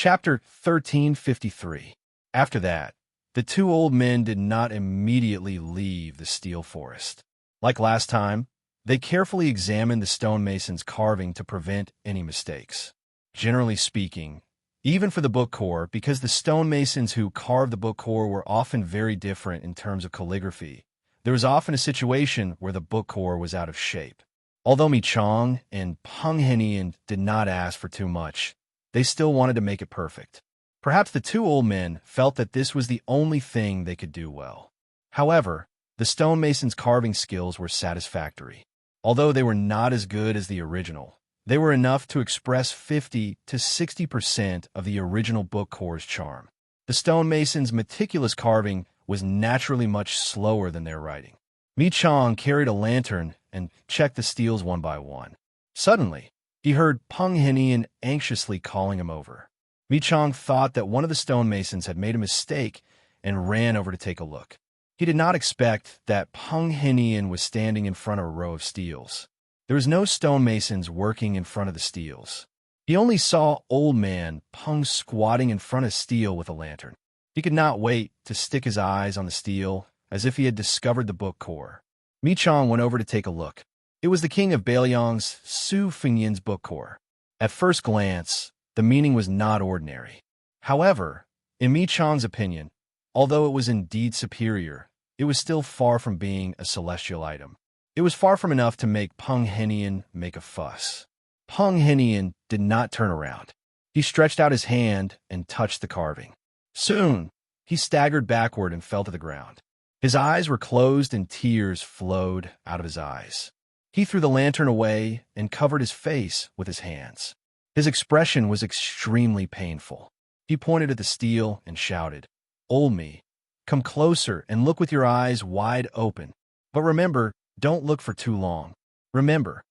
Chapter 1353. After that, the two old men did not immediately leave the steel forest. Like last time, they carefully examined the stonemason's carving to prevent any mistakes. Generally speaking, even for the book core, because the stonemasons who carved the book core were often very different in terms of calligraphy, there was often a situation where the book core was out of shape. Although Mi Chong and Peng Henian did not ask for too much, they still wanted to make it perfect. Perhaps the two old men felt that this was the only thing they could do well. However, the stonemason's carving skills were satisfactory. Although they were not as good as the original, they were enough to express 50 to 60% of the original book core's charm. The stonemason's meticulous carving was naturally much slower than their writing. Mi Chong carried a lantern and checked the steels one by one. Suddenly, he heard Peng Henian anxiously calling him over. Mi Chong thought that one of the stonemasons had made a mistake and ran over to take a look. He did not expect that Peng Henian was standing in front of a row of steels. There was no stonemasons working in front of the steels. He only saw old man Peng squatting in front of steel with a lantern. He could not wait to stick his eyes on the steel as if he had discovered the book core. Mi Chong went over to take a look. It was the king of Bailiang's Su Fengyan's book core. At first glance, the meaning was not ordinary. However, in Mi Chong's opinion, although it was indeed superior, it was still far from being a celestial item. It was far from enough to make Peng Henian make a fuss. Peng Henian did not turn around. He stretched out his hand and touched the carving. Soon, he staggered backward and fell to the ground. His eyes were closed and tears flowed out of his eyes. He threw the lantern away and covered his face with his hands. His expression was extremely painful. He pointed at the steel and shouted, "Old me, come closer and look with your eyes wide open. But remember, don't look for too long. Remember."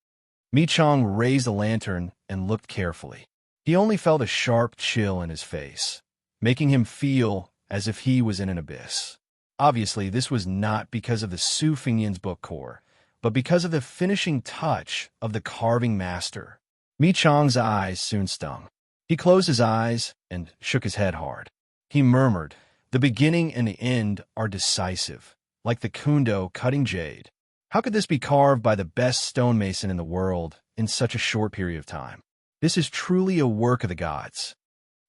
Mi Chong raised the lantern and looked carefully. He only felt a sharp chill in his face, making him feel as if he was in an abyss. Obviously, this was not because of the Su Fengyan's book core, but because of the finishing touch of the carving master. Mi Chong's eyes soon stung. He closed his eyes and shook his head hard. He murmured, "The beginning and the end are decisive, like the kundo cutting jade. How could this be carved by the best stonemason in the world in such a short period of time? This is truly a work of the gods."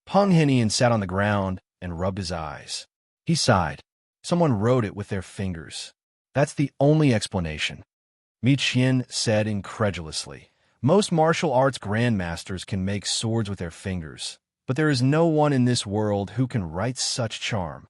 Peng Henian sat on the ground and rubbed his eyes. He sighed. Someone wrote it with their fingers. That's the only explanation. Mi Qian said incredulously, "Most martial arts grandmasters can make swords with their fingers, but there is no one in this world who can write such charm."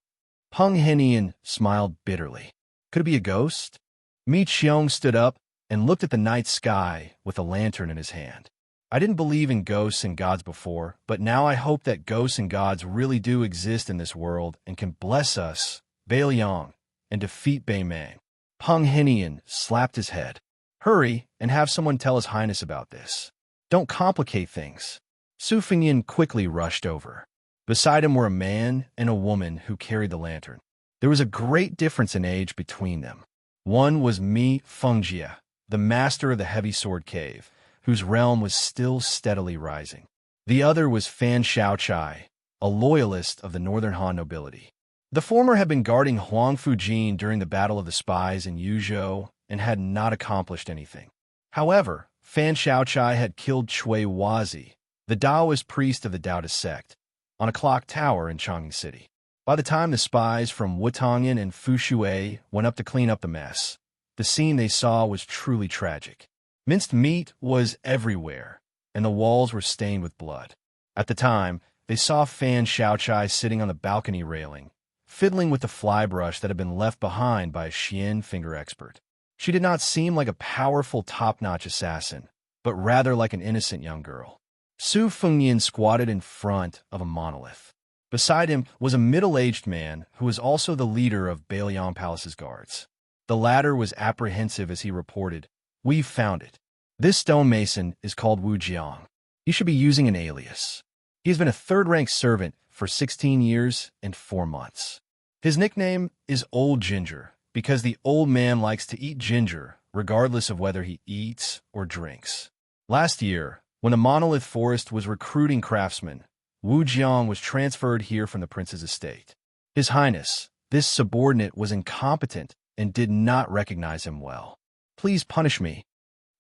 Peng Henian smiled bitterly. Could it be a ghost? Mi Qian stood up and looked at the night sky with a lantern in his hand. "I didn't believe in ghosts and gods before, but now I hope that ghosts and gods really do exist in this world and can bless us, Bailiang, and defeat Beimeng." Peng Henian slapped his head. "Hurry and have someone tell His Highness about this. Don't complicate things." Su Fengyan quickly rushed over. Beside him were a man and a woman who carried the lantern. There was a great difference in age between them. One was Mi Fengjie, the master of the heavy sword cave, whose realm was still steadily rising. The other was Fan Xiaochai, a loyalist of the northern Han nobility. The former had been guarding Huang Fujin during the Battle of the Spies in Yuzhou and had not accomplished anything. However, Fan Xiaochai had killed Cui Wazi, the Taoist priest of the Taoist sect, on a clock tower in Chang'an City. By the time the spies from Wutongyan and Fushui went up to clean up the mess, the scene they saw was truly tragic. Minced meat was everywhere, and the walls were stained with blood. At the time, they saw Fan Xiaochai sitting on the balcony railing, fiddling with the fly brush that had been left behind by a Xian finger expert. She did not seem like a powerful top-notch assassin, but rather like an innocent young girl. Su Fengyan squatted in front of a monolith. Beside him was a middle-aged man who was also the leader of Bailiang Palace's guards. The latter was apprehensive as he reported, "We've found it. This stonemason is called Wu Jiang. He should be using an alias. He has been a third-rank servant for 16 years and 4 months. His nickname is Old Ginger because the old man likes to eat ginger regardless of whether he eats or drinks. Last year, when the Monolith Forest was recruiting craftsmen, Wu Jiang was transferred here from the prince's estate. His Highness, this subordinate was incompetent and did not recognize him well. Please punish me.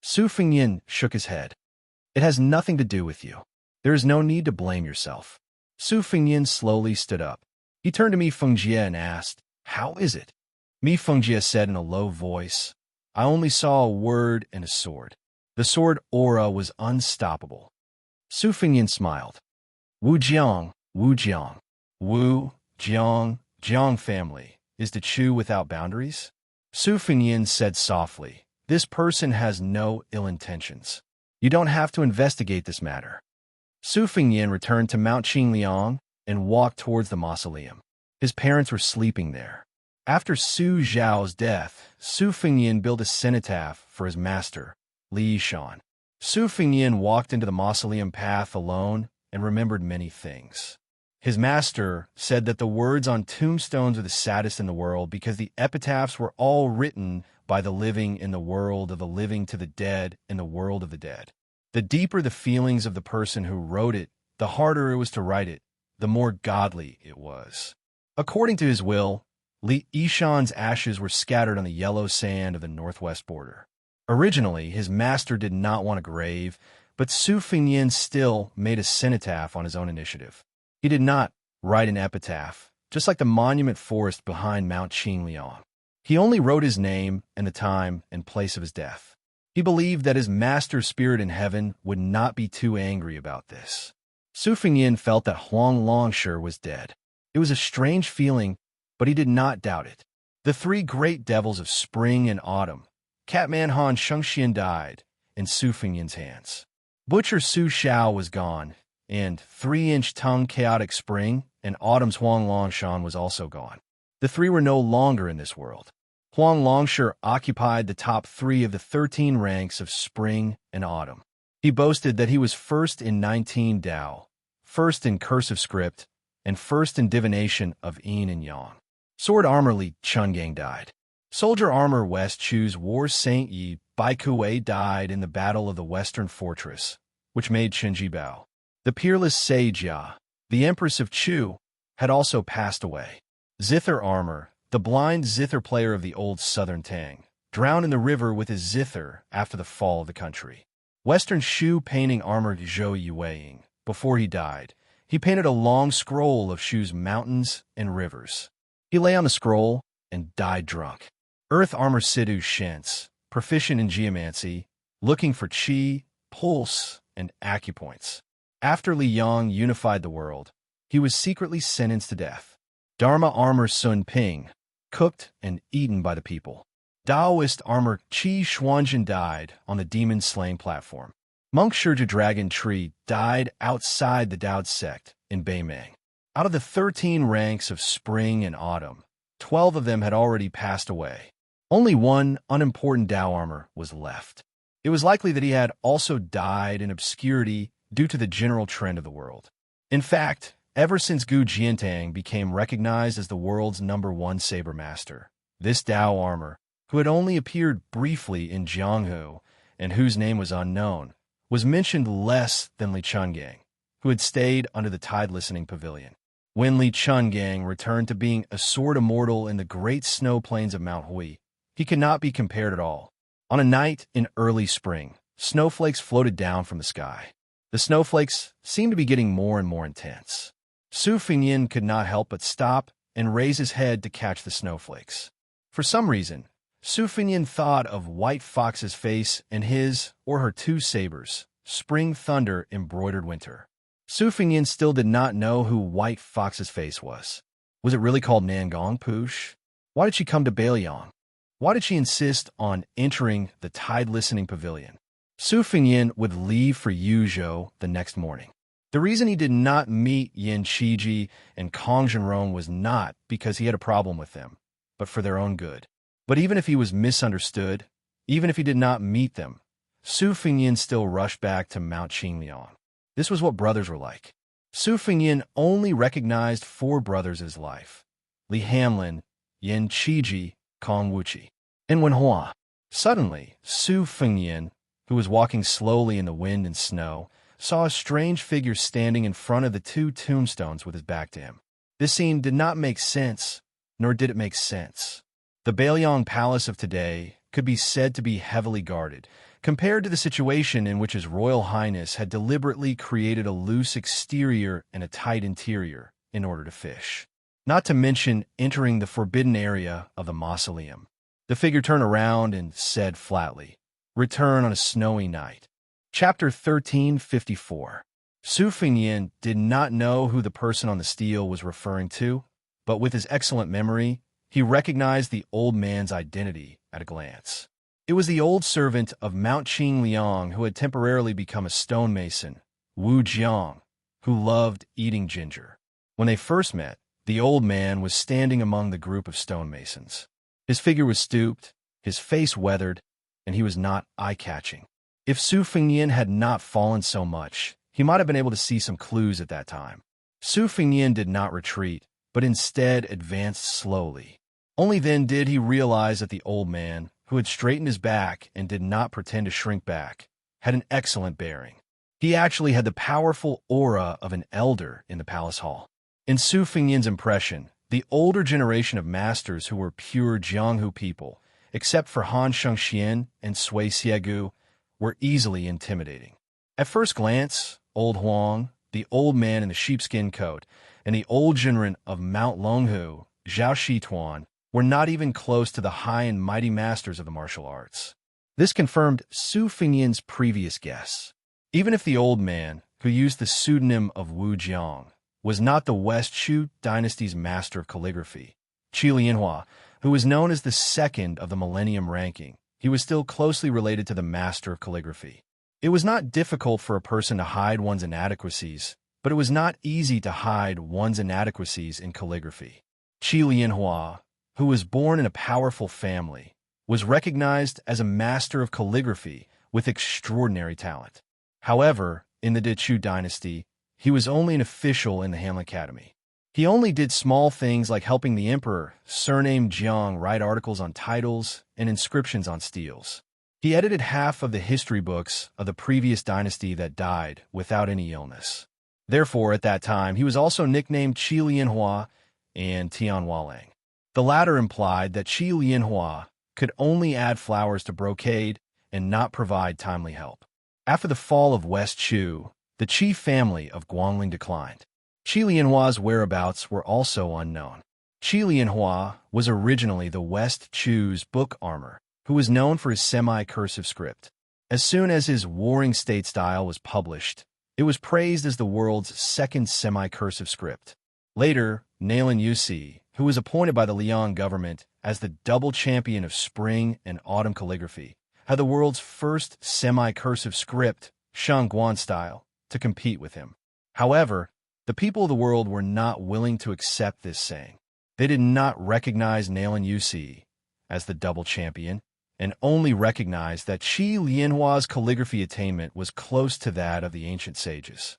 Su Fengyin shook his head. It has nothing to do with you. There is no need to blame yourself. Su Fengyin slowly stood up. He turned to Mi Fengjie and asked, How is it? Mi Fengjie said in a low voice, I only saw a word and a sword. The sword aura was unstoppable. Su Fengyin smiled. Wu Jiang, Wu Jiang. Wu, Jiang, Jiang family, is to chew without boundaries? Su Fengyin said softly, This person has no ill intentions. You don't have to investigate this matter. Su Fengyin returned to Mount Qingliang and walked towards the mausoleum. His parents were sleeping there. After Su Zhao's death, Su Fengyin built a cenotaph for his master, Li Yishan. Su Fengyin walked into the mausoleum path alone and remembered many things. His master said that the words on tombstones are the saddest in the world because the epitaphs were all written by the living in the world of the living to the dead in the world of the dead. The deeper the feelings of the person who wrote it, the harder it was to write it, the more godly it was. According to his will, Li Yishan's ashes were scattered on the yellow sand of the northwest border. Originally, his master did not want a grave, but Su Fengyin still made a cenotaph on his own initiative. He did not write an epitaph, just like the monument forest behind Mount Qingliang. He only wrote his name and the time and place of his death. He believed that his master's spirit in heaven would not be too angry about this. Su Fengyin felt that Huang Longshi was dead. It was a strange feeling, but he did not doubt it. The three great devils of spring and autumn, Catman Han Xianxia died in Su Fengyin's hands. Butcher Su Xiao was gone, and 3-inch tongue chaotic spring and autumn's Huang Longshan was also gone. The three were no longer in this world. Huang Longshi occupied the top 3 of the 13 ranks of spring and autumn. He boasted that he was first in 19 Dao, first in cursive script, and first in divination of yin and yang. Sword armor Li Chungang died. Soldier armor West Chu's War Saint Yi Baikue died in the Battle of the Western Fortress, which made Shenji bow. The peerless sage Ya, the Empress of Chu, had also passed away. Zither armor, the blind zither player of the old southern Tang, drowned in the river with his zither after the fall of the country. Western Shu painting armor Zhou Yueying. Before he died, he painted a long scroll of Shu's mountains and rivers. He lay on the scroll and died drunk. Earth armor Sidhu Shentz, proficient in geomancy, looking for qi, pulse, and acupoints. After Li Yang unified the world, he was secretly sentenced to death. Dharma armor Sun Ping, cooked and eaten by the people. Taoist armor Qi Xuanzhen died on the demon-slaying platform. Monk Shurja Dragon Tree died outside the Dao sect in Beimeng. Out of the 13 ranks of spring and autumn, 12 of them had already passed away. Only one unimportant Dao armor was left. It was likely that he had also died in obscurity due to the general trend of the world. In fact, ever since Gu Jiantang became recognized as the world's #1 saber master, this Dao armor, who had only appeared briefly in Jianghu and whose name was unknown, was mentioned less than Li Chungang, who had stayed under the Tide Listening Pavilion. When Li Chungang returned to being a sword immortal in the great snow plains of Mount Hui, he could not be compared at all. On a night in early spring, snowflakes floated down from the sky. The snowflakes seemed to be getting more and more intense. Su Fengyin could not help but stop and raise his head to catch the snowflakes. For some reason, Su Fengyin thought of White Fox's face and his or her 2 sabers, Spring Thunder embroidered winter. Su Fengyin still did not know who White Fox's face was. Was it really called Nangong Push? Why did she come to Bailiang? Why did she insist on entering the Tide Listening Pavilion? Su Fengyin would leave for Yuzhou the next morning. The reason he did not meet Yin Qiji and Kong Zhenrong was not because he had a problem with them, but for their own good. But even if he was misunderstood, even if he did not meet them, Su Fengyin still rushed back to Mount Qingliang. This was what brothers were like. Su Fengyin only recognized 4 brothers in his life: Li Hanlin, Yin Qiji, Kong Wuxia, and Wenhua. Suddenly, Su Fengyin, who was walking slowly in the wind and snow, saw a strange figure standing in front of the two tombstones with his back to him. This scene did not make sense, nor did it make sense. The Bailiang Palace of today could be said to be heavily guarded, compared to the situation in which His Royal Highness had deliberately created a loose exterior and a tight interior in order to fish. Not to mention entering the forbidden area of the mausoleum. The figure turned around and said flatly, "Return on a snowy night." Chapter 1354. Su Fengyan did not know who the person on the stele was referring to, but with his excellent memory, he recognized the old man's identity at a glance. It was the old servant of Mount Qing Liang who had temporarily become a stonemason, Wu Jiang, who loved eating ginger. When they first met, the old man was standing among the group of stonemasons. His figure was stooped, his face weathered, and he was not eye-catching. If Su Fengyan had not fallen so much, he might have been able to see some clues at that time. Su Fengyan did not retreat, but instead advanced slowly. Only then did he realize that the old man, who had straightened his back and did not pretend to shrink back, had an excellent bearing. He actually had the powerful aura of an elder in the palace hall. In Su Fengyan's impression, the older generation of masters who were pure Jianghu people, except for Han Shengxian and Sui Xiegu, were easily intimidating. At first glance, Old Huang, the old man in the sheepskin coat, and the old general of Mount Longhu, Zhao Shituan, were not even close to the high and mighty masters of the martial arts. This confirmed Su Fengyan's previous guess. Even if the old man, who used the pseudonym of Wu Jiang, was not the West Chu dynasty's master of calligraphy, Qi Lianhua, who was known as the second of the millennium ranking, he was still closely related to the master of calligraphy. It was not difficult for a person to hide one's inadequacies, but it was not easy to hide one's inadequacies in calligraphy. Qi Lianhua, who was born in a powerful family, was recognized as a master of calligraphy with extraordinary talent. However, in the Dechu dynasty, he was only an official in the Han Academy. He only did small things like helping the emperor, surnamed Jiang, write articles on titles and inscriptions on steles. He edited half of the history books of the previous dynasty that died without any illness. Therefore, at that time, he was also nicknamed Qi Lianhua and Tian Hualang. The latter implied that Qi Lianhua could only add flowers to brocade and not provide timely help. After the fall of West Chu, the Qi family of Guangling declined. Qi Lianhua's whereabouts were also unknown. Qi Lianhua was originally the West Chu's book armor, who was known for his semi-cursive script. As soon as his Warring State style was published, it was praised as the world's second semi-cursive script. Later, Nailan Yusi, who was appointed by the Liang government as the double champion of spring and autumn calligraphy, had the world's first semi-cursive script, Shangguan style, to compete with him. However, the people of the world were not willing to accept this saying. They did not recognize Nailan Yusi as the double champion, and only recognized that Qi Lianhua's calligraphy attainment was close to that of the ancient sages.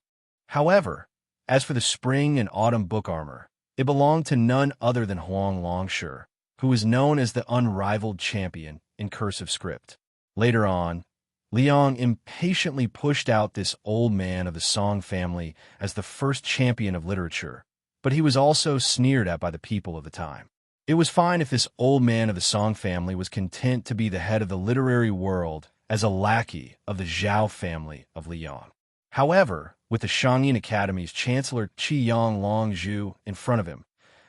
However, as for the spring and autumn book armor, it belonged to none other than Huang Longshu, who was known as the unrivaled champion in cursive script. Later on, Liang impatiently pushed out this old man of the Song family as the first champion of literature, but he was also sneered at by the people of the time. It was fine if this old man of the Song family was content to be the head of the literary world as a lackey of the Zhao family of Liang. However, with the Shangyin Academy's Chancellor Qi Yang Longzhu in front of him,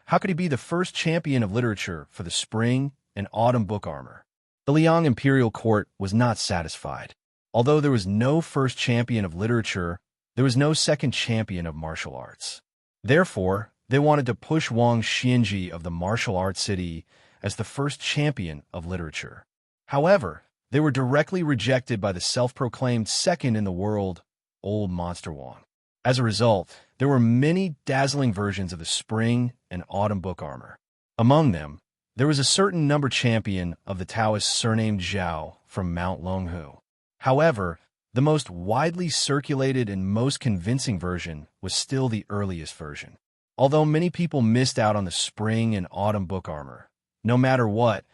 how could he be the first champion of literature for the spring and autumn book armor? The Liang imperial court was not satisfied. Although there was no first champion of literature, there was no second champion of martial arts. Therefore, they wanted to push Wang Xianji of the martial arts city as the first champion of literature. However, they were directly rejected by the self-proclaimed second in the world, Old Monster Wang. As a result, there were many dazzling versions of the spring and autumn book armor. Among them, there was a certain number champion of the Taoist surnamed Zhao from Mount Longhu. However, the most widely circulated and most convincing version was still the earliest version. Although many people missed out on the spring and autumn book armor, no matter what,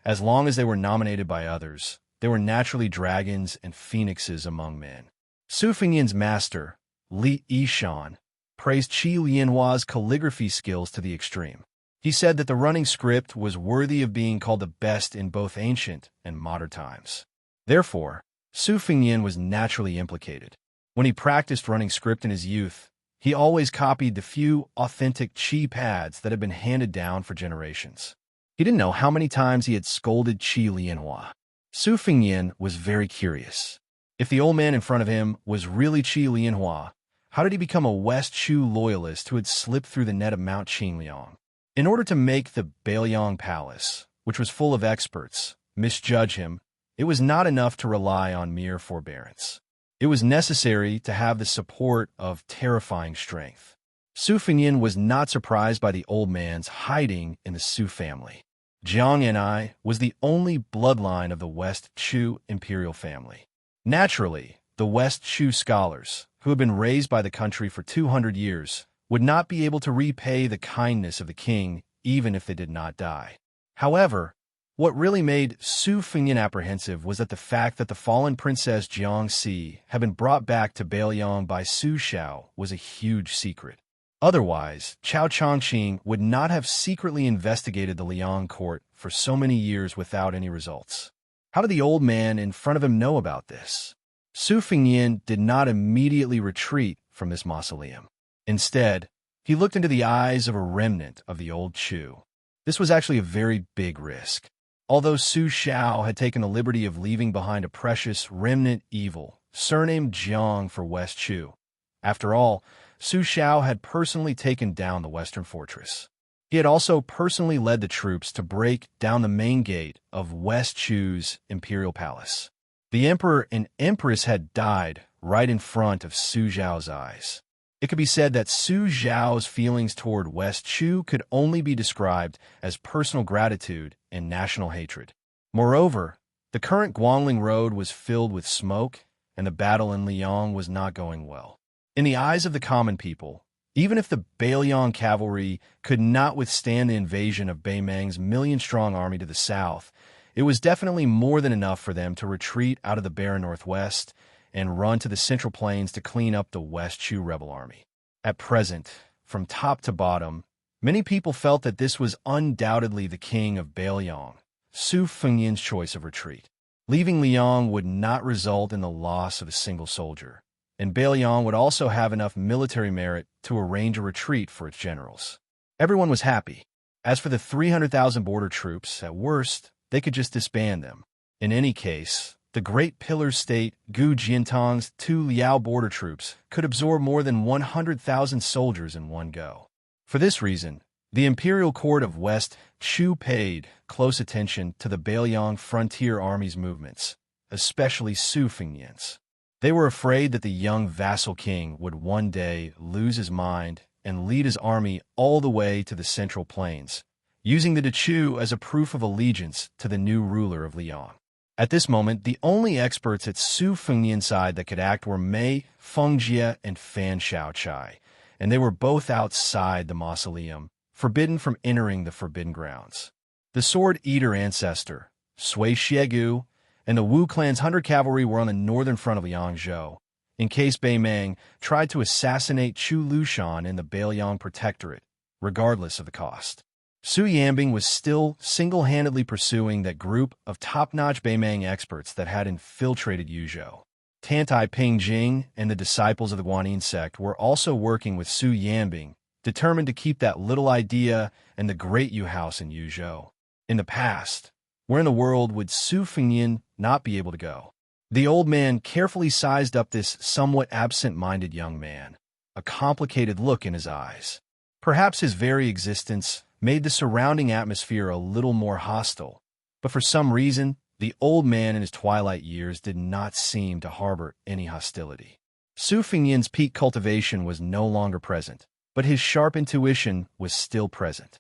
as long as they were nominated by others, there were naturally dragons and phoenixes among men. Su Fengyan's master, Li Yishan, praised Qi Lianhua's calligraphy skills to the extreme. He said that the running script was worthy of being called the best in both ancient and modern times. Therefore, Su Fengyan was naturally implicated. When he practiced running script in his youth, he always copied the few authentic Qi pads that had been handed down for generations. He didn't know how many times he had scolded Qi Lianhua. Su Fengyan was very curious. If the old man in front of him was really Qi Lianhua, how did he become a West Chu loyalist who had slipped through the net of Mount Qingliang? In order to make the Bailiang Palace, which was full of experts, misjudge him, it was not enough to rely on mere forbearance. It was necessary to have the support of terrifying strength. Su Fengyan was not surprised by the old man's hiding in the Su family. Jiang was the only bloodline of the West Chu imperial family. Naturally, the West Chu scholars, who had been raised by the country for 200 years, would not be able to repay the kindness of the king even if they did not die. However, what really made Su Fengyan apprehensive was that the fact that the fallen princess Xianxia had been brought back to Bailiang by Su Xiao was a huge secret. Otherwise, Cao Changqing would not have secretly investigated the Liang court for so many years without any results. How did the old man in front of him know about this? Su Fengyan did not immediately retreat from this mausoleum. Instead, he looked into the eyes of a remnant of the old Chu. This was actually a very big risk. Although Su Xiao had taken the liberty of leaving behind a precious remnant evil, surnamed Jiang for West Chu, after all, Su Xiao had personally taken down the western fortress. He had also personally led the troops to break down the main gate of West Chu's imperial palace. The emperor and empress had died right in front of Su Xiao's eyes. It could be said that Su Xiao's feelings toward West Chu could only be described as personal gratitude and national hatred. Moreover, the current Guangling road was filled with smoke, and the battle in Liang was not going well. In the eyes of the common people, even if the Bailiang cavalry could not withstand the invasion of Beimang's million-strong army to the south, it was definitely more than enough for them to retreat out of the barren northwest and run to the central plains to clean up the West Chu rebel army. At present, from top to bottom, many people felt that this was undoubtedly the king of Bailiang, Su Fengyan's choice of retreat. Leaving Liang would not result in the loss of a single soldier, and Bailiang would also have enough military merit to arrange a retreat for its generals. Everyone was happy. As for the 300,000 border troops, at worst, they could just disband them. In any case, the Great Pillar State Gu Jiantong's 2 Liao border troops could absorb more than 100,000 soldiers in one go. For this reason, the imperial court of West Chu paid close attention to the Bailiang frontier army's movements, especially Su Fengyan's. They were afraid that the young vassal king would one day lose his mind and lead his army all the way to the central plains, using the Dechu as a proof of allegiance to the new ruler of Liang. At this moment, the only experts at Su Fengyan's side that could act were Mei Fengjie and Fan Xiaochai, and they were both outside the mausoleum, forbidden from entering the forbidden grounds. The Sword Eater ancestor, Sui Xiegu, and the Wu clan's 100 cavalry were on the northern front of Liangzhou, in case Beimang tried to assassinate Chu Lushan in the Bailiang Protectorate, regardless of the cost. Su Yambing was still single-handedly pursuing that group of top-notch Beimang experts that had infiltrated Yuzhou. Tantai Pingjing and the disciples of the Guanyin sect were also working with Su Yambing, determined to keep that little idea and the great Yu house in Yuzhou. In the past, where in the world would Su Fengyan not be able to go? The old man carefully sized up this somewhat absent-minded young man, a complicated look in his eyes. Perhaps his very existence made the surrounding atmosphere a little more hostile, but for some reason, the old man in his twilight years did not seem to harbor any hostility. Su Fengyan's peak cultivation was no longer present, but his sharp intuition was still present.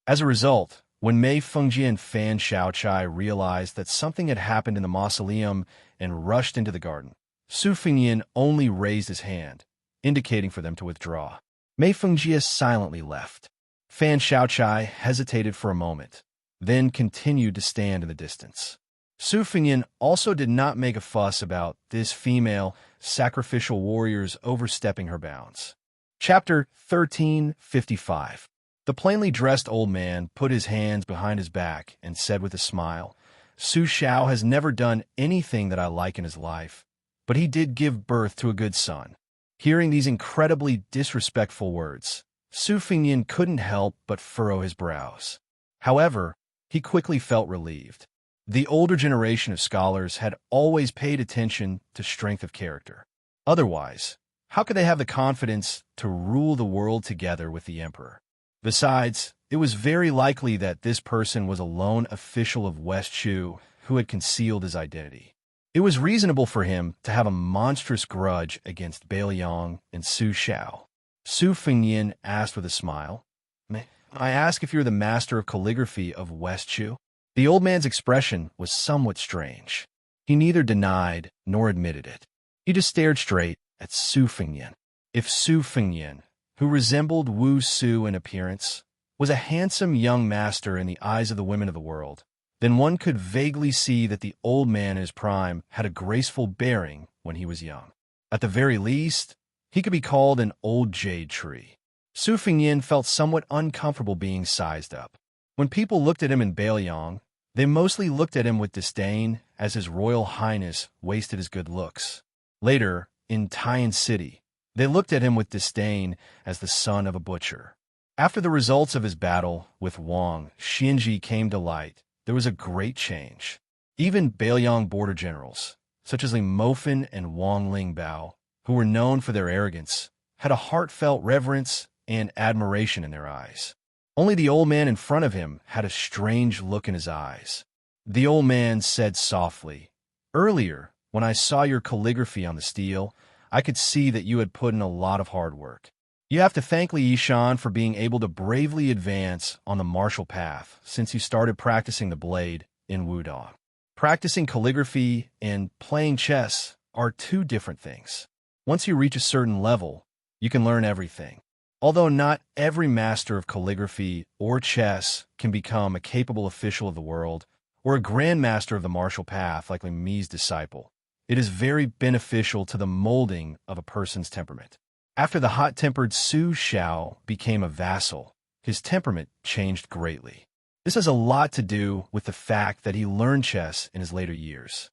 As a result, when Mei Fengjie and Fan Xiaochai realized that something had happened in the mausoleum and rushed into the garden, Su Fengyan only raised his hand, indicating for them to withdraw. Mei Fengjie silently left. Fan Xiaochai hesitated for a moment, then continued to stand in the distance. Su Fengyan also did not make a fuss about this female sacrificial warrior's overstepping her bounds. Chapter 1355. The plainly dressed old man put his hands behind his back and said with a smile, Su Xiao has never done anything that I like in his life, but he did give birth to a good son. Hearing these incredibly disrespectful words, Su Fengyan couldn't help but furrow his brows. However, he quickly felt relieved. The older generation of scholars had always paid attention to strength of character. Otherwise, how could they have the confidence to rule the world together with the emperor? Besides, it was very likely that this person was a lone official of West Chu who had concealed his identity. It was reasonable for him to have a monstrous grudge against Bailiang and Su Xiao. Su Fengyan asked with a smile, May I ask if you're the master of calligraphy of West Chu? The old man's expression was somewhat strange. He neither denied nor admitted it. He just stared straight at Su Fengyan. If Su Fengyan, who resembled Wu Su in appearance, was a handsome young master in the eyes of the women of the world, then one could vaguely see that the old man in his prime had a graceful bearing when he was young. At the very least, he could be called an old jade tree. Su Fengyan felt somewhat uncomfortable being sized up. When people looked at him in Bailiang, they mostly looked at him with disdain as His Royal Highness wasted his good looks. Later, in Tian City, they looked at him with disdain as the son of a butcher. After the results of his battle with Wang Xinji came to light, there was a great change. Even Bailiang border generals, such as Li Mofen and Wang Lingbao, who were known for their arrogance, had a heartfelt reverence and admiration in their eyes. Only the old man in front of him had a strange look in his eyes. The old man said softly, Earlier, when I saw your calligraphy on the steel, I could see that you had put in a lot of hard work. You have to thank Li Yishan for being able to bravely advance on the martial path since you started practicing the blade in Wudong. Practicing calligraphy and playing chess are two different things. Once you reach a certain level, you can learn everything. Although not every master of calligraphy or chess can become a capable official of the world or a grandmaster of the martial path like Li Mi's disciple, it is very beneficial to the molding of a person's temperament. After the hot-tempered Su Xiao became a vassal, his temperament changed greatly. This has a lot to do with the fact that he learned chess in his later years.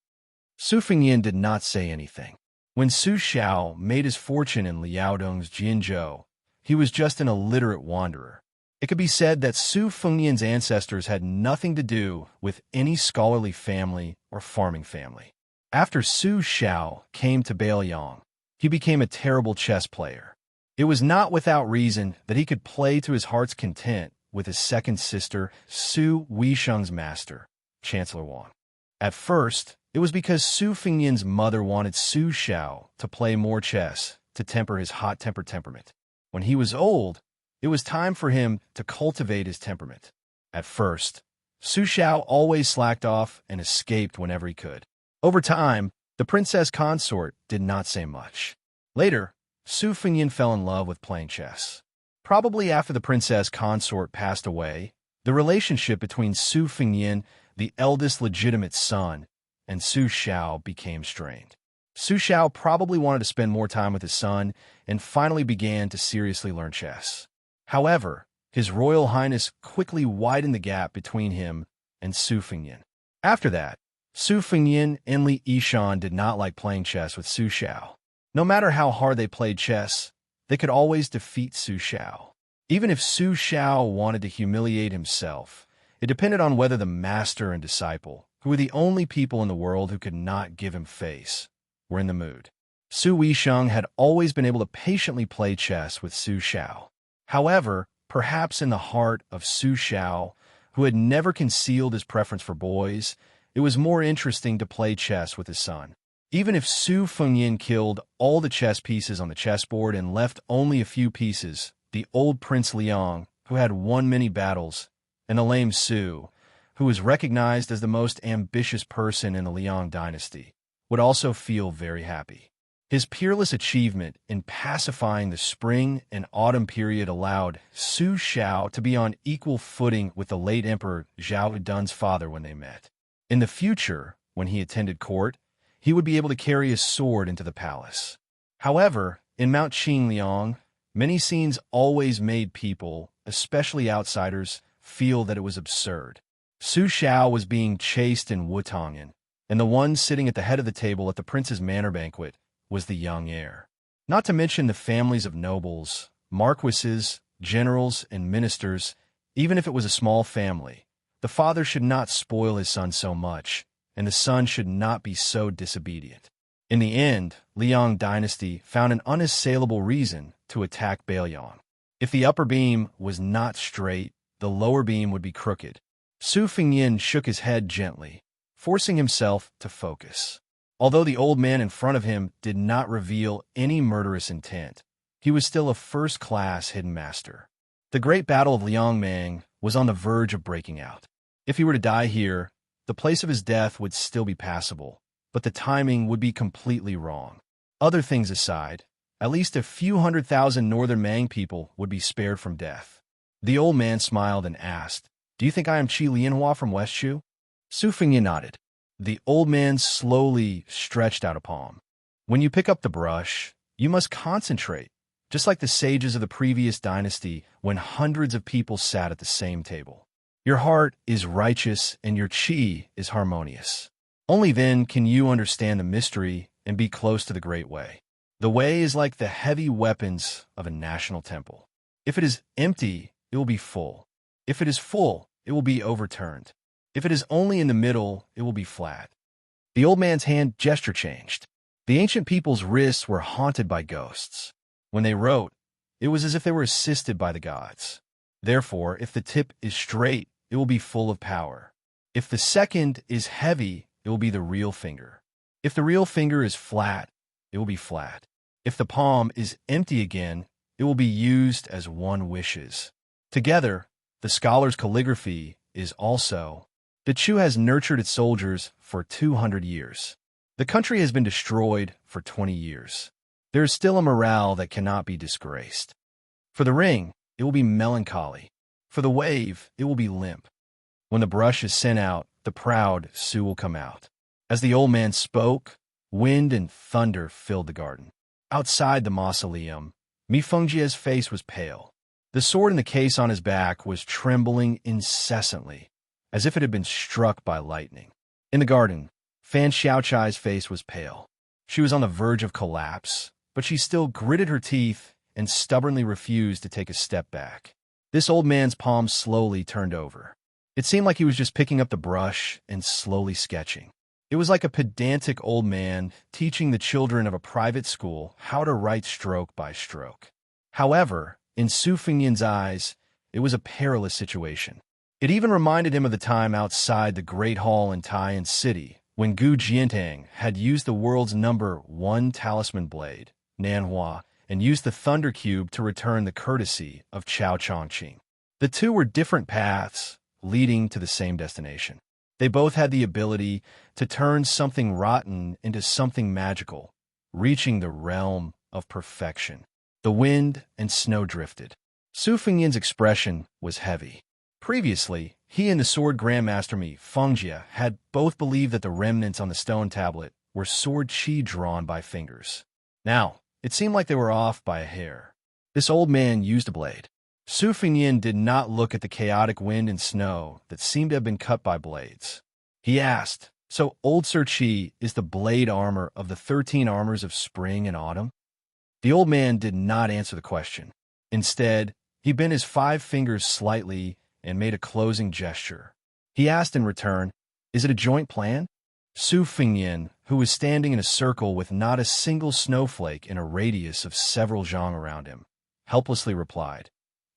Su Fengyan did not say anything. When Su Xiao made his fortune in Liaodong's Jinzhou, he was just an illiterate wanderer. It could be said that Su Fengyan's ancestors had nothing to do with any scholarly family or farming family. After Su Xiao came to Bailiang, he became a terrible chess player. It was not without reason that he could play to his heart's content with his second sister, Su Weisheng's master, Chancellor Wang. At first, it was because Su Fengyan's mother wanted Su Xiao to play more chess to temper his hot-tempered temperament. When he was old, it was time for him to cultivate his temperament. At first, Su Xiao always slacked off and escaped whenever he could. Over time, the princess consort did not say much. Later, Su Fengyan fell in love with playing chess. Probably after the princess consort passed away, the relationship between Su Fengyan, the eldest legitimate son, and Su Xiao became strained. Su Xiao probably wanted to spend more time with his son and finally began to seriously learn chess. However, His Royal Highness quickly widened the gap between him and Su Fengyan. After that, Su Fengyan and Li Yishan did not like playing chess with Su Xiao. No matter how hard they played chess, they could always defeat Su Xiao. Even if Su Xiao wanted to humiliate himself, it depended on whether the master and disciple, who were the only people in the world who could not give him face, were in the mood. Su Weisheng had always been able to patiently play chess with Su Xiao. However, perhaps in the heart of Su Xiao, who had never concealed his preference for boys, it was more interesting to play chess with his son. Even if Su Fengyan killed all the chess pieces on the chessboard and left only a few pieces, the old Prince Liang, who had won many battles, and the lame Su, who was recognized as the most ambitious person in the Liang dynasty, would also feel very happy. His peerless achievement in pacifying the spring and autumn period allowed Su Xiao to be on equal footing with the late Emperor Zhao Dun's father when they met. In the future, when he attended court, he would be able to carry his sword into the palace. However, in Mount Qingliang, many scenes always made people, especially outsiders, feel that it was absurd. Su Xiao was being chased in Wutangan, and the one sitting at the head of the table at the prince's manor banquet was the young heir. Not to mention the families of nobles, marquises, generals, and ministers. Even if it was a small family, the father should not spoil his son so much, and the son should not be so disobedient. In the end, Liang dynasty found an unassailable reason to attack Baiyang. If the upper beam was not straight, the lower beam would be crooked. Su Fengyin shook his head gently, forcing himself to focus. Although the old man in front of him did not reveal any murderous intent, he was still a first-class hidden master. The great battle of Liangmang was on the verge of breaking out. If he were to die here, the place of his death would still be passable, but the timing would be completely wrong. Other things aside, at least a few 100,000 northern Mang people would be spared from death. The old man smiled and asked, "Do you think I am Qi Lianhua from West Shu?" Su Fengyin nodded. The old man slowly stretched out a palm. "When you pick up the brush, you must concentrate, just like the sages of the previous dynasty when hundreds of people sat at the same table. Your heart is righteous and your qi is harmonious. Only then can you understand the mystery and be close to the great way. The way is like the heavy weapons of a national temple. If it is empty, it will be full. If it is full, it will be overturned. If it is only in the middle, it will be flat." The old man's hand gesture changed. The ancient people's wrists were haunted by ghosts. When they wrote, it was as if they were assisted by the gods. Therefore, if the tip is straight, it will be full of power. If the second is heavy, it will be the real finger. If the real finger is flat, it will be flat. If the palm is empty again, it will be used as one wishes. Together, the scholar's calligraphy is also. The Chu has nurtured its soldiers for 200 years. The country has been destroyed for 20 years. There is still a morale that cannot be disgraced. For the ring, it will be melancholy. For the wave, it will be limp. When the brush is sent out, the proud Su will come out. As the old man spoke, wind and thunder filled the garden. Outside the mausoleum, Mi Fengjia's face was pale. The sword in the case on his back was trembling incessantly, as if it had been struck by lightning. In the garden, Fan Xiaochai's face was pale. She was on the verge of collapse, but she still gritted her teeth and stubbornly refused to take a step back. This old man's palm slowly turned over. It seemed like he was just picking up the brush and slowly sketching. It was like a pedantic old man teaching the children of a private school how to write stroke by stroke. However, in Su Fengyin's eyes, it was a perilous situation. It even reminded him of the time outside the Great Hall in Taiyan City, when Gu Jiantang had used the world's #1 talisman blade, Nanhua, and used the Thunder Cube to return the courtesy of Chao Chongqing. The two were different paths, leading to the same destination. They both had the ability to turn something rotten into something magical, reaching the realm of perfection. The wind and snow drifted. Su Fengyin's expression was heavy. Previously, he and the sword grandmaster Mi Fengjia had both believed that the remnants on the stone tablet were sword chi drawn by fingers. Now, it seemed like they were off by a hair. This old man used a blade. Su Fengyin did not look at the chaotic wind and snow that seemed to have been cut by blades. He asked, "So old Sir Qi is the blade armor of the 13 armors of spring and autumn?" The old man did not answer the question. Instead, he bent his 5 fingers slightly and made a closing gesture. He asked in return, "Is it a joint plan?" Su Fengyin, who was standing in a circle with not a single snowflake in a radius of several zhang around him, helplessly replied,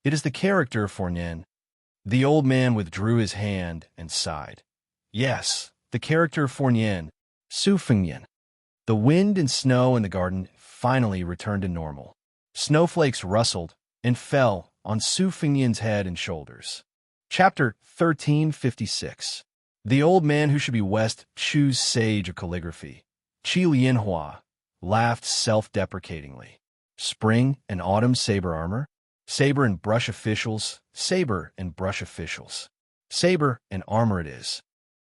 "It is the character for Nen." The old man withdrew his hand and sighed. "Yes, the character for Nen, Su Fengyin." The wind and snow in the garden finally returned to normal. Snowflakes rustled and fell on Su Fengyin's head and shoulders. Chapter 1356. The old man who should be West Chu's sage of calligraphy, Qi Lianhua, laughed self-deprecatingly. Spring and autumn saber armor? Saber and brush officials, saber and brush officials. Saber and armor it is.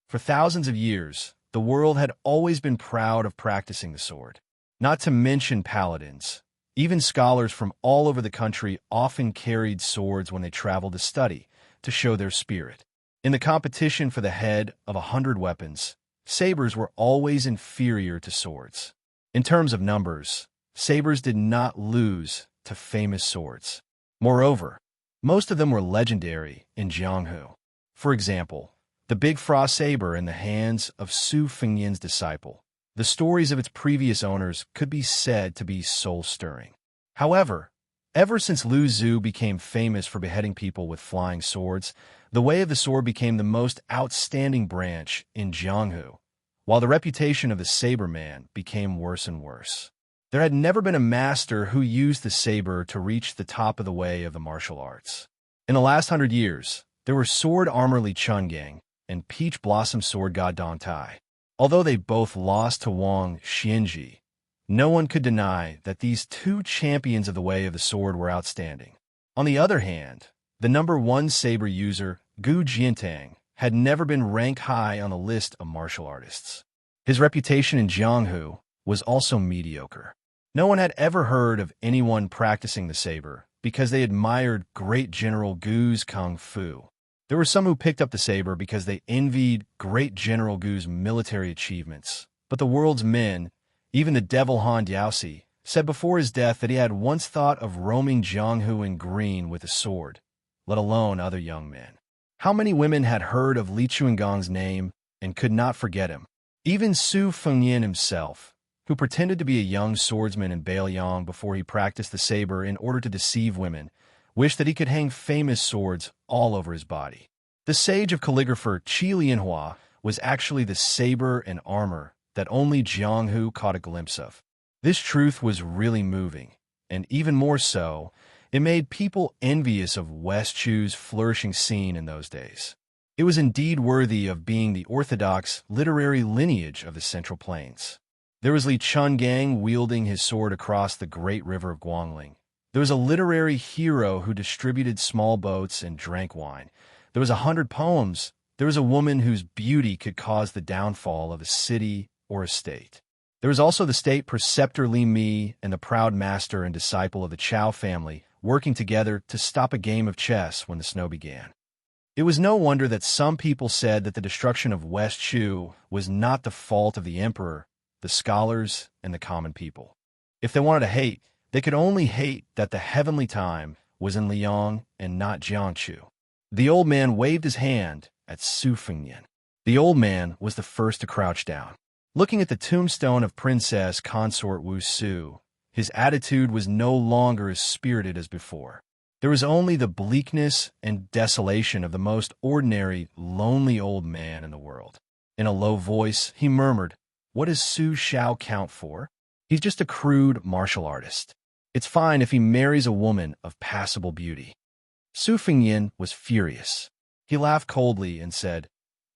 For thousands of years, the world had always been proud of practicing the sword. Not to mention paladins. Even scholars from all over the country often carried swords when they traveled to study, to show their spirit. In the competition for the head of 100 weapons, sabers were always inferior to swords. In terms of numbers, sabers did not lose to famous swords. Moreover, most of them were legendary in Jianghu. For example, the Big Frost saber in the hands of Su Fengyan's disciple. The stories of its previous owners could be said to be soul-stirring. However, ever since Lu Zhu became famous for beheading people with flying swords, the way of the sword became the most outstanding branch in Jianghu, while the reputation of the saber man became worse and worse. There had never been a master who used the saber to reach the top of the way of the martial arts. In the last 100 years, there were sword armor Li Chungang and peach blossom sword god Dong Tai. Although they both lost to Wang Xianxia, no one could deny that these two champions of the way of the sword were outstanding. On the other hand, the number one saber user, Gu Jiantang, had never been ranked high on the list of martial artists. His reputation in Jianghu was also mediocre. No one had ever heard of anyone practicing the saber because they admired great General Gu's kung fu. There were some who picked up the saber because they envied great General Gu's military achievements. But the world's men, even the devil Han Diaosi, said before his death that he had once thought of roaming Jianghu in green with a sword, let alone other young men. How many women had heard of Li Chunggang's name and could not forget him? Even Su Fengyan himself, who pretended to be a young swordsman in Beiliang before he practiced the saber in order to deceive women, wished that he could hang famous swords all over his body. The sage of calligrapher Qi Lianhua was actually the saber and armor that only Jianghu caught a glimpse of. This truth was really moving, and even more so, it made people envious of West Chu's flourishing scene in those days. It was indeed worthy of being the orthodox literary lineage of the Central Plains. There was Li Chungang wielding his sword across the great river of Guangling. There was a literary hero who distributed small boats and drank wine. There was 100 poems. There was a woman whose beauty could cause the downfall of a city or a state. There was also the state preceptor Li Mi and the proud master and disciple of the Chao family working together to stop a game of chess when the snow began. It was no wonder that some people said that the destruction of West Chu was not the fault of the emperor, the scholars, and the common people. If they wanted to hate, they could only hate that the heavenly time was in Liang and not Jiangchu. The old man waved his hand at Su Fengyan. The old man was the first to crouch down. Looking at the tombstone of Princess Consort Wu Su, his attitude was no longer as spirited as before. There was only the bleakness and desolation of the most ordinary, lonely old man in the world. In a low voice, he murmured, "What does Su Xiao count for? He's just a crude martial artist. It's fine if he marries a woman of passable beauty." Su Fengyan was furious. He laughed coldly and said,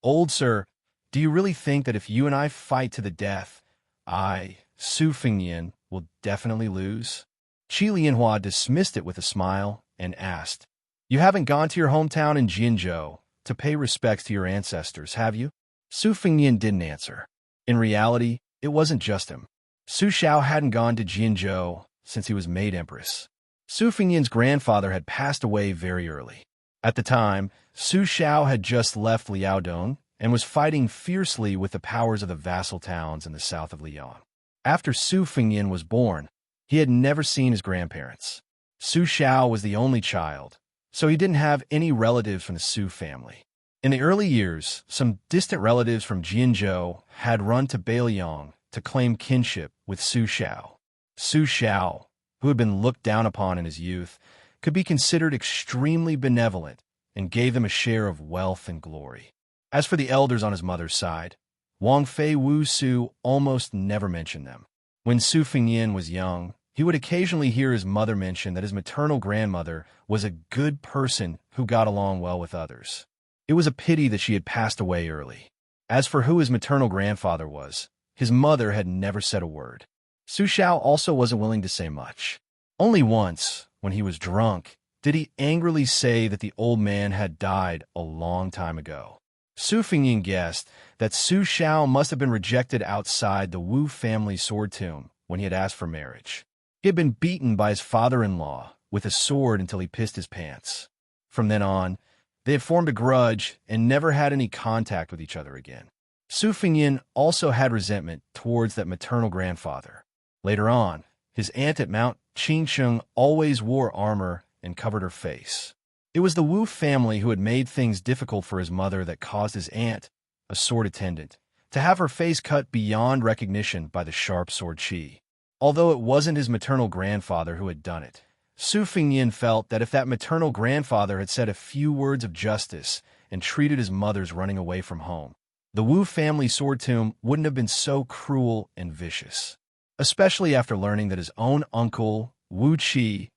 "Old sir, do you really think that if you and I fight to the death, I, Su Fengyan, will definitely lose?" Qi Lianhua dismissed it with a smile and asked, "You haven't gone to your hometown in Jinzhou to pay respects to your ancestors, have you?" Su Fengyan didn't answer. In reality, it wasn't just him. Su Xiao hadn't gone to Jinzhou since he was made empress. Su Fengyan's grandfather had passed away very early. At the time, Su Xiao had just left Liaodong and was fighting fiercely with the powers of the vassal towns in the south of Liang. After Su Fengyan was born, he had never seen his grandparents. Su Xiao was the only child, so he didn't have any relatives from the Su family. In the early years, some distant relatives from Jinzhou had run to Beiliang to claim kinship with Su Xiao. Su Xiao, who had been looked down upon in his youth, could be considered extremely benevolent and gave them a share of wealth and glory. As for the elders on his mother's side, Wang Fei Wu Su almost never mentioned them. When Su Fengyan was young, he would occasionally hear his mother mention that his maternal grandmother was a good person who got along well with others. It was a pity that she had passed away early. As for who his maternal grandfather was, his mother had never said a word. Su Xiao also wasn't willing to say much. Only once, when he was drunk, did he angrily say that the old man had died a long time ago. Su Fengyin guessed that Su Xiao must have been rejected outside the Wu family sword tomb when he had asked for marriage. He had been beaten by his father-in-law with a sword until he pissed his pants. From then on, they had formed a grudge and never had any contact with each other again. Su Fengyin also had resentment towards that maternal grandfather. Later on, his aunt at Mount Qingsheng always wore armor and covered her face. It was the Wu family who had made things difficult for his mother that caused his aunt, a sword attendant, to have her face cut beyond recognition by the sharp sword Qi. Although it wasn't his maternal grandfather who had done it, Su Fengyin felt that if that maternal grandfather had said a few words of justice and treated his mother's running away from home, the Wu family sword tomb wouldn't have been so cruel and vicious. Especially after learning that his own uncle, Wu Qi,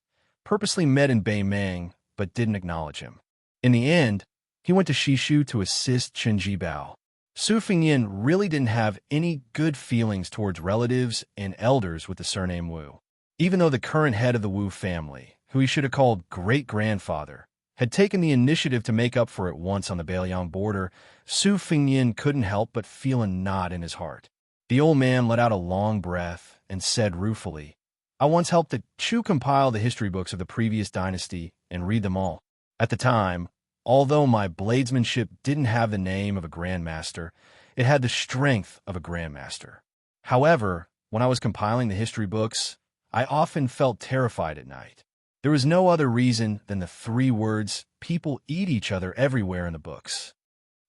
purposely met in Beimeng but didn't acknowledge him. In the end, he went to Shishu to assist Chen Jibao. Su Fengyin really didn't have any good feelings towards relatives and elders with the surname Wu. Even though the current head of the Wu family, who he should have called great-grandfather, had taken the initiative to make up for it once on the Beiliang border, Su Fengyin couldn't help but feel a knot in his heart. The old man let out a long breath and said ruefully, "I once helped the Chu compile the history books of the previous dynasty and read them all. At the time, although my bladesmanship didn't have the name of a grandmaster, it had the strength of a grandmaster. However, when I was compiling the history books, I often felt terrified at night. There was no other reason than the 3 words, 'People eat each other everywhere' in the books.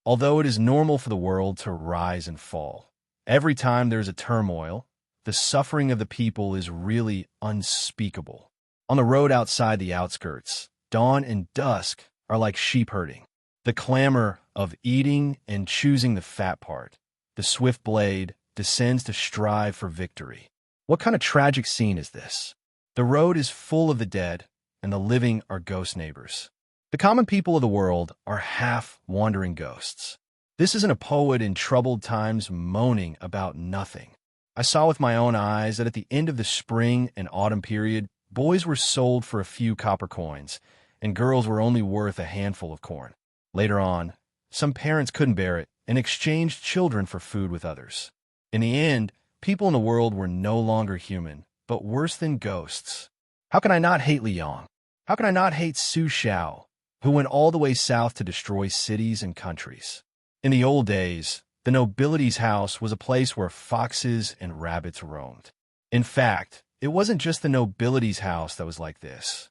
Although it is normal for the world to rise and fall, every time there is a turmoil, the suffering of the people is really unspeakable. On the road outside the outskirts, dawn and dusk are like sheep herding. The clamor of eating and choosing the fat part, the swift blade, descends to strive for victory. What kind of tragic scene is this? The road is full of the dead, and the living are ghost neighbors. The common people of the world are half-wandering ghosts. This isn't a poet in troubled times moaning about nothing. I saw with my own eyes that at the end of the spring and autumn period, boys were sold for a few copper coins, and girls were only worth a handful of corn. Later on, some parents couldn't bear it and exchanged children for food with others. In the end, people in the world were no longer human, but worse than ghosts. How can I not hate Liang? How can I not hate Su Xiao, who went all the way south to destroy cities and countries? In the old days, the nobility's house was a place where foxes and rabbits roamed. In fact, it wasn't just the nobility's house that was like this.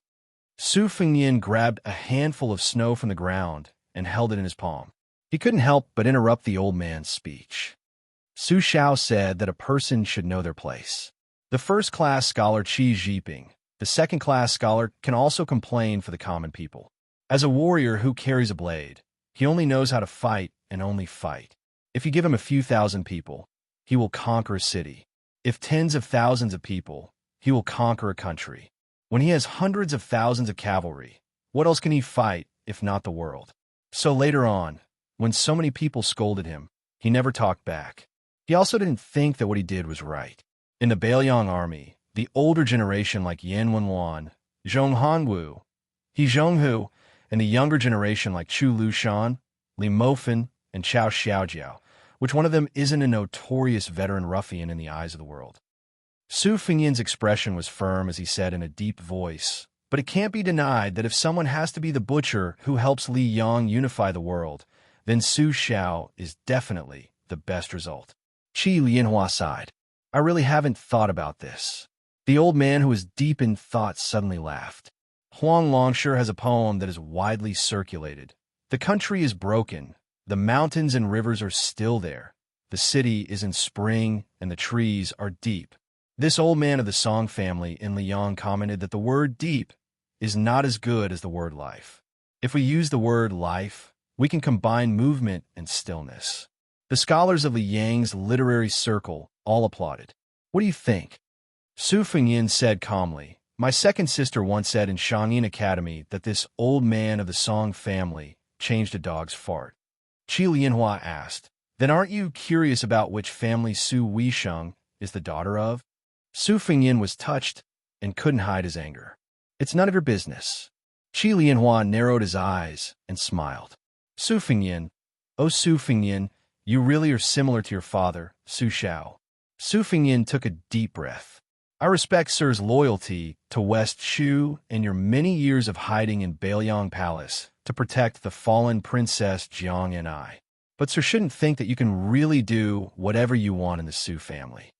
Su Fengyin grabbed a handful of snow from the ground and held it in his palm. He couldn't help but interrupt the old man's speech. Su Xiao said that a person should know their place. The first-class scholar Qi Jiping, the second-class scholar, can also complain for the common people. As a warrior who carries a blade, he only knows how to fight and only fight. If you give him a few thousand people, he will conquer a city. If tens of thousands of people, he will conquer a country. When he has hundreds of thousands of cavalry, what else can he fight if not the world? So later on, when so many people scolded him, he never talked back. He also didn't think that what he did was right. In the Beiliang army, the older generation like Yan Wenwan, Zhong Hanwu, He Zhonghu, and the younger generation like Chu Lushan, Li Mofen, and Chao Xiaojiao, which one of them isn't a notorious veteran ruffian in the eyes of the world? Su Fengyin's expression was firm as he said in a deep voice, but it can't be denied that if someone has to be the butcher who helps Li Yang unify the world, then Su Xiao is definitely the best result. Qi Lianhua sighed. I really haven't thought about this. The old man who was deep in thought suddenly laughed. Huang Longshi has a poem that is widely circulated. The country is broken. The mountains and rivers are still there. The city is in spring, and the trees are deep. This old man of the Song family in Liang commented that the word deep is not as good as the word life. If we use the word life, we can combine movement and stillness. The scholars of Liang's literary circle all applauded. What do you think? Su Fengyin said calmly, my second sister once said in Shangyin Academy that this old man of the Song family changed a dog's fart. Qi Lianhua asked, then aren't you curious about which family Su Weisheng is the daughter of? Su Fengyin was touched and couldn't hide his anger. It's none of your business. Qi Lianhua narrowed his eyes and smiled. Su Fengyin, "Oh, Su Fingyin, you really are similar to your father, Su Xiao." Su Fingyin took a deep breath. "I respect Sir's loyalty to West Shu and your many years of hiding in Bailiang Palace to protect the fallen Princess Jiang and I. But Sir shouldn't think that you can really do whatever you want in the Su family."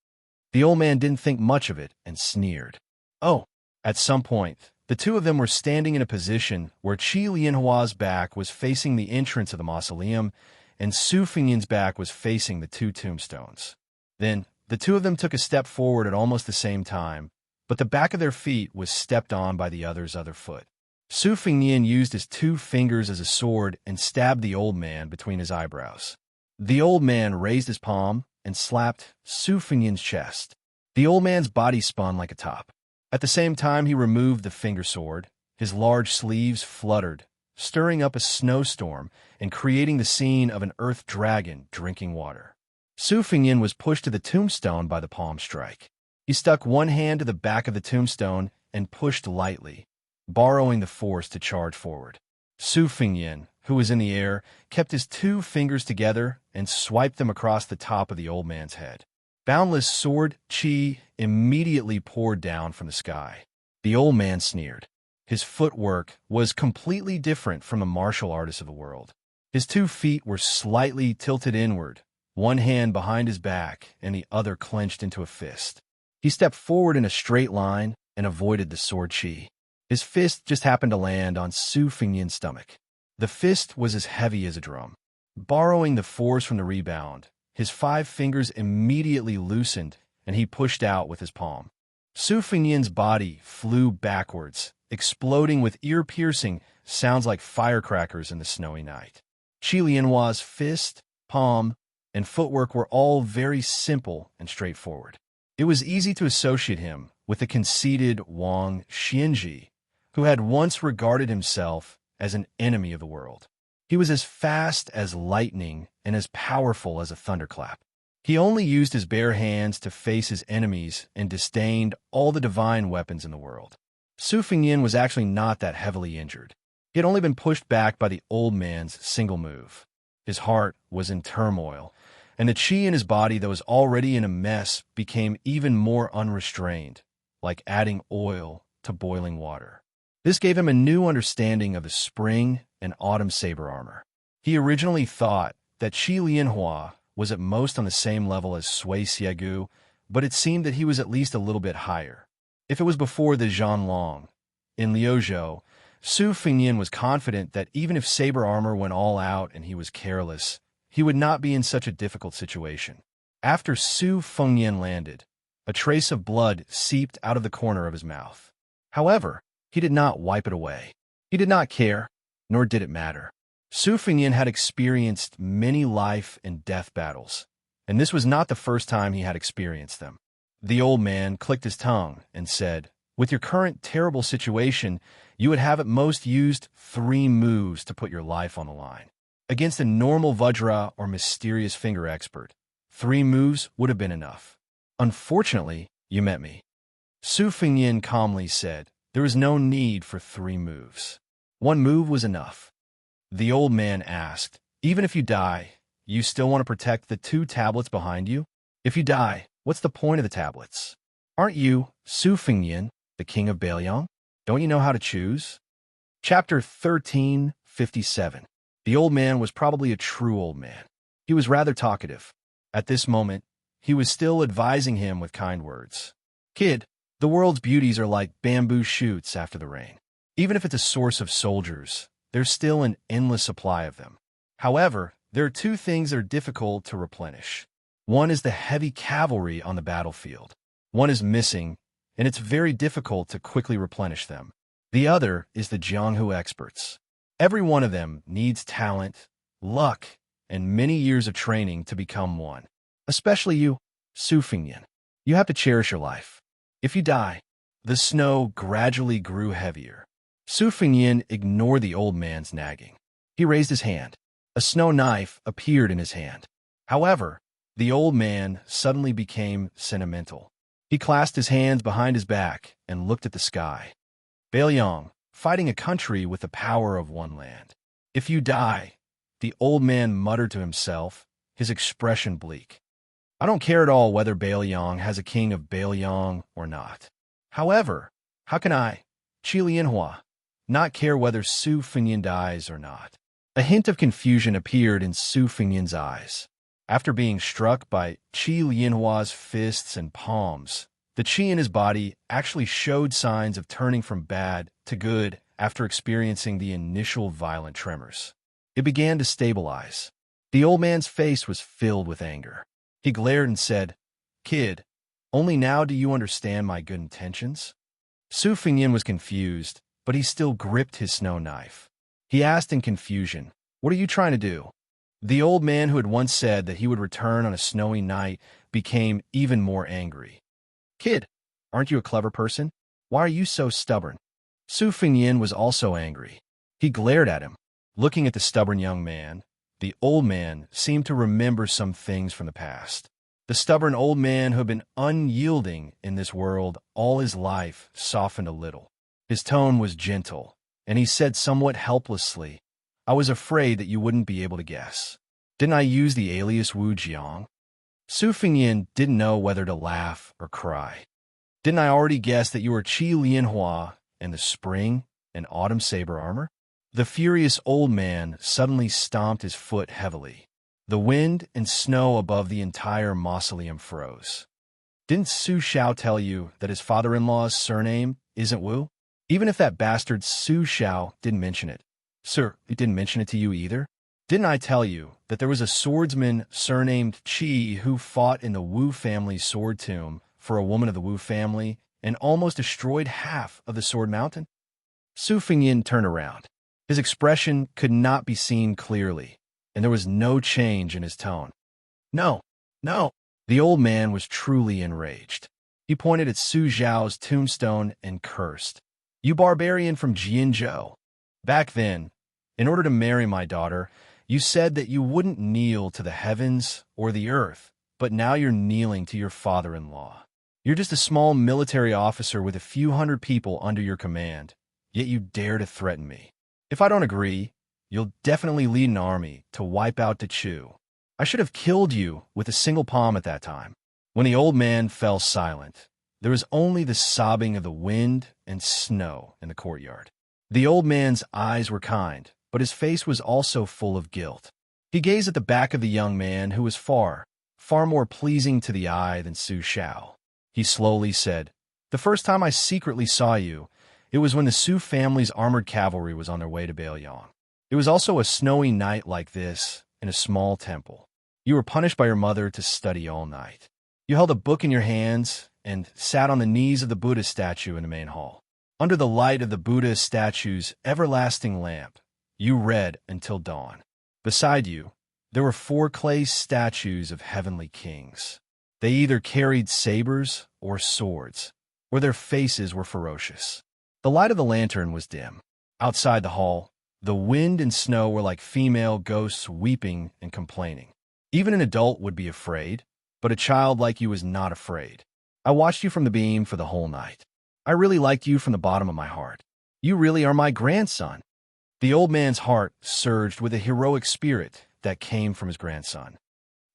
The old man didn't think much of it and sneered. "Oh." At some point, the two of them were standing in a position where Qi Lianhua's back was facing the entrance of the mausoleum and Su Fingyin's back was facing the two tombstones. Then, the two of them took a step forward at almost the same time, but the back of their feet was stepped on by the other's other foot. Su Fingyin used his 2 fingers as a sword and stabbed the old man between his eyebrows. The old man raised his palm and slapped Su Fingyin's chest. The old man's body spun like a top. At the same time he removed the finger sword, his large sleeves fluttered, stirring up a snowstorm and creating the scene of an earth dragon drinking water. Su Fingyin was pushed to the tombstone by the palm strike. He stuck one hand to the back of the tombstone and pushed lightly, borrowing the force to charge forward. Su Fingyin, who was in the air, kept his 2 fingers together and swiped them across the top of the old man's head. Boundless sword chi immediately poured down from the sky. The old man sneered. His footwork was completely different from the martial artists of the world. His 2 feet were slightly tilted inward, one hand behind his back and the other clenched into a fist. He stepped forward in a straight line and avoided the sword chi. His fist just happened to land on Su Fingyin's stomach. The fist was as heavy as a drum. Borrowing the force from the rebound, his 5 fingers immediately loosened and he pushed out with his palm. Su Fingyin's body flew backwards, exploding with ear-piercing sounds like firecrackers in the snowy night. Qi Lianhua's fist, palm, and footwork were all very simple and straightforward. It was easy to associate him with the conceited Wang Xianxia, who had once regarded himself as an enemy of the world. He was as fast as lightning and as powerful as a thunderclap. He only used his bare hands to face his enemies and disdained all the divine weapons in the world. Su Fingyin was actually not that heavily injured. He had only been pushed back by the old man's single move. His heart was in turmoil, and the chi in his body that was already in a mess became even more unrestrained, like adding oil to boiling water. This gave him a new understanding of the spring and autumn saber armor. He originally thought that Qi Lianhua was at most on the same level as Sui Xiegu, but it seemed that he was at least a little bit higher. If it was before the Zhanlong, in Liuzhou, Su Fingyin was confident that even if saber armor went all out and he was careless, he would not be in such a difficult situation. After Su Fingyin landed, a trace of blood seeped out of the corner of his mouth. However, he did not wipe it away. He did not care, nor did it matter. Su Fingyin had experienced many life and death battles, and this was not the first time he had experienced them. The old man clicked his tongue and said, "With your current terrible situation, you would have at most used 3 moves to put your life on the line. Against a normal Vajra or mysterious finger expert, 3 moves would have been enough. Unfortunately, you met me." Su Fingyin calmly said, "There is no need for 3 moves. 1 move was enough." The old man asked, "Even if you die, you still want to protect the 2 tablets behind you? If you die, what's the point of the tablets? Aren't you, Su Fingyin, the king of Bailiang? Don't you know how to choose?" Chapter 1357. The old man was probably a true old man. He was rather talkative. At this moment, he was still advising him with kind words. "Kid, the world's beauties are like bamboo shoots after the rain. Even if it's a source of soldiers, there's still an endless supply of them. However, there are 2 things that are difficult to replenish. One is the heavy cavalry on the battlefield. One is missing, and it's very difficult to quickly replenish them. The other is the Jianghu experts. Every one of them needs talent, luck, and many years of training to become one. Especially you, Su Fingyin. You have to cherish your life. If you die..." The snow gradually grew heavier. Su Fingyin ignored the old man's nagging. He raised his hand. A snow knife appeared in his hand. However, the old man suddenly became sentimental. He clasped his hands behind his back and looked at the sky. "Bailiang, fighting a country with the power of 1 land. If you die, The old man muttered to himself, his expression bleak. I don't care at all whether Bailiang has a king of Bailiang or not. However, how can I, Qi Lianhua, not care whether Su Fengnian dies or not? A hint of confusion appeared in Su Fengnian's eyes. After being struck by Qi Lianhua's fists and palms, the qi in his body actually showed signs of turning from bad to good after experiencing the initial violent tremors. It began to stabilize. The old man's face was filled with anger. He glared and said, "Kid, only now do you understand my good intentions?" Su Fengnian was confused, but he still gripped his snow knife. He asked in confusion, "What are you trying to do?" The old man who had once said that he would return on a snowy night became even more angry. "Kid, aren't you a clever person? Why are you so stubborn?" Su Fengnian was also angry. He glared at him. Looking at the stubborn young man, the old man seemed to remember some things from the past. The stubborn old man who had been unyielding in this world all his life softened a little. His tone was gentle, and he said somewhat helplessly, "I was afraid that you wouldn't be able to guess. Didn't I use the alias Wu Jiang?" Su Fengnian didn't know whether to laugh or cry. "Didn't I already guess that you were Qi Lianhua in the spring and autumn saber armor?" The furious old man suddenly stomped his foot heavily. The wind and snow above the entire mausoleum froze. "Didn't Su Xiao tell you that his father-in-law's surname isn't Wu? Even if that bastard Su Xiao didn't mention it. Sir, he didn't mention it to you either? Didn't I tell you that there was a swordsman surnamed Qi who fought in the Wu family's sword tomb for a woman of the Wu family and almost destroyed half of the Sword Mountain?" Su Fengnian turned around. His expression could not be seen clearly, and there was no change in his tone. "No, no." The old man was truly enraged. He pointed at Su Xiao's tombstone and cursed. "You barbarian from Jianzhou. Back then, in order to marry my daughter, you said that you wouldn't kneel to the heavens or the earth, but now you're kneeling to your father-in-law. You're just a small military officer with a few hundred people under your command, yet you dare to threaten me. If I don't agree, you'll definitely lead an army to wipe out the Chu. I should have killed you with a single palm at that time." When the old man fell silent, there was only the sobbing of the wind and snow in the courtyard. The old man's eyes were kind, but his face was also full of guilt. He gazed at the back of the young man who was far more pleasing to the eye than Su Xiao. He slowly said, "The first time I secretly saw you, it was when the Su family's armored cavalry was on their way to Bailiang. It was also a snowy night like this in a small temple. You were punished by your mother to study all night. You held a book in your hands and sat on the knees of the Buddha statue in the main hall. Under the light of the Buddha statue's everlasting lamp, you read until dawn. Beside you, there were 4 clay statues of heavenly kings. They either carried sabers or swords, or their faces were ferocious. The light of the lantern was dim. Outside the hall, the wind and snow were like female ghosts weeping and complaining. Even an adult would be afraid, but a child like you was not afraid. I watched you from the beam for the whole night. I really liked you from the bottom of my heart. You really are my grandson." The old man's heart surged with a heroic spirit that came from his grandson.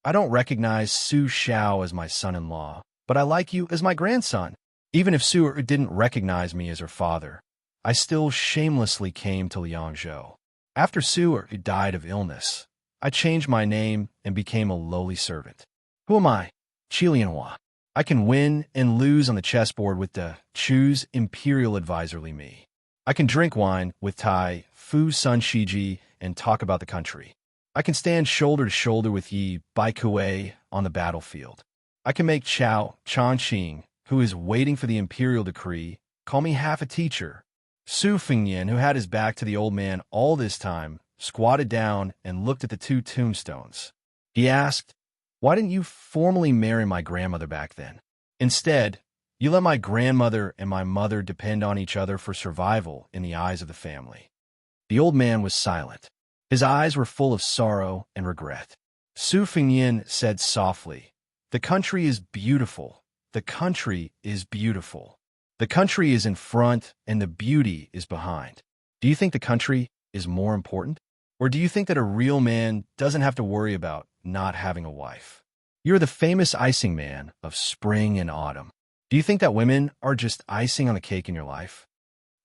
"I don't recognize Su Xiao as my son-in-law, but I like you as my grandson. Even if Su didn't recognize me as her father, I still shamelessly came to Liangzhou. After Su died of illness, I changed my name and became a lowly servant. Who am I? Qi Lianhua. I can win and lose on the chessboard with the Chu's imperial advisor Li Mi. I can drink wine with Tai Fu Sun Shiji and talk about the country. I can stand shoulder to shoulder with Yi Bai Kuei on the battlefield. I can make Chao Changqing, who is waiting for the imperial decree, call me half a teacher." Su Fengnian, who had his back to the old man all this time, squatted down and looked at the 2 tombstones. He asked, "Why didn't you formally marry my grandmother back then? Instead, you let my grandmother and my mother depend on each other for survival in the eyes of the family." The old man was silent. His eyes were full of sorrow and regret. Su Fengnian said softly, "The country is beautiful. The country is beautiful. The country is in front and the beauty is behind. Do you think the country is more important?" Or do you think that a real man doesn't have to worry about not having a wife? You're the famous icing man of spring and autumn. Do you think that women are just icing on the cake in your life?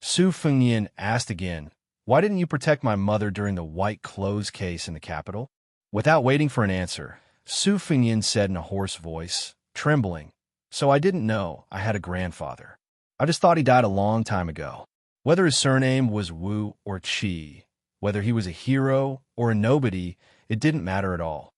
Su Fengnian asked again, "Why didn't you protect my mother during the white clothes case in the capital?" Without waiting for an answer, Su Fengnian said in a hoarse voice, trembling, "So I didn't know I had a grandfather. I just thought he died a long time ago. Whether his surname was Wu or Qi, whether he was a hero or a nobody, it didn't matter at all."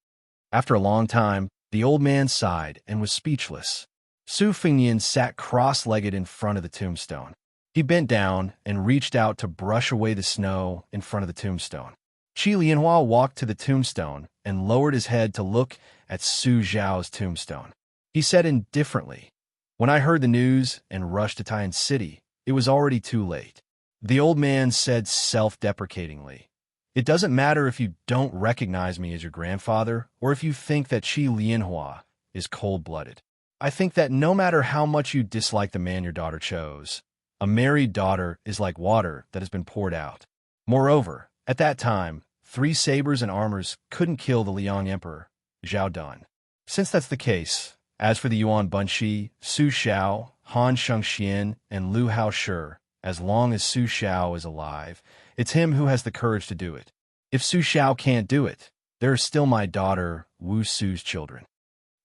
After a long time, the old man sighed and was speechless. Su Fengnian sat cross-legged in front of the tombstone. He bent down and reached out to brush away the snow in front of the tombstone. Qi Lianhua walked to the tombstone and lowered his head to look at Su Zhao's tombstone. He said indifferently, "When I heard the news and rushed to Taiyan City, it was already too late." The old man said self-deprecatingly, "It doesn't matter if you don't recognize me as your grandfather or if you think that Qi Lianhua is cold-blooded. I think that no matter how much you dislike the man your daughter chose, a married daughter is like water that has been poured out. Moreover, at that time, 3 sabers and armors couldn't kill the Liang Emperor, Zhao Dun. Since that's the case, as for the Yuan Bunshi, Su Xiao, Han Shengxian, and Lu Haoshi, as long as Su Xiao is alive, it's him who has the courage to do it. If Su Xiao can't do it, there are still my daughter, Wu Su's children."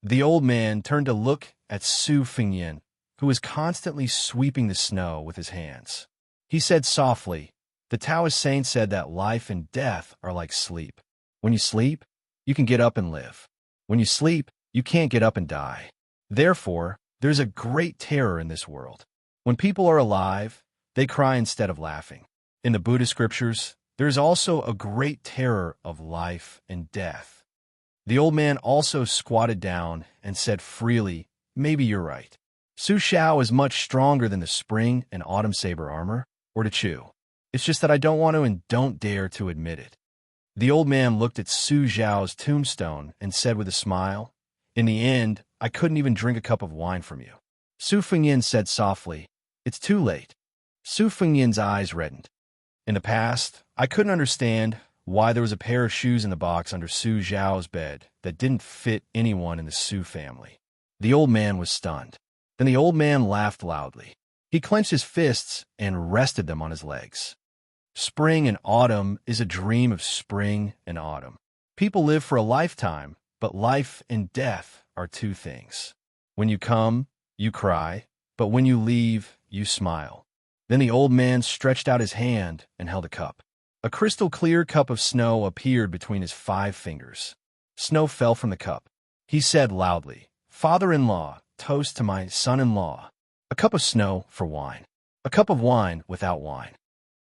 The old man turned to look at Su Fengnian, who was constantly sweeping the snow with his hands. He said softly, "The Taoist saint said that life and death are like sleep. When you sleep, you can get up and live. When you sleep, you can't get up and die. Therefore, there's a great terror in this world. When people are alive, they cry instead of laughing. In the Buddhist scriptures, there is also a great terror of life and death." The old man also squatted down and said freely, "Maybe you're right. Su Xiao is much stronger than the spring and autumn saber armor, or to chew. It's just that I don't want to and don't dare to admit it." The old man looked at Su Zhao's tombstone and said with a smile, "In the end, I couldn't even drink a cup of wine from you." Su Fengnian said softly, "It's too late." Su Fengnian's eyes reddened. "In the past, I couldn't understand why there was a pair of shoes in the box under Su Zhao's bed that didn't fit anyone in the Su family." The old man was stunned. Then the old man laughed loudly. He clenched his fists and rested them on his legs. Spring and autumn is a dream of spring and autumn. People live for a lifetime, but life and death are 2 things. When you come, you cry, but when you leave, you smile. Then the old man stretched out his hand and held a cup. A crystal-clear cup of snow appeared between his 5 fingers. Snow fell from the cup. He said loudly, "Father-in-law, toast to my son-in-law. A cup of snow for wine. A cup of wine without wine.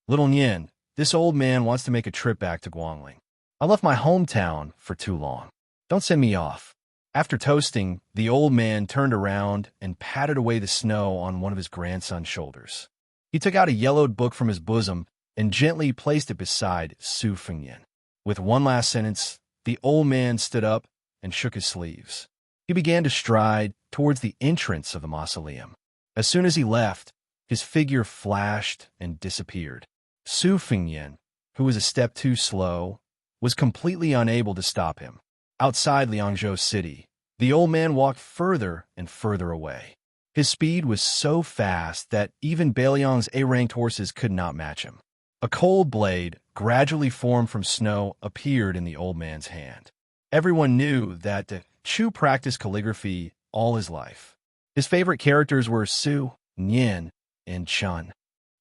Little Nian, this old man wants to make a trip back to Guangling. I left my hometown for too long. Don't send me off." After toasting, the old man turned around and patted away the snow on one of his grandson's shoulders. He took out a yellowed book from his bosom and gently placed it beside Su Fengnian. With one last sentence, the old man stood up and shook his sleeves. He began to stride towards the entrance of the mausoleum. As soon as he left, his figure flashed and disappeared. Su Fengnian, who was a step too slow, was completely unable to stop him. Outside Liangzhou City, the old man walked further and further away. His speed was so fast that even Beiliang's A-ranked horses could not match him. A cold blade, gradually formed from snow, appeared in the old man's hand. Everyone knew that Chu practiced calligraphy all his life. His favorite characters were Su, Nian, and Chen.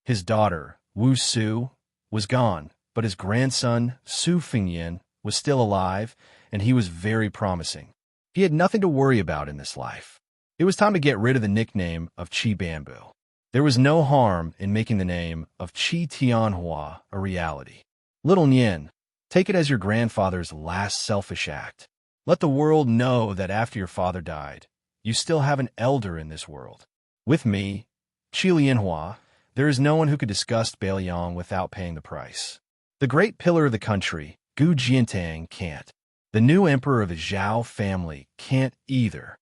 His daughter, Wu Su, was gone, but his grandson, Su Fengnian, was still alive, and he was very promising. He had nothing to worry about in this life. It was time to get rid of the nickname of Qi Bamboo. There was no harm in making the name of Qi Tianhua a reality. Little Nian, take it as your grandfather's last selfish act. Let the world know that after your father died, you still have an elder in this world. With me, Qi Lianhua, there is no one who could disgust Beiliang without paying the price. The great pillar of the country, Gu Jiantang, can't. The new emperor of the Zhao family can't either.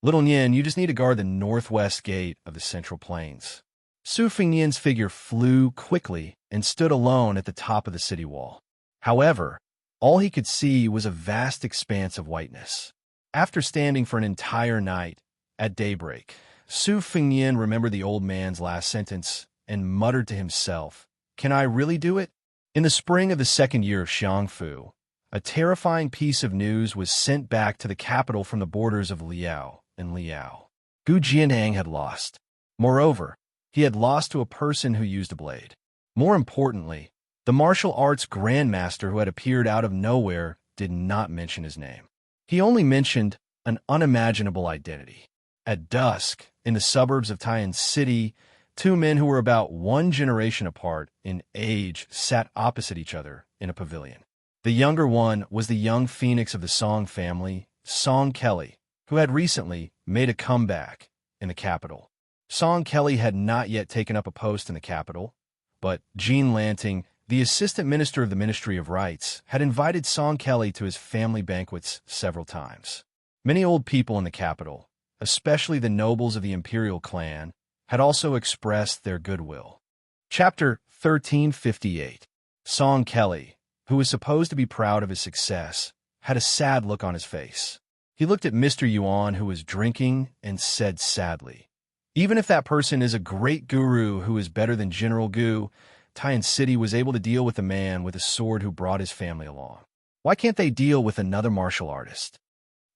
Little Nian, you just need to guard the northwest gate of the Central Plains. Su Fengnian's figure flew quickly and stood alone at the top of the city wall. However, all he could see was a vast expanse of whiteness. After standing for an entire night, at daybreak, Su Fengnian remembered the old man's last sentence and muttered to himself, "Can I really do it?" In the spring of the second year of Xiangfu, a terrifying piece of news was sent back to the capital from the borders of Liao and Liao. Gu Jianhang had lost. Moreover, he had lost to a person who used a blade. More importantly, the martial arts grandmaster who had appeared out of nowhere did not mention his name. He only mentioned an unimaginable identity. At dusk, in the suburbs of Tian City, two men who were about one generation apart in age sat opposite each other in a pavilion. The younger one was the young phoenix of the Song family, Song Kelly, who had recently made a comeback in the capital. Song Kelly had not yet taken up a post in the capital, but Jean Lanting, the assistant minister of the Ministry of Rights, had invited Song Kelly to his family banquets several times. Many old people in the capital, especially the nobles of the imperial clan, had also expressed their goodwill. Chapter 1358. Song Kelly, who was supposed to be proud of his success, had a sad look on his face. He looked at Mr. Yuan, who was drinking, and said sadly, "Even if that person is a great guru who is better than General Gu, Tian City was able to deal with a man with a sword who brought his family along. Why can't they deal with another martial artist?"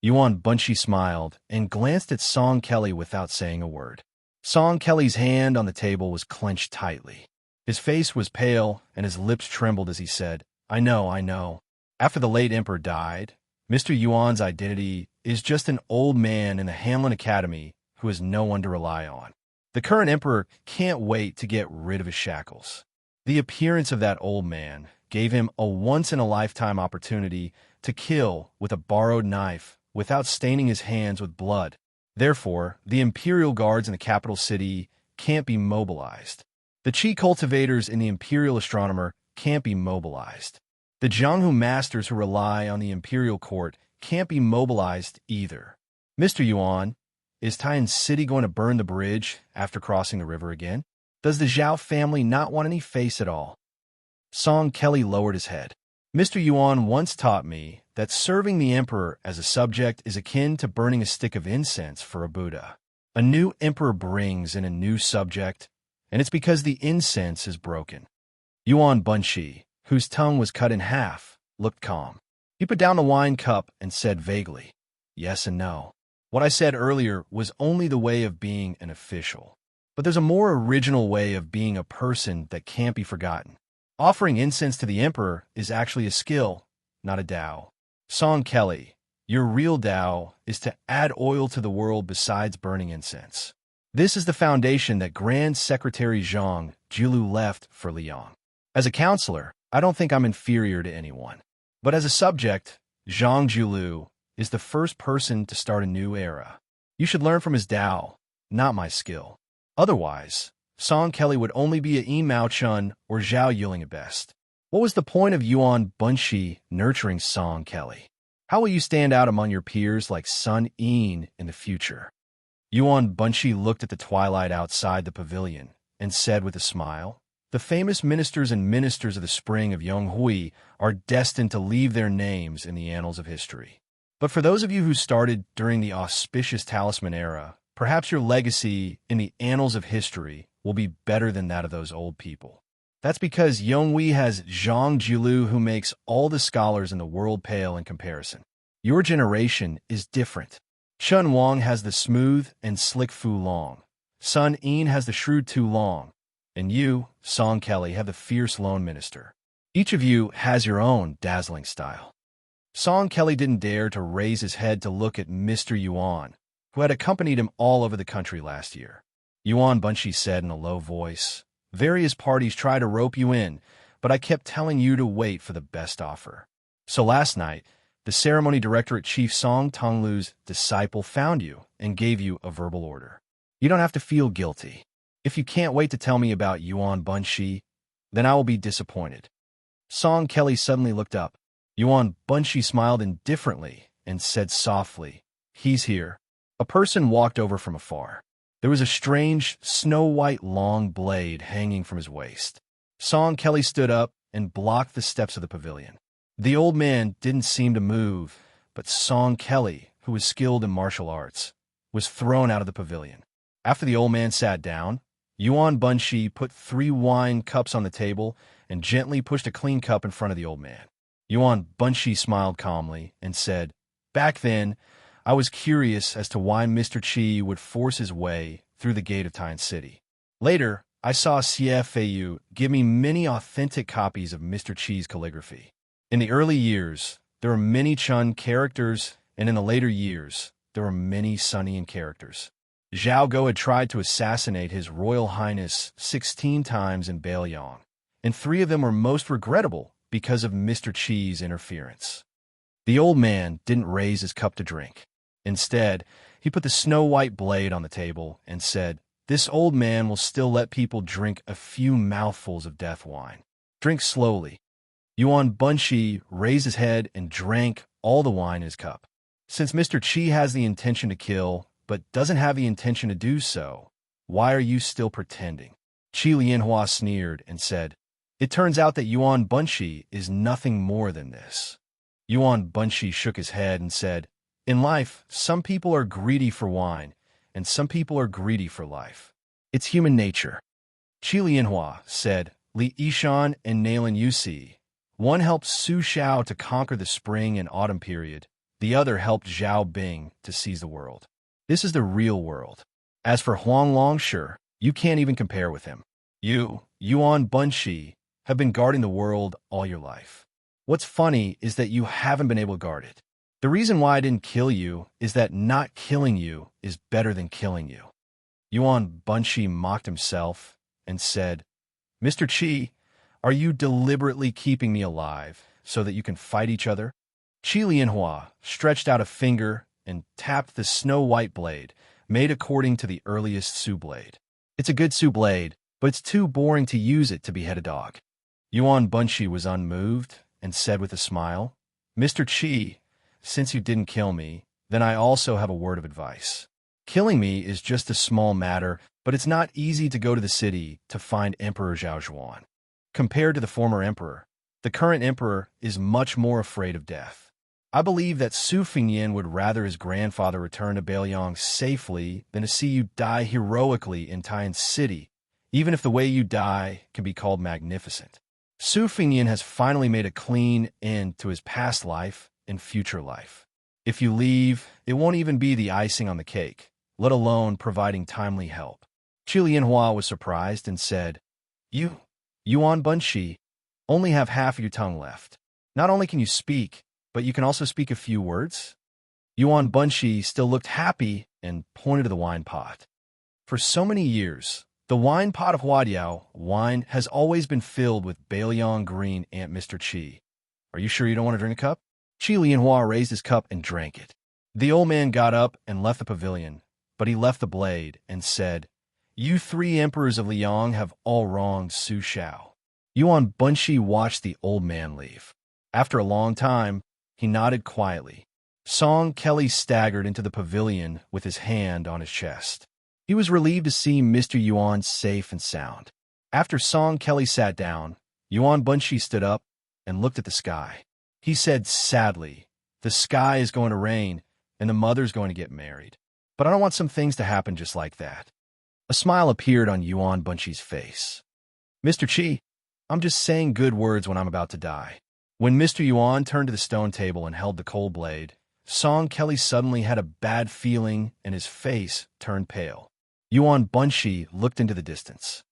Yuan Bunshi smiled and glanced at Song Kelly without saying a word. Song Kelly's hand on the table was clenched tightly. His face was pale and his lips trembled as he said, I know. After the late emperor died, Mr. Yuan's identity is just an old man in the Hanlin Academy who has no one to rely on. The current emperor can't wait to get rid of his shackles. The appearance of that old man gave him a once-in-a-lifetime opportunity to kill with a borrowed knife without staining his hands with blood. Therefore, the imperial guards in the capital city can't be mobilized. The Qi cultivators in the imperial astronomer can't be mobilized. The Jianghu masters who rely on the imperial court can't be mobilized either. Mr. Yuan, is Tian City going to burn the bridge after crossing the river again? Does the Zhao family not want any face at all? Song Kelly lowered his head. Mr. Yuan once taught me that serving the emperor as a subject is akin to burning a stick of incense for a Buddha. A new emperor brings in a new subject, and it's because the incense is broken. Yuan Bunshi, whose tongue was cut in half, looked calm. He put down the wine cup and said vaguely, yes and no. What I said earlier was only the way of being an official. But there's a more original way of being a person that can't be forgotten. Offering incense to the emperor is actually a skill, not a Tao. Song Kelly, your real Tao is to add oil to the world besides burning incense. This is the foundation that Grand Secretary Zhang Jilu left for Liang. As a counselor, I don't think I'm inferior to anyone. But as a subject, Zhang Jilu is the first person to start a new era. You should learn from his Tao, not my skill. Otherwise, Song Kelly would only be a Yi Mao Chun or Zhao Yuling at best. What was the point of Yuan Bunshi nurturing Song Kelly? How will you stand out among your peers like Sun Yin in the future? Yuan Bunshi looked at the twilight outside the pavilion and said with a smile, the famous ministers and ministers of the spring of Yonghui are destined to leave their names in the annals of history. But for those of you who started during the auspicious Talisman era, perhaps your legacy in the annals of history will be better than that of those old people. That's because Yonghui has Zhang Jilu who makes all the scholars in the world pale in comparison. Your generation is different. Chun Wang has the smooth and slick Fu Long. Sun Yin has the shrewd Tu Long. And you, Song Kelly, have the fierce lone minister. Each of you has your own dazzling style. Song Kelly didn't dare to raise his head to look at Mr. Yuan, who had accompanied him all over the country last year. Yuan Bunshi said in a low voice, various parties try to rope you in, but I kept telling you to wait for the best offer. So last night, the ceremony director at Chief Song Tonglu's disciple found you and gave you a verbal order. You don't have to feel guilty. If you can't wait to tell me about Yuan Bunshi, then I will be disappointed. Song Kelly suddenly looked up. Yuan Bunshi smiled indifferently and said softly, he's here. A person walked over from afar. There was a strange, snow-white long blade hanging from his waist. Song Kelly stood up and blocked the steps of the pavilion. The old man didn't seem to move, but Song Kelly, who was skilled in martial arts, was thrown out of the pavilion. After the old man sat down, Yuan Bunshi put 3 wine cups on the table and gently pushed a clean cup in front of the old man. Yuan Bunshi smiled calmly and said, "Back then, I was curious as to why Mr. Qi would force his way through the gate of Tian City. Later, I saw Xie Feiyu give me many authentic copies of Mr. Qi's calligraphy. In the early years, there were many Chun characters, and in the later years, there were many Sunian characters. Zhao Go had tried to assassinate His Royal Highness 16 times in Bailiang, and 3 of them were most regrettable because of Mr. Qi's interference." The old man didn't raise his cup to drink. Instead, he put the snow-white blade on the table and said, "This old man will still let people drink a few mouthfuls of death wine. Drink slowly." Yuan Bunshi raised his head and drank all the wine in his cup. "Since Mr. Qi has the intention to kill, but doesn't have the intention to do so, why are you still pretending?" Qi Lianhua sneered and said, "It turns out that Yuan Bunshi is nothing more than this." Yuan Bunshi shook his head and said, "In life, some people are greedy for wine, and some people are greedy for life. It's human nature." Qi Lianhua said, "Li Yishan and Nailan Yusi. One helped Su Xiao to conquer the spring and autumn period. The other helped Zhao Bing to seize the world. This is the real world. As for Huang Longshi, you can't even compare with him. You, Yuan Bunshi, have been guarding the world all your life. What's funny is that you haven't been able to guard it. The reason why I didn't kill you is that not killing you is better than killing you." Yuan Bunshi mocked himself and said, "Mr. Qi, are you deliberately keeping me alive so that you can fight each other?" Qi Lianhua stretched out a finger and tapped the snow-white blade, made according to the earliest Su blade. "It's a good Su blade, but it's too boring to use it to behead a dog." Yuan Bunshi was unmoved and said with a smile, "Mr. Qi, since you didn't kill me, then I also have a word of advice. Killing me is just a small matter, but it's not easy to go to the city to find Emperor Zhao Zhuan. Compared to the former emperor, the current emperor is much more afraid of death. I believe that Su Fingyan would rather his grandfather return to Bailiang safely than to see you die heroically in Tian City, even if the way you die can be called magnificent. Su Fingyan has finally made a clean end to his past life and future life. If you leave, it won't even be the icing on the cake, let alone providing timely help." Qi Lianhua was surprised and said, "You, Yuan Bunshi, only have half of your tongue left. Not only can you speak, but you can also speak a few words?" Yuan Bunshi still looked happy and pointed to the wine pot. "For so many years, the wine pot of Huadiao wine has always been filled with Bailiang green Aunt Mr. Qi. Are you sure you don't want to drink a cup?" Qi Lianhua raised his cup and drank it. The old man got up and left the pavilion, but he left the blade and said, "You 3 emperors of Liang have all wronged Su Xiao." Yuan Bunshi watched the old man leave. After a long time, he nodded quietly. Song Kelly staggered into the pavilion with his hand on his chest. He was relieved to see Mr. Yuan safe and sound. After Song Kelly sat down, Yuan Bunshi stood up and looked at the sky. He said sadly, "The sky is going to rain, and the mother's going to get married. But I don't want some things to happen just like that." A smile appeared on Yuan Bunshi's face. "Mr. Qi, I'm just saying good words when I'm about to die." When Mr. Yuan turned to the stone table and held the cold blade, Song Kelly suddenly had a bad feeling and his face turned pale. Yuan Bunshi looked into the distance.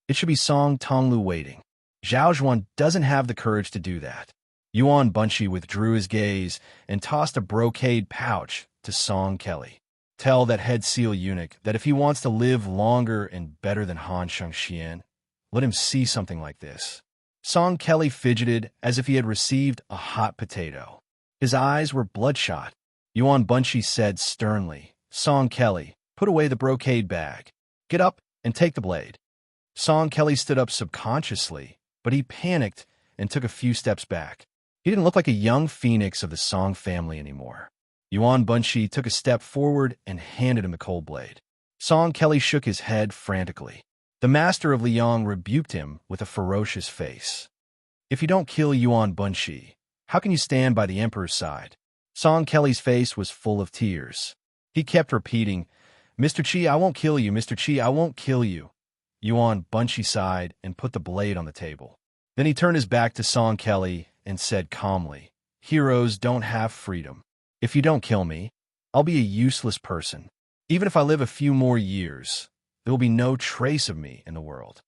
It should be Song Tonglu waiting. Zhao Zhuan doesn't have the courage to do that. Yuan Bunshi withdrew his gaze and tossed a brocade pouch to Song Kelly. "Tell that head seal eunuch that if he wants to live longer and better than Han Xianxia, let him see something like this." Song Kelly fidgeted as if he had received a hot potato. His eyes were bloodshot. Yuan Bunshi said sternly, "Song Kelly, put away the brocade bag. Get up and take the blade." Song Kelly stood up subconsciously, but he panicked and took a few steps back. He didn't look like a young phoenix of the Song family anymore. Yuan Bunshi took a step forward and handed him the cold blade. Song Kelly shook his head frantically. The master of Liang rebuked him with a ferocious face. If you don't kill Yuan Bunshi, how can you stand by the emperor's side? Song Kelly's face was full of tears. He kept repeating, Mr. Qi, I won't kill you. Mr. Qi, I won't kill you. Yuan Bunshi sighed and put the blade on the table. Then he turned his back to Song Kelly and said calmly, Heroes don't have freedom. If you don't kill me, I'll be a useless person. Even if I live a few more years, there will be no trace of me in the world.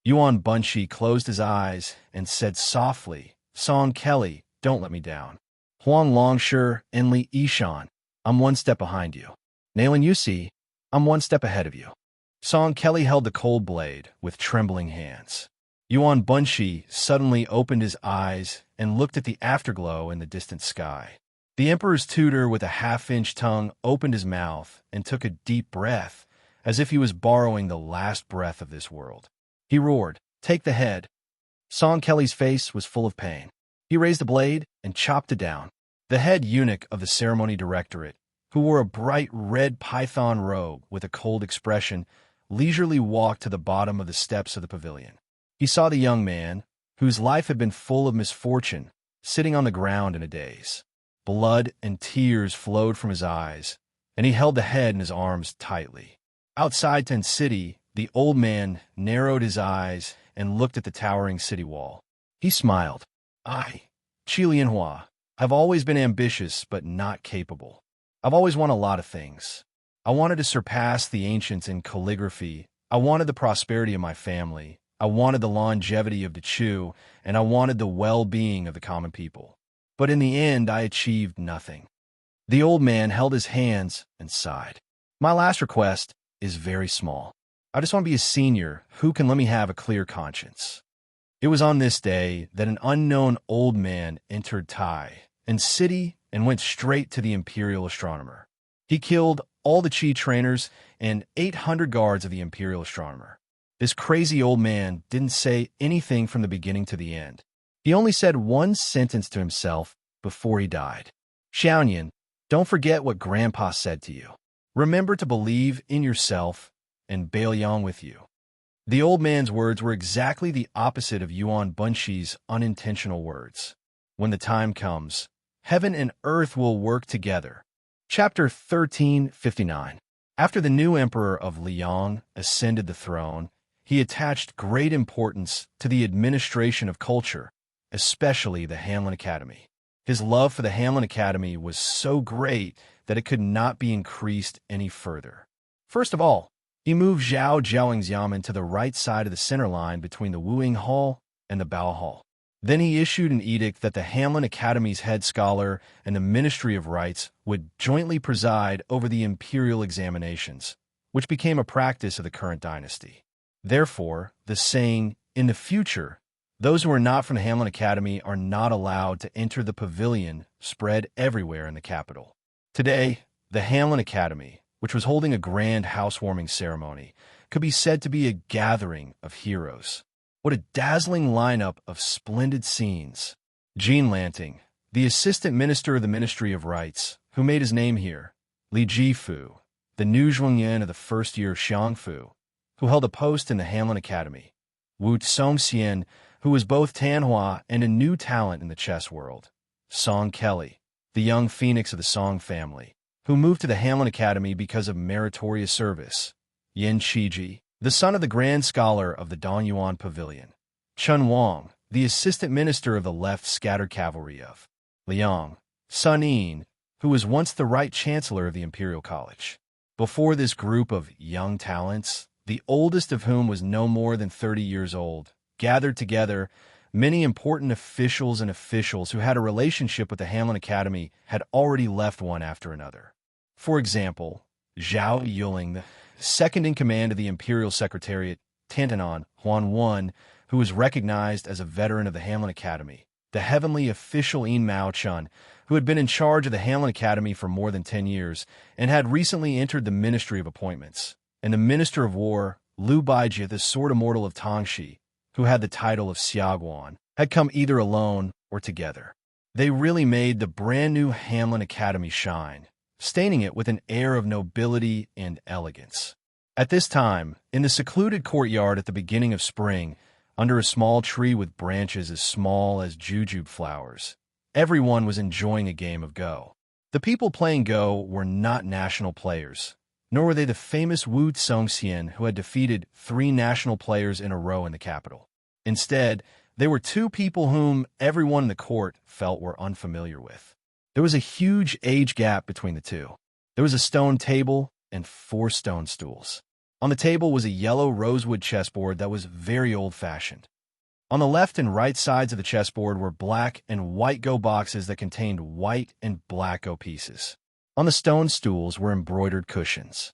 Yuan Bunshi closed his eyes and said softly, Song Kelly, don't let me down. Huang Longshi, Enli Ishan, I'm one step behind you. Nailan Yusi, I'm one step ahead of you. Song Kelly held the cold blade with trembling hands. Yuan Bunshi suddenly opened his eyes and looked at the afterglow in the distant sky. The emperor's tutor with a half-inch tongue opened his mouth and took a deep breath, as if he was borrowing the last breath of this world. He roared, Take the head. Song Kelly's face was full of pain. He raised the blade and chopped it down. The head eunuch of the ceremony directorate, who wore a bright red python robe with a cold expression, leisurely walked to the bottom of the steps of the pavilion. He saw the young man, whose life had been full of misfortune, sitting on the ground in a daze. Blood and tears flowed from his eyes, and he held the head in his arms tightly. Outside Ten City, the old man narrowed his eyes and looked at the towering city wall. He smiled. I, Qi Lianhua, have always been ambitious but not capable. I've always wanted a lot of things. I wanted to surpass the ancients in calligraphy. I wanted the prosperity of my family. I wanted the longevity of the Chu, and I wanted the well-being of the common people. But in the end, I achieved nothing. The old man held his hands and sighed. My last request is very small. I just want to be a senior who can let me have a clear conscience. It was on this day that an unknown old man entered Tai and city and went straight to the imperial astronomer. He killed all the Qi trainers and 800 guards of the imperial astronomer. This crazy old man didn't say anything from the beginning to the end. He only said one sentence to himself before he died. Xianxia, don't forget what Grandpa said to you. Remember to believe in yourself and Baoyang with you. The old man's words were exactly the opposite of Yuan Bunshi's unintentional words. When the time comes, heaven and earth will work together. Chapter 1359. After the new emperor of Liang ascended the throne, he attached great importance to the administration of culture, especially the Hanlin Academy. His love for the Hanlin Academy was so great that it could not be increased any further. First of all, he moved Zhao Jiaoyang's to the right side of the center line between the Wuying Hall and the Bao Hall. Then he issued an edict that the Hanlin Academy's head scholar and the Ministry of Rites would jointly preside over the imperial examinations, which became a practice of the current dynasty. Therefore, the saying, in the future, those who are not from the Hanlin Academy are not allowed to enter the pavilion, spread everywhere in the capital. Today, the Hanlin Academy, which was holding a grand housewarming ceremony, could be said to be a gathering of heroes. What a dazzling lineup of splendid scenes. Jean Lanting, the assistant minister of the Ministry of Rites, who made his name here, Li Jifu, the new Zhuangyan of the first year of Xiangfu, who held a post in the Hanlin Academy, Wu Tsongxian, who was both Tanhua and a new talent in the chess world, Song Kelly, the young phoenix of the Song family, who moved to the Hanlin Academy because of meritorious service, Yin Qiji, the son of the grand scholar of the Dongyuan Pavilion, Chen Wang, the assistant minister of the left scattered cavalry of Liang, Sun Yin, who was once the right chancellor of the Imperial College. Before this group of young talents, the oldest of whom was no more than 30 years old, gathered together, many important officials and officials who had a relationship with the Hanlin Academy had already left one after another. For example, Zhao Yuling, the second in command of the Imperial Secretariat, Tantanan Huan, who was recognized as a veteran of the Hanlin Academy, the heavenly official Yin Mao Chun, who had been in charge of the Hanlin Academy for more than 10 years and had recently entered the Ministry of Appointments, and the Minister of War, Liu Baijie, the sword immortal of Tangxi, who had the title of Xiaguan, had come either alone or together. They really made the brand new Hanlin Academy shine, staining it with an air of nobility and elegance. At this time, in the secluded courtyard at the beginning of spring, under a small tree with branches as small as jujube flowers. Everyone was enjoying a game of Go. The people playing Go were not national players, nor were they the famous Xianxia who had defeated 3 national players in a row in the capital. Instead, they were 2 people whom everyone in the court felt were unfamiliar with. There was a huge age gap between the two. There was a stone table and 4 stone stools. On the table was a yellow rosewood chessboard that was very old-fashioned. On the left and right sides of the chessboard were black and white Go boxes that contained white and black Go pieces. On the stone stools were embroidered cushions.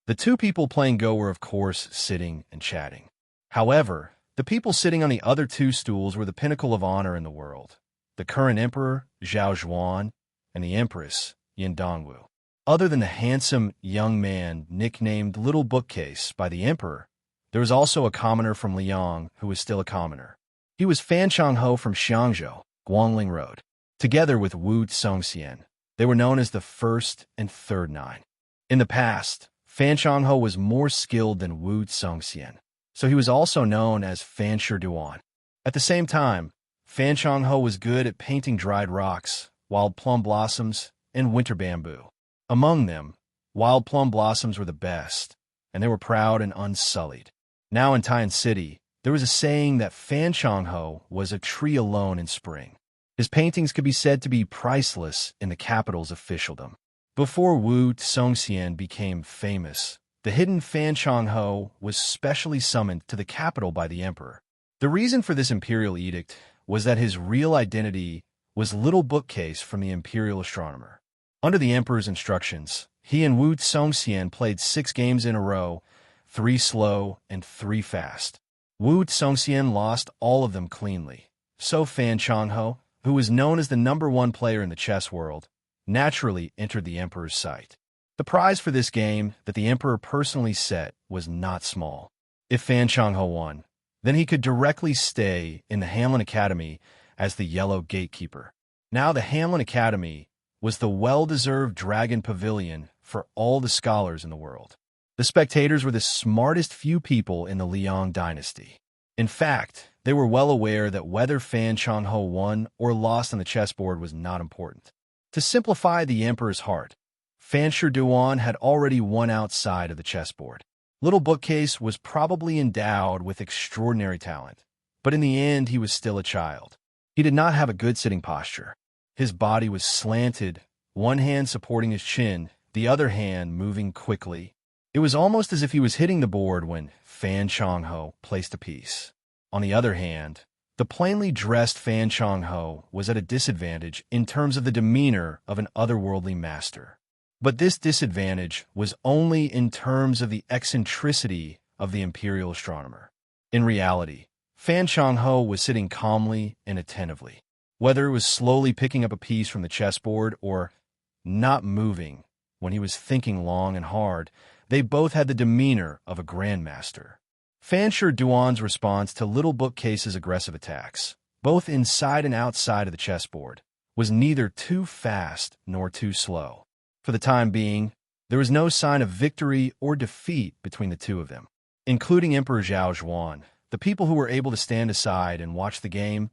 The 2 people playing Go were, of course, sitting and chatting. However, the people sitting on the other 2 stools were the pinnacle of honor in the world: the current emperor, Zhao Zhuan, and the empress, Yin Dongwu. Other than the handsome young man nicknamed Little Bookcase by the emperor, there was also a commoner from Liang who was still a commoner. He was Fan Changho from Xianxia, Guangling Road. Together with Wuxia, they were known as the First and Third Nine. In the past, Fan Changho was more skilled than Wuxia, so he was also known as Fan Duan. At the same time, Fan Changho was good at painting dried rocks, wild plum blossoms, and winter bamboo. Among them, wild plum blossoms were the best, and they were proud and unsullied. Now in Tian City, there was a saying that Fan Changho was a tree alone in spring. His paintings could be said to be priceless in the capital's officialdom. Before Wuxia became famous, the hidden Fan Changho was specially summoned to the capital by the emperor. The reason for this imperial edict was that his real identity was Little Bookcase from the imperial astronomer. Under the emperor's instructions, he and Wuxia played 6 games in a row, 3 slow and 3 fast. Wuxia lost all of them cleanly, so Fan Changho, who was known as the #1 player in the chess world, naturally entered the emperor's sight. The prize for this game that the emperor personally set was not small. If Fan Changho won, then he could directly stay in the Hanlin Academy as the Yellow Gatekeeper. Now the Hanlin Academy was the well-deserved dragon pavilion for all the scholars in the world. The spectators were the smartest few people in the Liang dynasty. In fact, they were well aware that whether Fan Changho won or lost on the chessboard was not important. To simplify the emperor's heart, Fan Duan had already won outside of the chessboard. Little Bookcase was probably endowed with extraordinary talent, but in the end he was still a child. He did not have a good sitting posture. His body was slanted, one hand supporting his chin, the other hand moving quickly. It was almost as if he was hitting the board when Fan Changho placed a piece. On the other hand, the plainly dressed Fan Changho was at a disadvantage in terms of the demeanor of an otherworldly master. But this disadvantage was only in terms of the eccentricity of the imperial astronomer. In reality, Fan Changho was sitting calmly and attentively. Whether it was slowly picking up a piece from the chessboard or not moving when he was thinking long and hard, they both had the demeanor of a grandmaster. Fan Duan's response to Little Bookcase's aggressive attacks, both inside and outside of the chessboard, was neither too fast nor too slow. For the time being, there was no sign of victory or defeat between the two of them. Including Emperor Zhao Zhuan, the people who were able to stand aside and watch the game,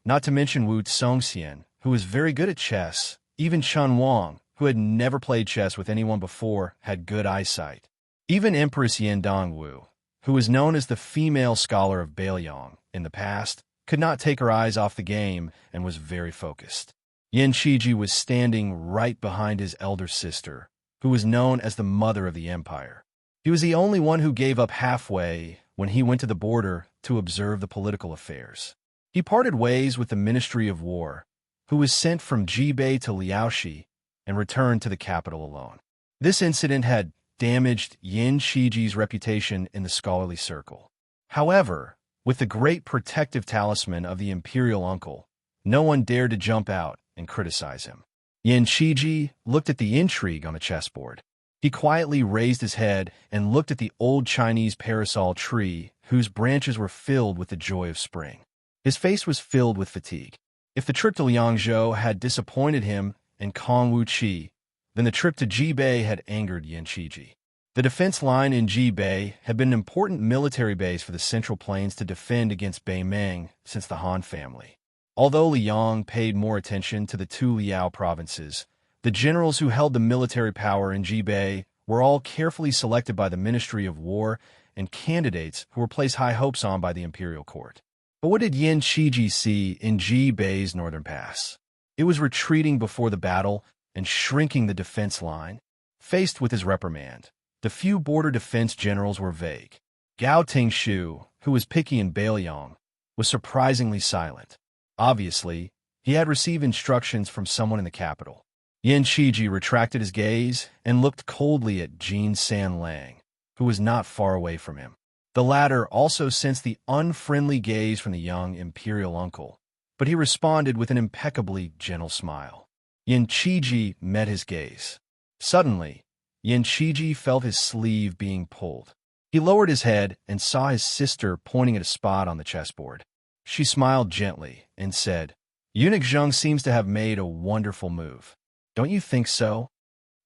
not to mention Wuxia, who was very good at chess. Even Chen Wang, who had never played chess with anyone before, had good eyesight. Even Empress Yin Dongwu, who was known as the female scholar of Beiliang in the past, could not take her eyes off the game and was very focused. Yin Qiji was standing right behind his elder sister, who was known as the mother of the empire. He was the only one who gave up halfway when he went to the border to observe the political affairs. He parted ways with the Ministry of War, who was sent from Jibei to Liaoxi and returned to the capital alone. This incident had damaged Yin Qiji's reputation in the scholarly circle. However, with the great protective talisman of the imperial uncle, no one dared to jump out and criticize him. Yin Qiji looked at the intrigue on the chessboard. He quietly raised his head and looked at the old Chinese parasol tree whose branches were filled with the joy of spring. His face was filled with fatigue. If the trip to Liangzhou had disappointed him and Kong Wuqi, then the trip to Jibei had angered Yin Qiji. The defense line in Ji Bay had been an important military base for the Central Plains to defend against Beimeng since the Han family. Although Liang paid more attention to the two Liao provinces, the generals who held the military power in Ji Bay were all carefully selected by the Ministry of War and candidates who were placed high hopes on by the imperial court. But what did Yin Qiji see in Ji Bay's northern pass? It was retreating before the battle and shrinking the defense line. Faced with his reprimand, the few border defense generals were vague. Gao Tingshu, who was picky in Bailiang, was surprisingly silent. Obviously, he had received instructions from someone in the capital. Yin Qiji retracted his gaze and looked coldly at Jin San Lang, who was not far away from him. The latter also sensed the unfriendly gaze from the young imperial uncle, but he responded with an impeccably gentle smile. Yin Qiji met his gaze. Suddenly, Yin Qiji felt his sleeve being pulled. He lowered his head and saw his sister pointing at a spot on the chessboard. She smiled gently and said, "Eunuch Zheng seems to have made a wonderful move. Don't you think so?"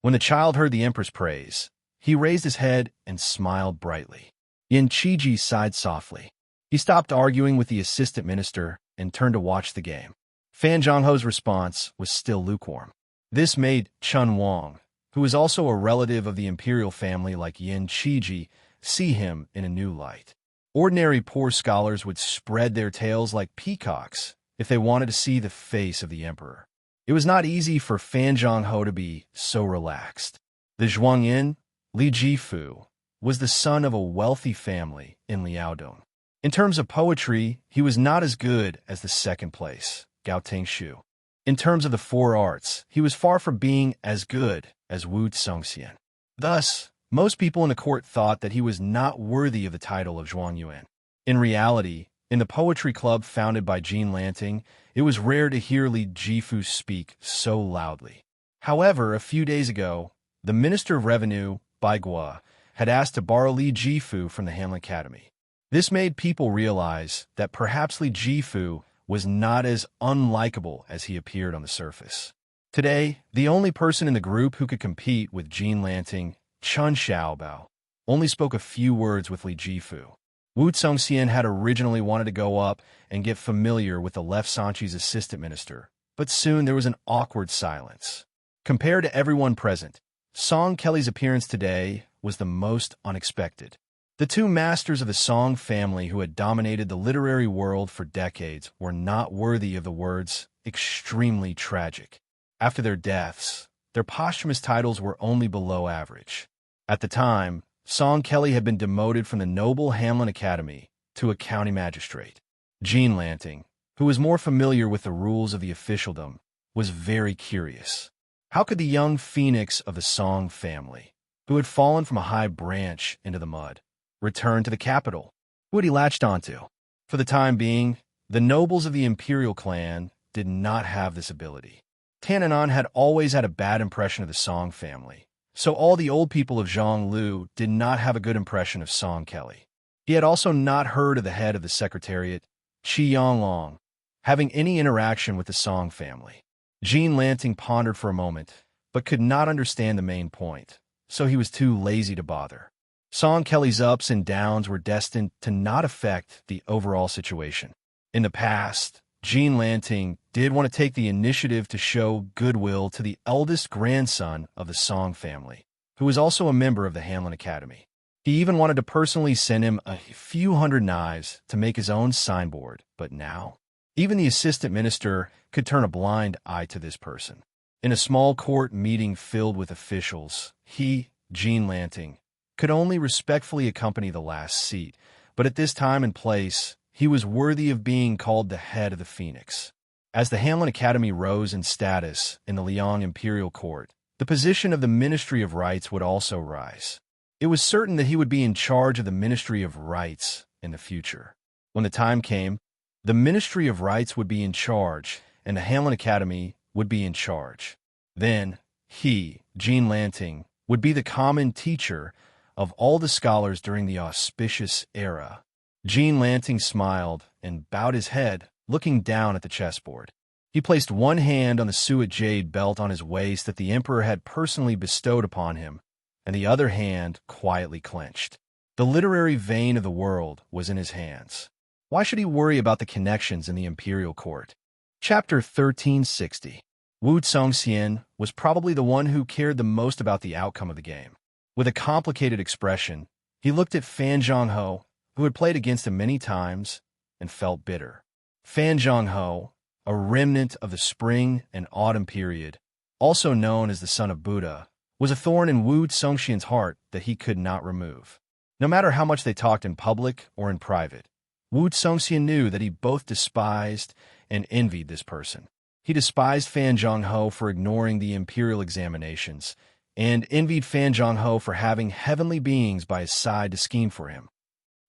When the child heard the emperor's praise, he raised his head and smiled brightly. Yin Qiji sighed softly. He stopped arguing with the assistant minister and turned to watch the game. Fan Zhongho's response was still lukewarm. This made Chun Wang, who was also a relative of the imperial family like Yin Qiji, see him in a new light. Ordinary poor scholars would spread their tails like peacocks if they wanted to see the face of the emperor. It was not easy for Fan Zhongho to be so relaxed. The Zhuangyin, Li Jifu, was the son of a wealthy family in Liaodong. In terms of poetry, he was not as good as the second place, Gao Tingshu. In terms of the four arts, he was far from being as good as Wu Congxian. Thus, most people in the court thought that he was not worthy of the title of Zhuangyuan. In reality, in the poetry club founded by Jin Lanting, it was rare to hear Li Jifu speak so loudly. However, a few days ago, the Minister of Revenue, Bai Guo, had asked to borrow Li Jifu from the Hanlin Academy. This made people realize that perhaps Li Jifu was not as unlikable as he appeared on the surface. Today, the only person in the group who could compete with Jin Lanting, Chun Xiaobao, only spoke a few words with Li Jifu. Wu Congxian had originally wanted to go up and get familiar with the Left Sanchi's assistant minister, but soon there was an awkward silence. Compared to everyone present, Song Kelly's appearance today was the most unexpected. The two masters of the Song family who had dominated the literary world for decades were not worthy of the words extremely tragic. After their deaths, their posthumous titles were only below average. At the time, Song Kelly had been demoted from the noble Hanlin Academy to a county magistrate. Jin Lanting, who was more familiar with the rules of the officialdom, was very curious. How could the young phoenix of the Song family, who had fallen from a high branch into the mud, return to the capital? Who had he latched onto? For the time being, the nobles of the imperial clan did not have this ability. Tananan had always had a bad impression of the Song family, so all the old people of Zhonglu did not have a good impression of Song Kelly. He had also not heard of the head of the secretariat, Qi Yonglong, having any interaction with the Song family. Jin Lanting pondered for a moment, but could not understand the main point, so he was too lazy to bother. Song Kelly's ups and downs were destined to not affect the overall situation. In the past, Jin Lanting did want to take the initiative to show goodwill to the eldest grandson of the Song family, who was also a member of the Hanlin Academy. He even wanted to personally send him a few hundred knives to make his own signboard, but now, even the assistant minister could turn a blind eye to this person. In a small court meeting filled with officials, he, Jin Lanting, could only respectfully accompany the last seat, but at this time and place, he was worthy of being called the head of the Phoenix. As the Hanlin Academy rose in status in the Liang Imperial Court, the position of the Ministry of Rights would also rise. It was certain that he would be in charge of the Ministry of Rights in the future. When the time came, the Ministry of Rights would be in charge, and the Hanlin Academy would be in charge. Then, he, Jin Lanting, would be the common teacher of all the scholars during the auspicious era. Jin Lanting smiled and bowed his head, looking down at the chessboard. He placed one hand on the suet jade belt on his waist that the emperor had personally bestowed upon him, and the other hand quietly clenched. The literary vein of the world was in his hands. Why should he worry about the connections in the imperial court? Chapter 1360. Wu Congxian was probably the one who cared the most about the outcome of the game. With a complicated expression, he looked at Fan Zhonghe, who had played against him many times, and felt bitter. Fan Zhonghe, a remnant of the spring and autumn period, also known as the son of Buddha, was a thorn in Wu Congxian's heart that he could not remove. No matter how much they talked in public or in private, Wu Congxian knew that he both despised and envied this person. He despised Fan Zhonghe for ignoring the imperial examinations, and envied Fan Zhonghe for having heavenly beings by his side to scheme for him.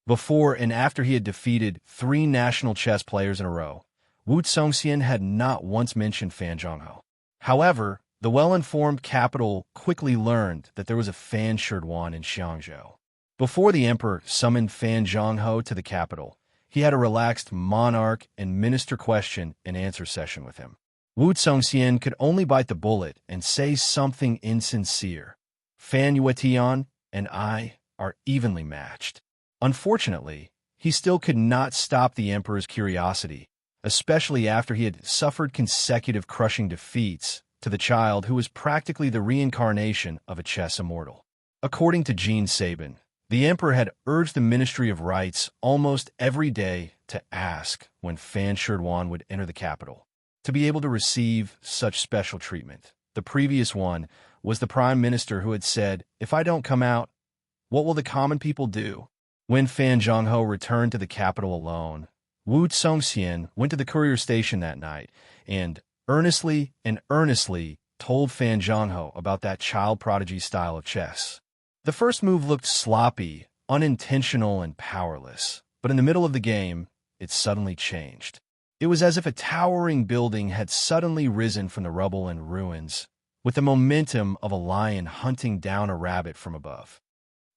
Before and after he had defeated 3 national chess players in a row, Wu Congxian had not once mentioned Fan Zhonghe. However, the well-informed capital quickly learned that there was a Fan Shirduan in Xianxia. Before the emperor summoned Fan Zhonghe to the capital, he had a relaxed monarch and minister question-and-answer session with him. Wu Congxian could only bite the bullet and say something insincere. Fan Yuetian and I are evenly matched. Unfortunately, he still could not stop the emperor's curiosity, especially after he had suffered consecutive crushing defeats to the child who was practically the reincarnation of a chess immortal. According to Jean Sabin, the emperor had urged the Ministry of Rites almost every day to ask when Fan Shirduan would enter the capital, to be able to receive such special treatment. The previous one was the prime minister who had said, "If I don't come out, what will the common people do?" When Fan Zhonghe returned to the capital alone, Wu Congxian went to the courier station that night and earnestly told Fan Zhonghe about that child prodigy style of chess. The first move looked sloppy, unintentional, and powerless, but in the middle of the game, it suddenly changed. It was as if a towering building had suddenly risen from the rubble and ruins, with the momentum of a lion hunting down a rabbit from above.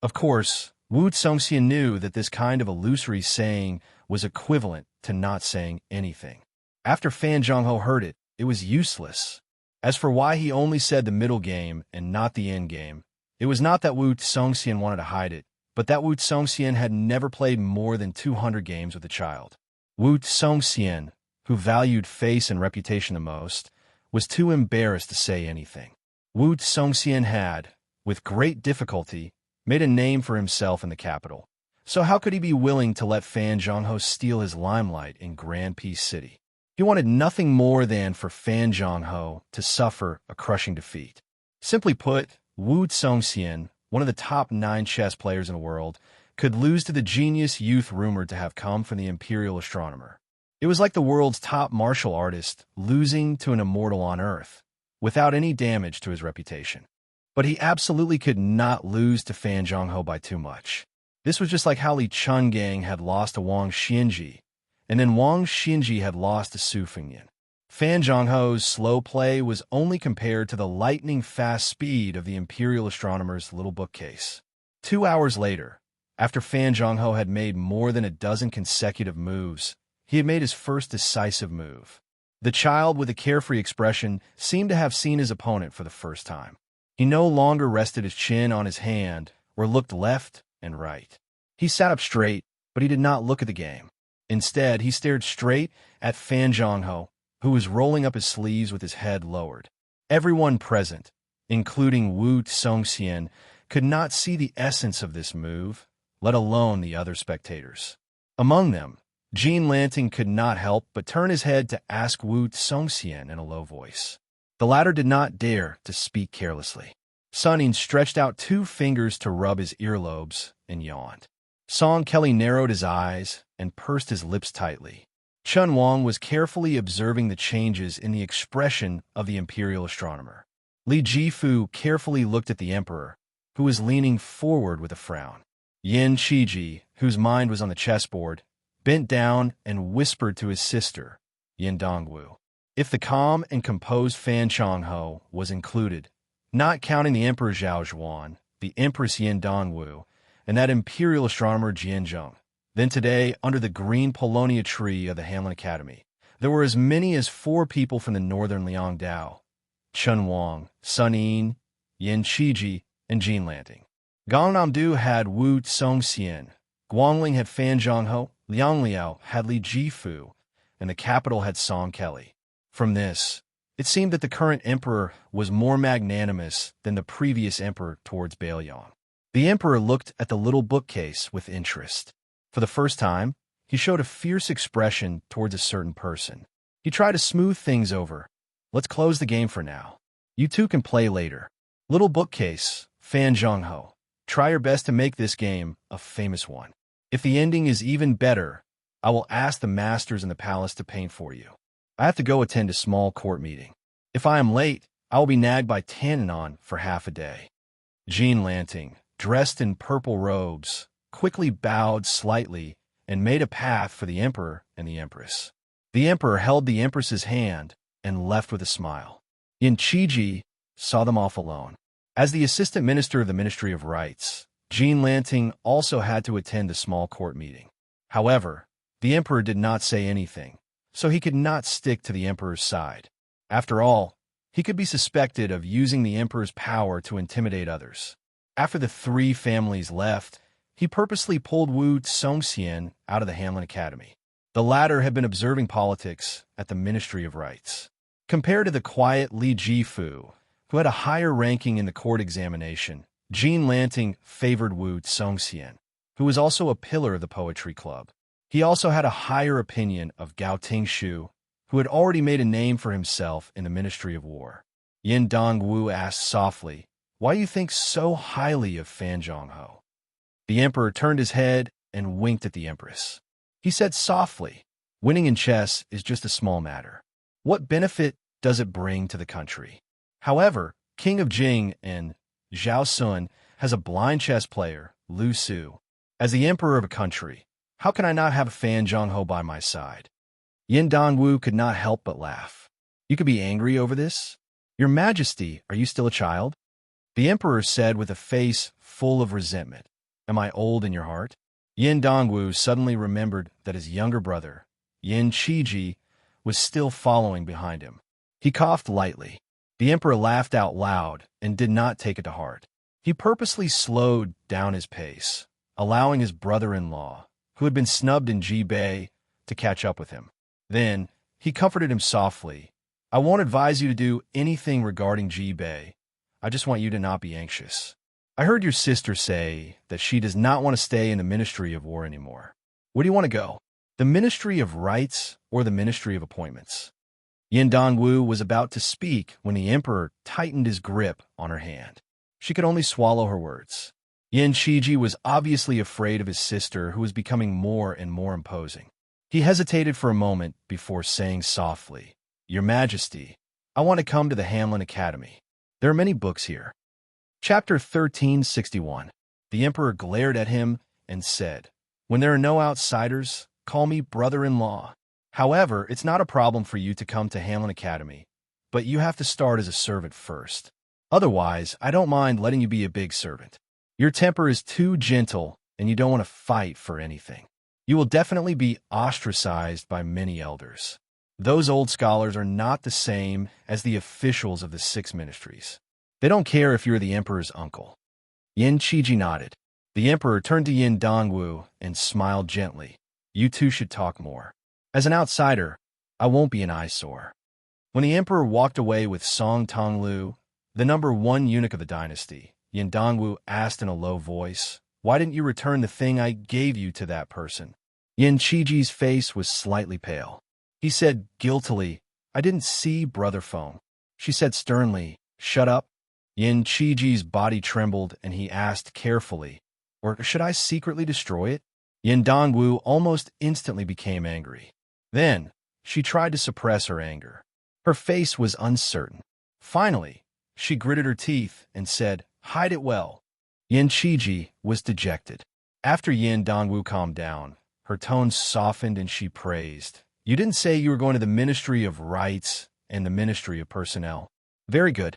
Of course, Wu Congxian knew that this kind of illusory saying was equivalent to not saying anything. After Fan Zhonghe heard it, it was useless. As for why he only said the middle game and not the end game, it was not that Wu Congxian wanted to hide it, but that Wu Congxian had never played more than 200 games with a child. Wu Congxian, who valued face and reputation the most, was too embarrassed to say anything. Wu Congxian had, with great difficulty, made a name for himself in the capital, so how could he be willing to let Fan Zhonghe steal his limelight in Grand Peace City? He wanted nothing more than for Fan Zhonghe to suffer a crushing defeat. Simply put, Wu Congxian, one of the top 9 chess players in the world, could lose to the genius youth rumored to have come from the imperial astronomer. It was like the world's top martial artist losing to an immortal on Earth, without any damage to his reputation. But he absolutely could not lose to Fan Zhonghe by too much. This was just like how Li Chungang had lost to Wang Xinji, and then Wang Xinji had lost to Su Fengyan. Fan Zhonghe's slow play was only compared to the lightning-fast speed of the imperial astronomer's little bookcase. 2 hours later, after Fan Zhonghe had made more than a dozen consecutive moves, he had made his first decisive move. The child with a carefree expression seemed to have seen his opponent for the first time. He no longer rested his chin on his hand or looked left and right. He sat up straight, but he did not look at the game. Instead, he stared straight at Fan Zhonghe, who was rolling up his sleeves with his head lowered. Everyone present, including Wu Congxian, could not see the essence of this move, let alone the other spectators. Among them, Jean Lanting could not help but turn his head to ask Wu Congxian in a low voice. The latter did not dare to speak carelessly. Sun stretched out 2 fingers to rub his earlobes and yawned. Song Kelly narrowed his eyes and pursed his lips tightly. Chun Wang was carefully observing the changes in the expression of the imperial astronomer. Li Jifu carefully looked at the emperor, who was leaning forward with a frown. Yin Qiji, whose mind was on the chessboard, bent down and whispered to his sister, Yin Dongwu. If the calm and composed Fan Zhonghe was included, not counting the Emperor Zhao Zhuan, the Empress Yin Dongwu, and that imperial astronomer Jian Zheng, then today, under the green Polonia tree of the Hanlin Academy, there were as many as 4 people from the northern Liangdao: Chun Wang, Sun Yin, Yin Qiji, and Jinlanting. Gangnamdu had Wu Songxian, Guangling had Fan Zhongho, Liangliao had Li Jifu, and the capital had Song Kelly. From this, it seemed that the current emperor was more magnanimous than the previous emperor towards Bailiang. The emperor looked at the little bookcase with interest. For the first time, he showed a fierce expression towards a certain person. He tried to smooth things over. Let's close the game for now. You two can play later. Little bookcase, Fan Zhongho. Try your best to make this game a famous one. If the ending is even better, I will ask the masters in the palace to paint for you. I have to go attend a small court meeting. If I am late, I will be nagged by Tananon for half a day. Jinlanting, dressed in purple robes, quickly bowed slightly and made a path for the emperor and the empress. The emperor held the empress's hand and left with a smile. Yin Qiji saw them off alone. As the assistant minister of the Ministry of Rights, Jinlanting also had to attend the small court meeting. However, the emperor did not say anything, so he could not stick to the emperor's side. After all, he could be suspected of using the emperor's power to intimidate others. After the three families left, he purposely pulled Wu Songxian out of the Hanlin Academy. The latter had been observing politics at the Ministry of Rights. Compared to the quiet Li Jifu, who had a higher ranking in the court examination, Jinlanting favored Wu Songxian, who was also a pillar of the poetry club. He also had a higher opinion of Gao Tingshu, who had already made a name for himself in the Ministry of War. Yin Dongwu asked softly, "Why do you think so highly of Fan Zhongho?" The emperor turned his head and winked at the empress. He said softly, "Winning in chess is just a small matter. What benefit does it bring to the country? However, King of Jing and Zhao Sun has a blind chess player, Lu Su. As the emperor of a country, how can I not have Fan Zhongho by my side?" Yin Dongwu could not help but laugh. "You could be angry over this? Your Majesty, are you still a child?" The emperor said with a face full of resentment, "Am I old in your heart?" Yin Dongwu suddenly remembered that his younger brother, Yin Qiji, was still following behind him. He coughed lightly. The emperor laughed out loud and did not take it to heart. He purposely slowed down his pace, allowing his brother-in-law, who had been snubbed in Jibei, to catch up with him. Then, he comforted him softly. "I won't advise you to do anything regarding Jibei. I just want you to not be anxious. I heard your sister say that she does not want to stay in the Ministry of War anymore. Where do you want to go? The Ministry of Rights or the Ministry of Appointments?" Yin Dongwu was about to speak when the emperor tightened his grip on her hand. She could only swallow her words. Yin Qiji was obviously afraid of his sister, who was becoming more and more imposing. He hesitated for a moment before saying softly, "Your Majesty, I want to come to the Hanlin Academy. There are many books here." Chapter 1361. The emperor glared at him and said, "When there are no outsiders, call me brother-in-law. However, it's not a problem for you to come to Hanlin Academy, but you have to start as a servant first. Otherwise, I don't mind letting you be a big servant. Your temper is too gentle, and you don't want to fight for anything. You will definitely be ostracized by many elders. Those old scholars are not the same as the officials of the 6 ministries. They don't care if you're the emperor's uncle." Yin Qiji nodded. The emperor turned to Yin Dongwu and smiled gently. "You two should talk more. As an outsider, I won't be an eyesore." When the emperor walked away with Song Tonglu, the number 1 eunuch of the dynasty, Yin Dongwu asked in a low voice, "Why didn't you return the thing I gave you to that person?" Yin Qiji's face was slightly pale. He said guiltily, "I didn't see brother phone." She said sternly, "Shut up." Yin Qiji's body trembled and he asked carefully, "Or should I secretly destroy it?" Yin Dongwu almost instantly became angry. Then, she tried to suppress her anger. Her face was uncertain. Finally, she gritted her teeth and said, "Hide it well." Yin Qiji was dejected. After Yin Dongwu calmed down, her tone softened and she praised, "You didn't say you were going to the Ministry of Rights and the Ministry of Personnel." "Very good."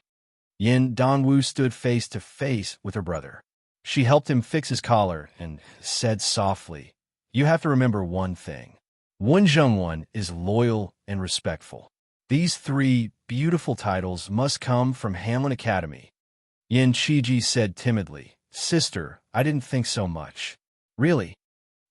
Yin Dongwu stood face to face with her brother. She helped him fix his collar and said softly, "You have to remember one thing. Wen Zhongwen is loyal and respectful. These 3 beautiful titles must come from Hanlin Academy. Yin Qiji said timidly. Sister, I didn't think so much. Really?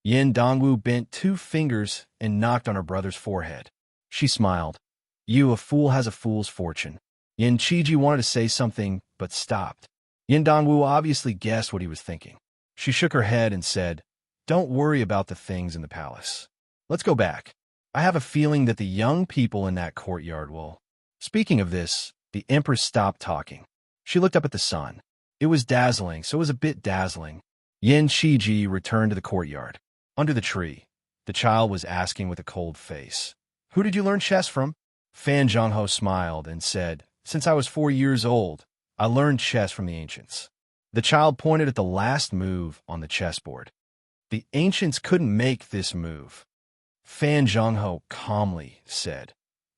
Yin Dongwu bent 2 fingers and knocked on her brother's forehead. She smiled. You, a fool has a fool's fortune. Yin Qiji wanted to say something, but stopped. Yin Dongwu obviously guessed what he was thinking. She shook her head and said, Don't worry about the things in the palace. Let's go back. I have a feeling that the young people in that courtyard will... Speaking of this, the Empress stopped talking. She looked up at the sun. It was dazzling, so it was a bit dazzling. Yin Qiji returned to the courtyard. Under the tree, the child was asking with a cold face. Who did you learn chess from? Fan Zhongho smiled and said, Since I was 4 years old, I learned chess from the ancients. The child pointed at the last move on the chessboard. The ancients couldn't make this move. Fan Zhongho calmly said,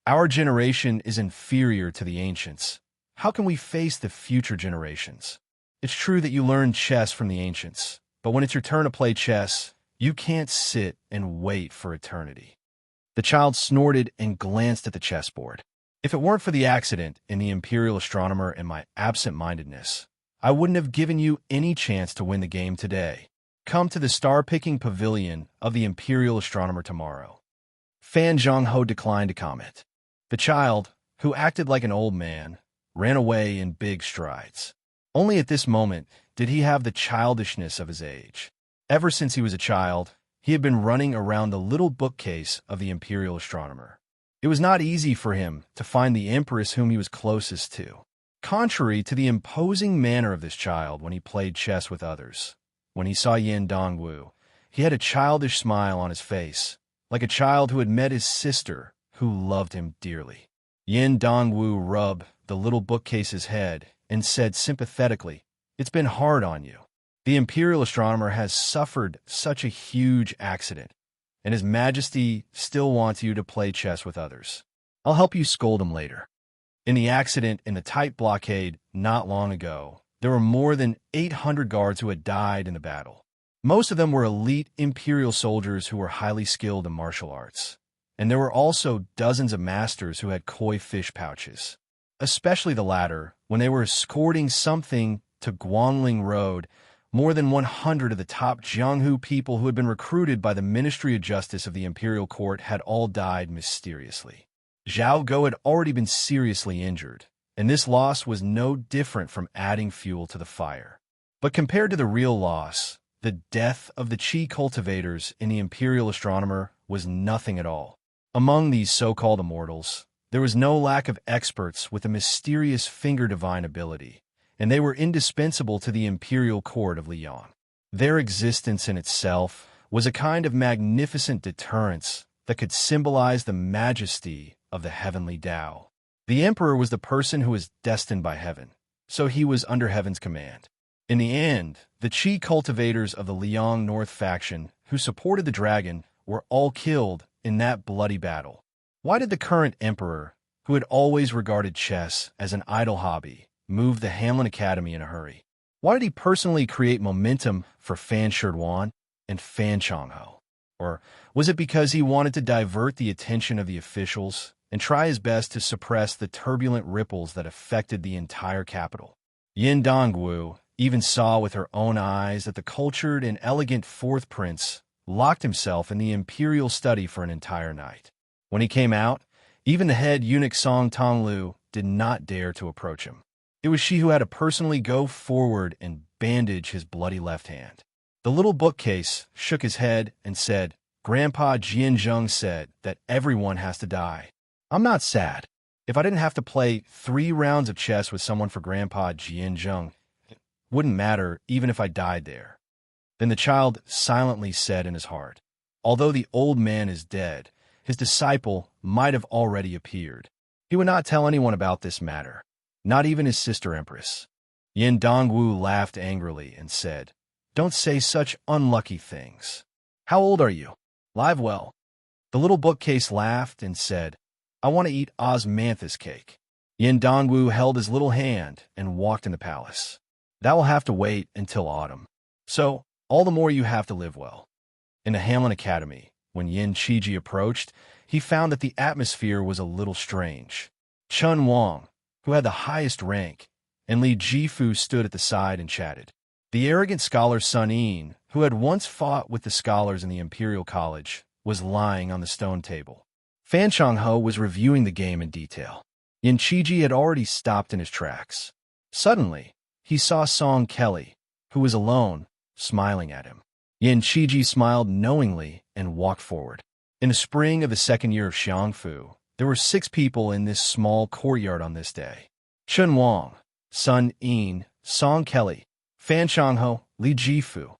Our generation is inferior to the ancients. How can we face the future generations? It's true that you learned chess from the ancients, but when it's your turn to play chess, you can't sit and wait for eternity. The child snorted and glanced at the chessboard. If it weren't for the accident in the Imperial Astronomer and my absent-mindedness, I wouldn't have given you any chance to win the game today. Come to the star-picking pavilion of the Imperial Astronomer tomorrow. Fan Zhongho declined to comment. The child, who acted like an old man, ran away in big strides. Only at this moment did he have the childishness of his age. Ever since he was a child, he had been running around the little bookcase of the Imperial Astronomer. It was not easy for him to find the Empress whom he was closest to. Contrary to the imposing manner of this child when he played chess with others, when he saw Yin Dongwu, he had a childish smile on his face, like a child who had met his sister, who loved him dearly. Yin Dongwu rubbed the little bookcase's head and said sympathetically, It's been hard on you. The Imperial Astronomer has suffered such a huge accident, and His Majesty still wants you to play chess with others. I'll help you scold him later. In the accident in the tight blockade not long ago, there were more than 800 guards who had died in the battle. Most of them were elite Imperial soldiers who were highly skilled in martial arts, and there were also dozens of masters who had koi fish pouches. Especially the latter, when they were escorting something to Guangling Road, more than 100 of the top Jianghu people who had been recruited by the Ministry of Justice of the Imperial Court had all died mysteriously. Zhao Go had already been seriously injured, and this loss was no different from adding fuel to the fire. But compared to the real loss, the death of the Qi cultivators in the Imperial Astronomer was nothing at all. Among these so-called immortals, there was no lack of experts with a mysterious finger divine ability, and they were indispensable to the Imperial Court of Liyang. Their existence in itself was a kind of magnificent deterrence that could symbolize the majesty of the heavenly Tao. The Emperor was the person who was destined by heaven, so he was under heaven's command. In the end, the Qi cultivators of the Liang North faction who supported the dragon were all killed in that bloody battle. Why did the current emperor, who had always regarded chess as an idle hobby, move the Hamlin Academy in a hurry? Why did he personally create momentum for Fan Shirduan and Fan Changho? Or was it because he wanted to divert the attention of the officials and try his best to suppress the turbulent ripples that affected the entire capital? Yin Dongwu even saw with her own eyes that the cultured and elegant fourth prince locked himself in the imperial study for an entire night. When he came out, even the head eunuch Song Tonglu did not dare to approach him. It was she who had to personally go forward and bandage his bloody left hand. The little bookcase shook his head and said, Grandpa Jianzheng said that everyone has to die. I'm not sad. If I didn't have to play 3 rounds of chess with someone for Grandpa Jianzheng, it wouldn't matter even if I died there. Then the child silently said in his heart, Although the old man is dead, his disciple might have already appeared. He would not tell anyone about this matter, not even his sister Empress. Yin Dongwu laughed angrily and said, Don't say such unlucky things. How old are you? Live well. The little bookcase laughed and said, I want to eat osmanthus cake. Yin Dongwu held his little hand and walked in the palace. That will have to wait until autumn. So, all the more you have to live well. In the Hamlin Academy, when Yin Qiji approached, he found that the atmosphere was a little strange. Chun Wang, who had the highest rank, and Li Jifu stood at the side and chatted. The arrogant scholar Sun Yin, who had once fought with the scholars in the Imperial College, was lying on the stone table. Fan Changhe was reviewing the game in detail. Yin Qiji had already stopped in his tracks. Suddenly, he saw Song Kelly, who was alone, smiling at him. Yin Qiji smiled knowingly and walked forward. In the spring of the second year of Xiangfu, there were 6 people in this small courtyard on this day. Chun Wang, Sun Yin, Song Kelly, Fan Changhe, Li Jifu,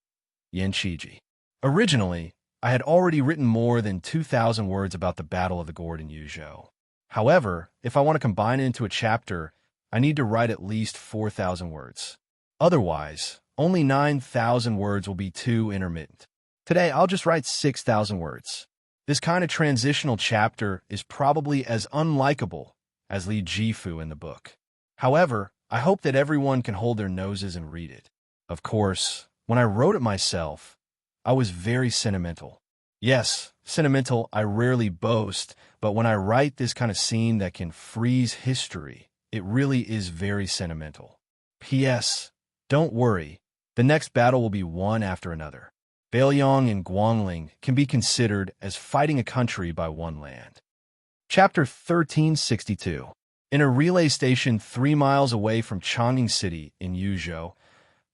Yin Qiji. Originally, I had already written more than 2,000 words about the Battle of the Gourd in Yuzhou. However, if I want to combine it into a chapter, I need to write at least 4,000 words. Otherwise, only 9,000 words will be too intermittent. Today, I'll just write 6,000 words. This kind of transitional chapter is probably as unlikable as Li Jifu in the book. However, I hope that everyone can hold their noses and read it. Of course, when I wrote it myself, I was very sentimental. Yes, sentimental, I rarely boast, but when I write this kind of scene that can freeze history, it really is very sentimental. P.S. Don't worry, the next battle will be one after another. Beiliang and Guangling can be considered as fighting a country by one land. Chapter 1362. In a relay station 3 miles away from Chongqing City in Yuzhou,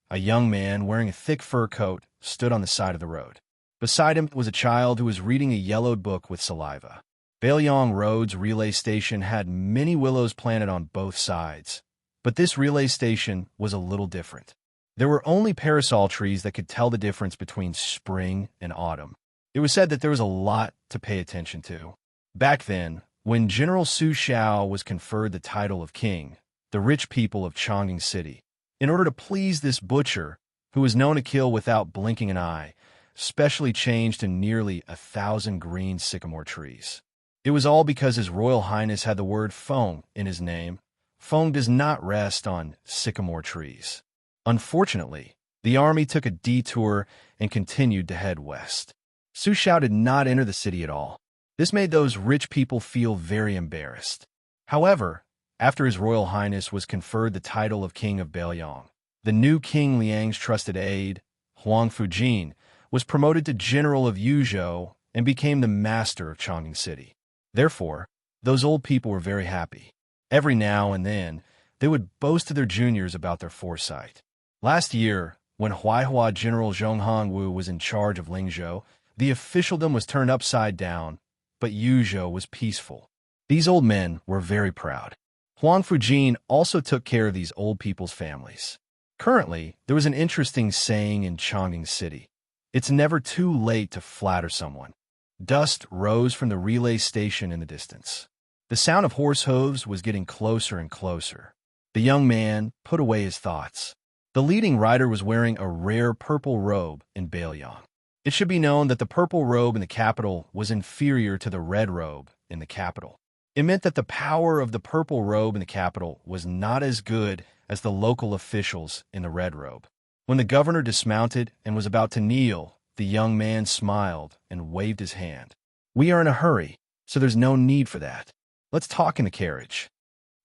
a young man wearing a thick fur coat stood on the side of the road. Beside him was a child who was reading a yellowed book with saliva. Beiliang Road's relay station had many willows planted on both sides, but this relay station was a little different. There were only parasol trees that could tell the difference between spring and autumn. It was said that there was a lot to pay attention to. Back then, when General Su Xiao was conferred the title of king, the rich people of Chongqing City, in order to please this butcher, who was known to kill without blinking an eye, specially changed to nearly 1,000 green sycamore trees. It was all because His Royal Highness had the word Feng in his name. Feng does not rest on sycamore trees. Unfortunately, the army took a detour and continued to head west. Su Xiao did not enter the city at all. This made those rich people feel very embarrassed. However, after His Royal Highness was conferred the title of King of Beiliang, the new King Liang's trusted aide, Huang Fujin, was promoted to General of Yuzhou and became the master of Chongqing City. Therefore, those old people were very happy. Every now and then, they would boast to their juniors about their foresight. Last year, when Huaihua General Zhong Hongwu was in charge of Lingzhou, the officialdom was turned upside down, but Yuzhou was peaceful. These old men were very proud. Huang Fujin also took care of these old people's families. Currently, there was an interesting saying in Chongqing City. It's never too late to flatter someone. Dust rose from the relay station in the distance. The sound of horse hooves was getting closer and closer. The young man put away his thoughts. The leading rider was wearing a rare purple robe in Beiliang. It should be known that the purple robe in the capital was inferior to the red robe in the capital. It meant that the power of the purple robe in the capital was not as good as the local officials in the red robe. When the governor dismounted and was about to kneel, the young man smiled and waved his hand. We are in a hurry, so there's no need for that. Let's talk in the carriage.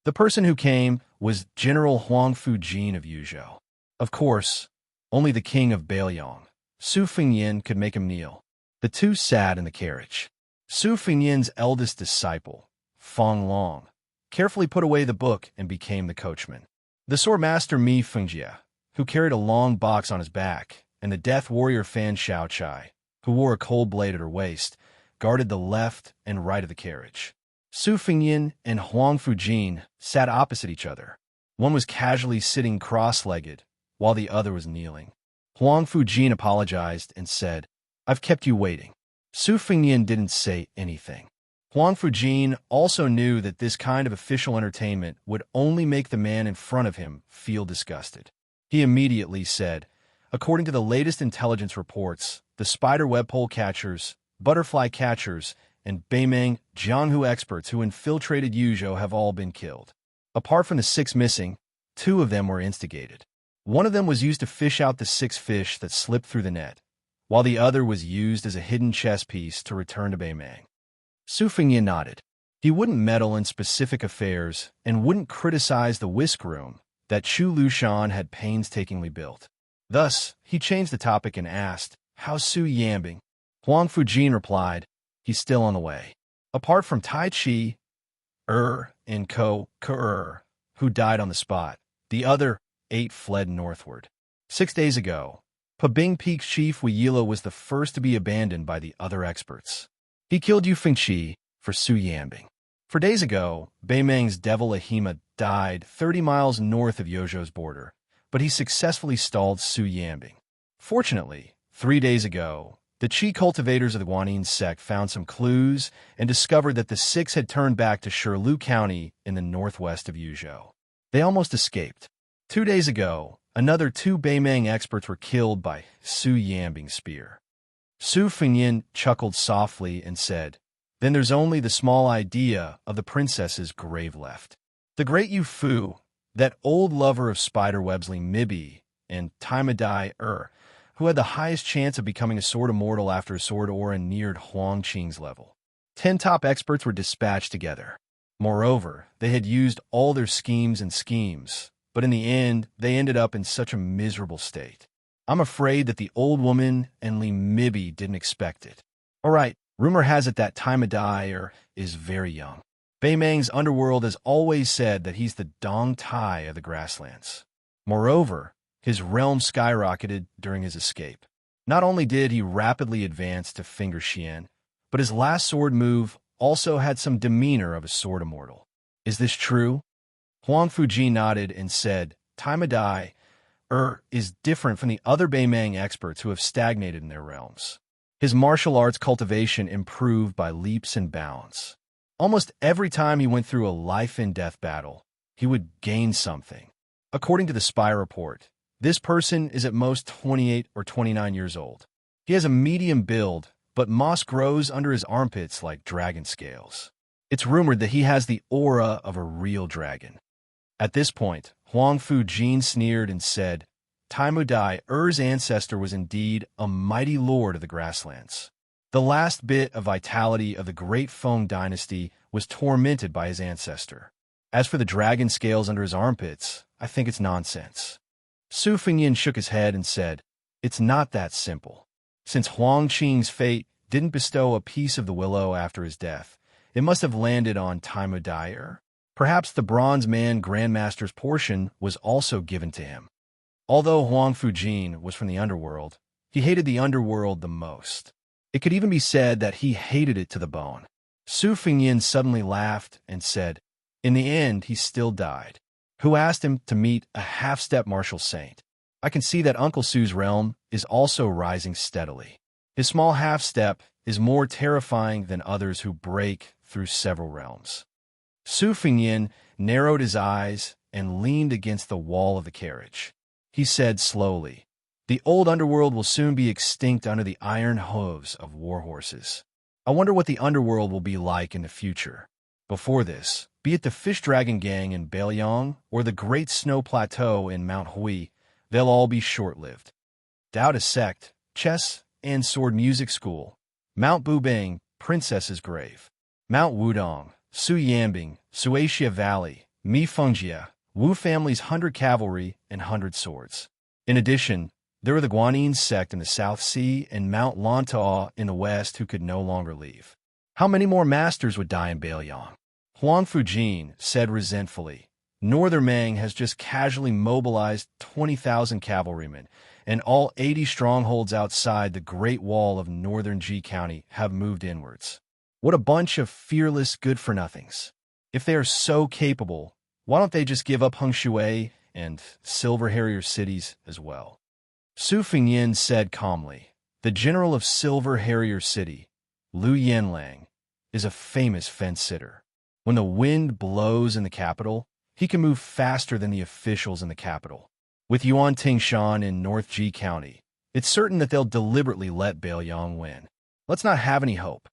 The person who came was General Huang Fujin of Yuzhou. Of course, only the king of Beiliang, Su Fengyin, could make him kneel. The two sat in the carriage. Su Fengyin's eldest disciple, Feng Long, carefully put away the book and became the coachman. The sword master Mi Fengjia, who carried a long box on his back, and the death warrior Fan Xiaochai, who wore a cold blade at her waist, guarded the left and right of the carriage. Su Fengyin and Huang Fujin sat opposite each other. One was casually sitting cross-legged, while the other was kneeling. Huang Fujin apologized and said, "I've kept you waiting." Su Fengyin didn't say anything. Huang Fujin also knew that this kind of official entertainment would only make the man in front of him feel disgusted. He immediately said, "According to the latest intelligence reports, the spider web pole catchers, butterfly catchers, and Beimeng Jianghu experts who infiltrated Yuzhou have all been killed. Apart from the 6 missing, 2 of them were instigated. One of them was used to fish out the 6 fish that slipped through the net, while the other was used as a hidden chess piece to return to Beimeng." Su Fengyin nodded. He wouldn't meddle in specific affairs and wouldn't criticize the whisk room, that Chu Lushan had painstakingly built. Thus, he changed the topic and asked, "How's Su Yanbing?" Huang Fujin replied, "He's still on the way." Apart from Tai Chi, and Ko, who died on the spot, the other 8 fled northward. 6 days ago, Pabing Peak's chief Weiyila was the first to be abandoned by the other experts. He killed Yu Fengqi for Su Yanbing. 4 days ago, Beimeng's devil Ahima died 30 miles north of Yozhou's border, but he successfully stalled Su Yanbing. Fortunately, 3 days ago, the Qi cultivators of the Guanyin sect found some clues and discovered that the 6 had turned back to Shirlu County in the northwest of Yuzhou. They almost escaped. 2 days ago, another 2 Beimeng experts were killed by Su Yanbing's spear. Su Fengyin chuckled softly and said, "Then there's only the small idea of the princess's grave left. The great Yu Fu, that old lover of spiderwebs Li Mibi, and Taimadai who had the highest chance of becoming a sword immortal after a sword aura neared Huang Qing's level. 10 top experts were dispatched together. Moreover, they had used all their schemes, but in the end, they ended up in such a miserable state. I'm afraid that the old woman and Li Mibi didn't expect it. All right, rumor has it that Taimadai is very young. Beimeng's underworld has always said that he's the Dong Tai of the grasslands. Moreover, his realm skyrocketed during his escape. Not only did he rapidly advance to Finger Xian, but his last sword move also had some demeanor of a sword immortal. Is this true? Huang Fuji nodded and said, Taimadai is different from the other Beimeng experts who have stagnated in their realms. His martial arts cultivation improved by leaps and bounds. Almost every time he went through a life-and-death battle, he would gain something. According to the spy report, this person is at most 28 or 29 years old. He has a medium build, but moss grows under his armpits like dragon scales. It's rumored that he has the aura of a real dragon. At this point, Huang Fujin sneered and said, Taimudai Er's ancestor was indeed a mighty lord of the grasslands. The last bit of vitality of the great Feng dynasty was tormented by his ancestor. As for the dragon scales under his armpits, I think it's nonsense. Su Fengyin shook his head and said, It's not that simple. Since Huang Qing's fate didn't bestow a piece of the willow after his death, it must have landed on Taimudai. Perhaps the Bronze Man Grandmaster's portion was also given to him. Although Huang Fujin was from the underworld, he hated the underworld the most. It could even be said that he hated it to the bone. Su Fengyin suddenly laughed and said, In the end, he still died. Who asked him to meet a half-step martial saint? I can see that Uncle Su's realm is also rising steadily. His small half-step is more terrifying than others who break through several realms. Su Fengyin narrowed his eyes and leaned against the wall of the carriage. He said slowly, The old underworld will soon be extinct under the iron hooves of war horses. I wonder what the underworld will be like in the future. Before this, be it the Fish Dragon Gang in Beiliang or the Great Snow Plateau in Mount Hui, they'll all be short-lived. Taoist Sect, Chess and Sword Music School, Mount Bubang, Princess's Grave, Mount Wudong, Su Yanbing, Xianxia Valley, Mi Fengjia, Wu family's 100 cavalry and 100 swords. In addition, there were the Guanyin sect in the South Sea and Mount Lantau in the west who could no longer leave. How many more masters would die in Beiliang? Huang Fujin said resentfully, Northern Mang has just casually mobilized 20,000 cavalrymen, and all 80 strongholds outside the Great Wall of northern Ji County have moved inwards. What a bunch of fearless good-for-nothings. If they are so capable, why don't they just give up Hengshui and Silver Harrier cities as well? Su Fengyin said calmly, The general of Silver Harrier City, Liu Yanlang, is a famous fence-sitter. When the wind blows in the capital, he can move faster than the officials in the capital. With Yuan Tingshan in North Ji County, it's certain that they'll deliberately let Beiliang win. Let's not have any hope.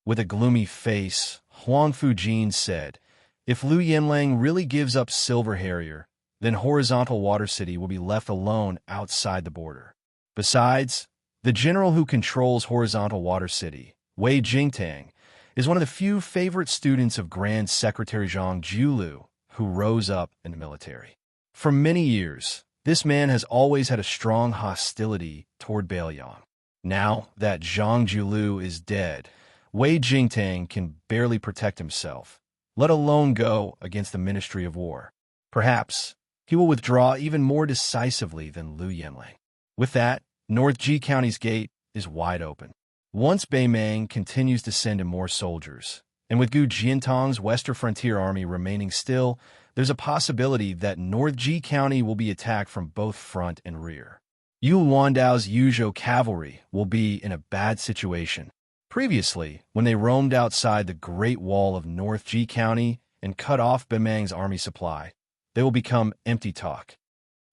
With a gloomy face, Huang Fujin said, If Liu Yanlang really gives up Silver Harrier, then Horizontal Water City will be left alone outside the border. Besides, the general who controls Horizontal Water City, Wei Jingtang, is one of the few favorite students of Grand Secretary Zhang Jiulu who rose up in the military. For many years, this man has always had a strong hostility toward Bailiang. Now that Zhang Julu is dead, Wei Jingtang can barely protect himself, let alone go against the Ministry of War. Perhaps he will withdraw even more decisively than Liu Yanlang. With that, North Ji County's gate is wide open. Once Beimang continues to send in more soldiers, and with Gu Jiantong's Western Frontier Army remaining still, there's a possibility that North Ji County will be attacked from both front and rear. Yu Wandao's Yuzhou cavalry will be in a bad situation. Previously, when they roamed outside the Great Wall of North Ji County and cut off Beimang's army supply, they will become empty talk.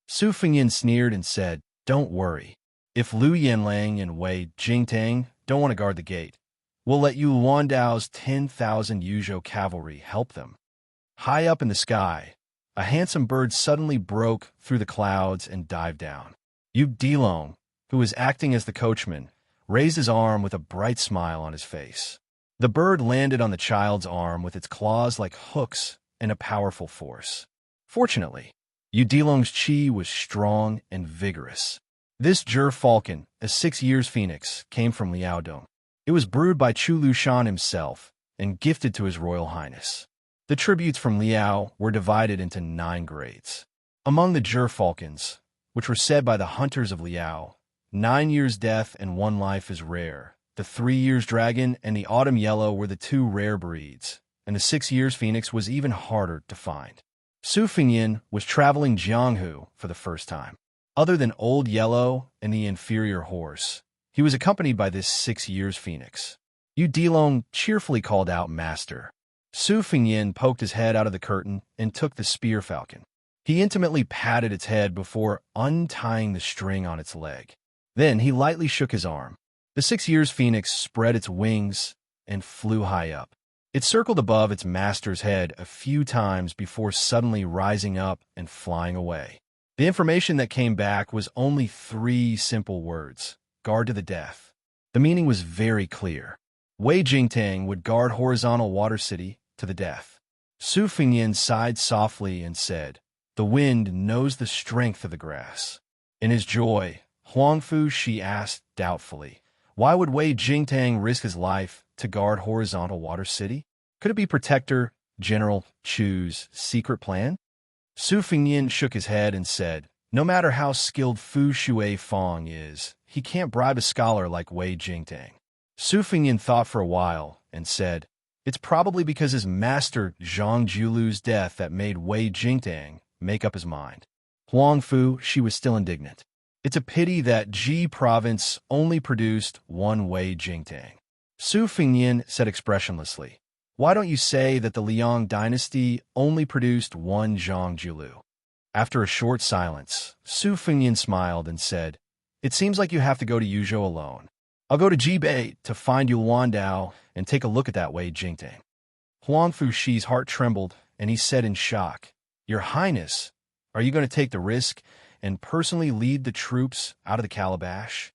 Su Fengyin sneered and said, "Don't worry. If Liu Yanlang and Wei Jingtang don't want to guard the gate, we'll let Yu Wandao's 10,000 Yuzhou cavalry help them." High up in the sky, a handsome bird suddenly broke through the clouds and dived down. Yu Dilong, who was acting as the coachman, raised his arm with a bright smile on his face. The bird landed on the child's arm with its claws like hooks and a powerful force. Fortunately, Yu Dilong's chi was strong and vigorous. This falcon, a 6 years phoenix, came from Liaodong. It was brewed by Chu Lushan himself and gifted to His Royal Highness. The tributes from Liao were divided into 9 grades. Among the falcons, which were said by the hunters of Liao, 9 years death and 1 life is rare. The 3 years dragon and the autumn yellow were the 2 rare breeds, and the 6 years phoenix was even harder to find. Su Fengyin was traveling Jianghu for the first time. Other than Old Yellow and the inferior horse, he was accompanied by this 6 years phoenix. Yu Dilong cheerfully called out, "Master." Su Fengyin poked his head out of the curtain and took the spear falcon. He intimately patted its head before untying the string on its leg. Then he lightly shook his arm. The 6 years phoenix spread its wings and flew high up. It circled above its master's head a few times before suddenly rising up and flying away. The information that came back was only 3 simple words: guard to the death. The meaning was very clear. Wei Jingtang would guard Horizontal Water City to the death. Su Fengyin sighed softly and said, "The wind knows the strength of the grass." In his joy, Huangfu Shi asked doubtfully, why would Wei Jingtang risk his life to guard Horizontal Water City? Could it be Protector General Chu's secret plan? Su Fengyin shook his head and said, "No matter how skilled Fu Shui Fong is, he can't bribe a scholar like Wei Jingtang." Su Fengyin thought for a while and said, "It's probably because his master Zhang Julu's death that made Wei Jingtang make up his mind." Huangfu, she was still indignant. "It's a pity that Ji province only produced 1 Wei Jingtang." Su Fengyin said expressionlessly, "Why don't you say that the Liang dynasty only produced 1 Zhang Julu?" After a short silence, Su Fengyin smiled and said, "It seems like you have to go to Yuzhou alone. I'll go to Jibei to find Yu Wandao and take a look at that Wei Jingtang." Huangfu Shi's heart trembled, and he said in shock, "Your Highness, are you going to take the risk and personally lead the troops out of the calabash?"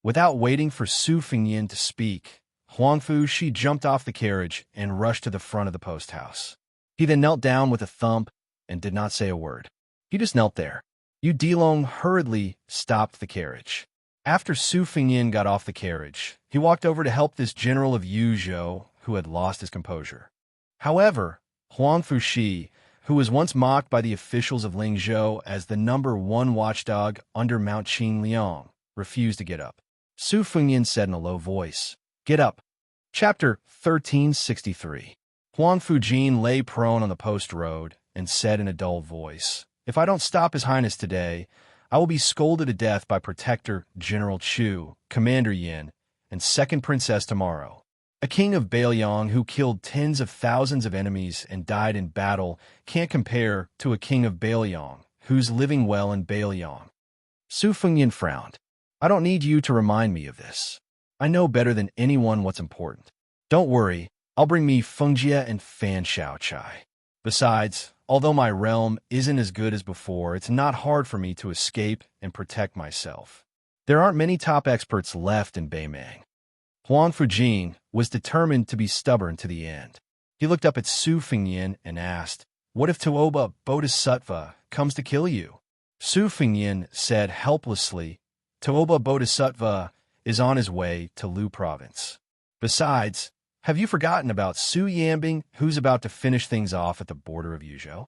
Without waiting for Su Fengyin to speak, Huangfu Shi jumped off the carriage and rushed to the front of the post house. He then knelt down with a thump and did not say a word. He just knelt there. Yu Dilong hurriedly stopped the carriage. After Su Fengyin got off the carriage, he walked over to help this general of Yuzhou who had lost his composure. However, Huangfu Shi, who was once mocked by the officials of Lingzhou as the #1 watchdog under Mount Qin Liang, refused to get up. Su Fengyin said in a low voice, "Get up." Chapter 1363. Huangfu Jin lay prone on the post road and said in a dull voice, "If I don't stop His Highness today, I will be scolded to death by Protector General Chu, Commander Yin, and Second Princess tomorrow." A king of Bailiang who killed tens of thousands of enemies and died in battle can't compare to a king of Bailiang who's living well in Bailiang. Su Fengyin frowned. "I don't need you to remind me of this. I know better than anyone what's important. Don't worry, I'll bring me Fengjie and Fan Xiaochai. Besides, although my realm isn't as good as before, it's not hard for me to escape and protect myself. There aren't many top experts left in Beimang." Huangfu Jin was determined to be stubborn to the end. He looked up at Su Fengyin and asked, "What if Tuoba Bodhisattva comes to kill you. Su Fengyin said helplessly. Toba Bodhisattva is on his way to Lu province. Besides, have you forgotten about Su Yambing, who's about to finish things off at the border of Yuzhou?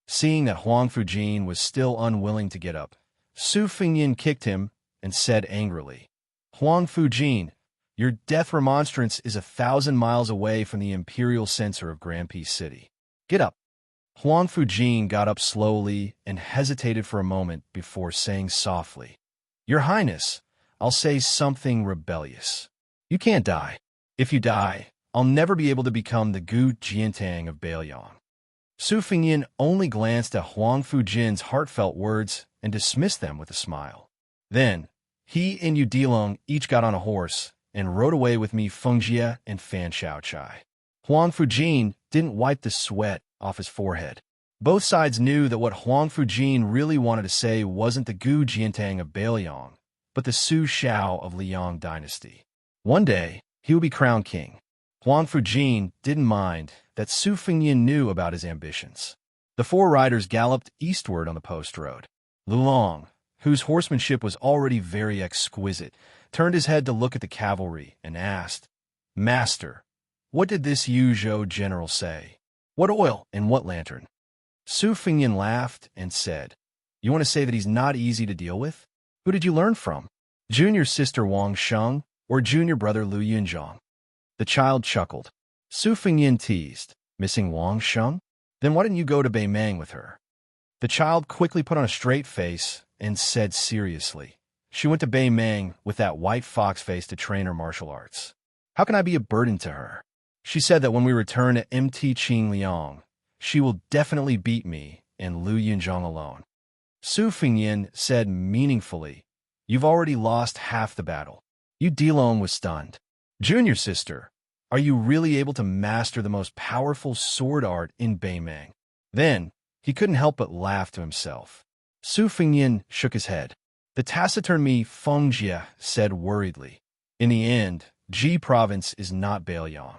Seeing that Huang Fujin was still unwilling to get up, Su Fengyin kicked him and said angrily, Huang Fujin, your death remonstrance is 1,000 miles away from the imperial censor of Grand Peace City. Get up. Huang Fujin got up slowly and hesitated for a moment before saying softly, Your Highness, I'll say something rebellious. You can't die. If you die, I'll never be able to become the Gu Jiantang of Baiyang. Su Fengyin only glanced at Huang Fujin's heartfelt words and dismissed them with a smile. Then, he and Yu Dilong each got on a horse and rode away with Mi Fengjie and Fan Xiaochai. Huang Fujin didn't wipe the sweat off his forehead. Both sides knew that what Huang Fujin really wanted to say wasn't the Gu Jiantang of Baiyang, but the Su Shao of Liang dynasty. One day, he would be crowned king. Huang Fujin didn't mind that Su Fengyin knew about his ambitions. The four riders galloped eastward on the post road. Lulong, whose horsemanship was already very exquisite, turned his head to look at the cavalry and asked, Master, what did this Yuzhou general say? What oil and what lantern? Su Fengyin laughed and said, You want to say that he's not easy to deal with? Who did you learn from? Junior sister Wang Sheng or junior brother Lu Yunzhong? The child chuckled. Su Fengyin teased, Missing Wang Sheng? Then why didn't you go to Beimang with her? The child quickly put on a straight face and said seriously, She went to Beimang with that white fox face to train her martial arts. How can I be a burden to her? She said that when we return to MT Qingliang, she will definitely beat me and Lu Yunzhong alone. Su Fengyin said meaningfully, You've already lost half the battle. Yu Dilong was stunned. Junior sister, are you really able to master the most powerful sword art in Beimang? Then, he couldn't help but laugh to himself. Su Fengyin shook his head. The taciturn Mi Fengjie said worriedly, In the end, Ji province is not Baiyang.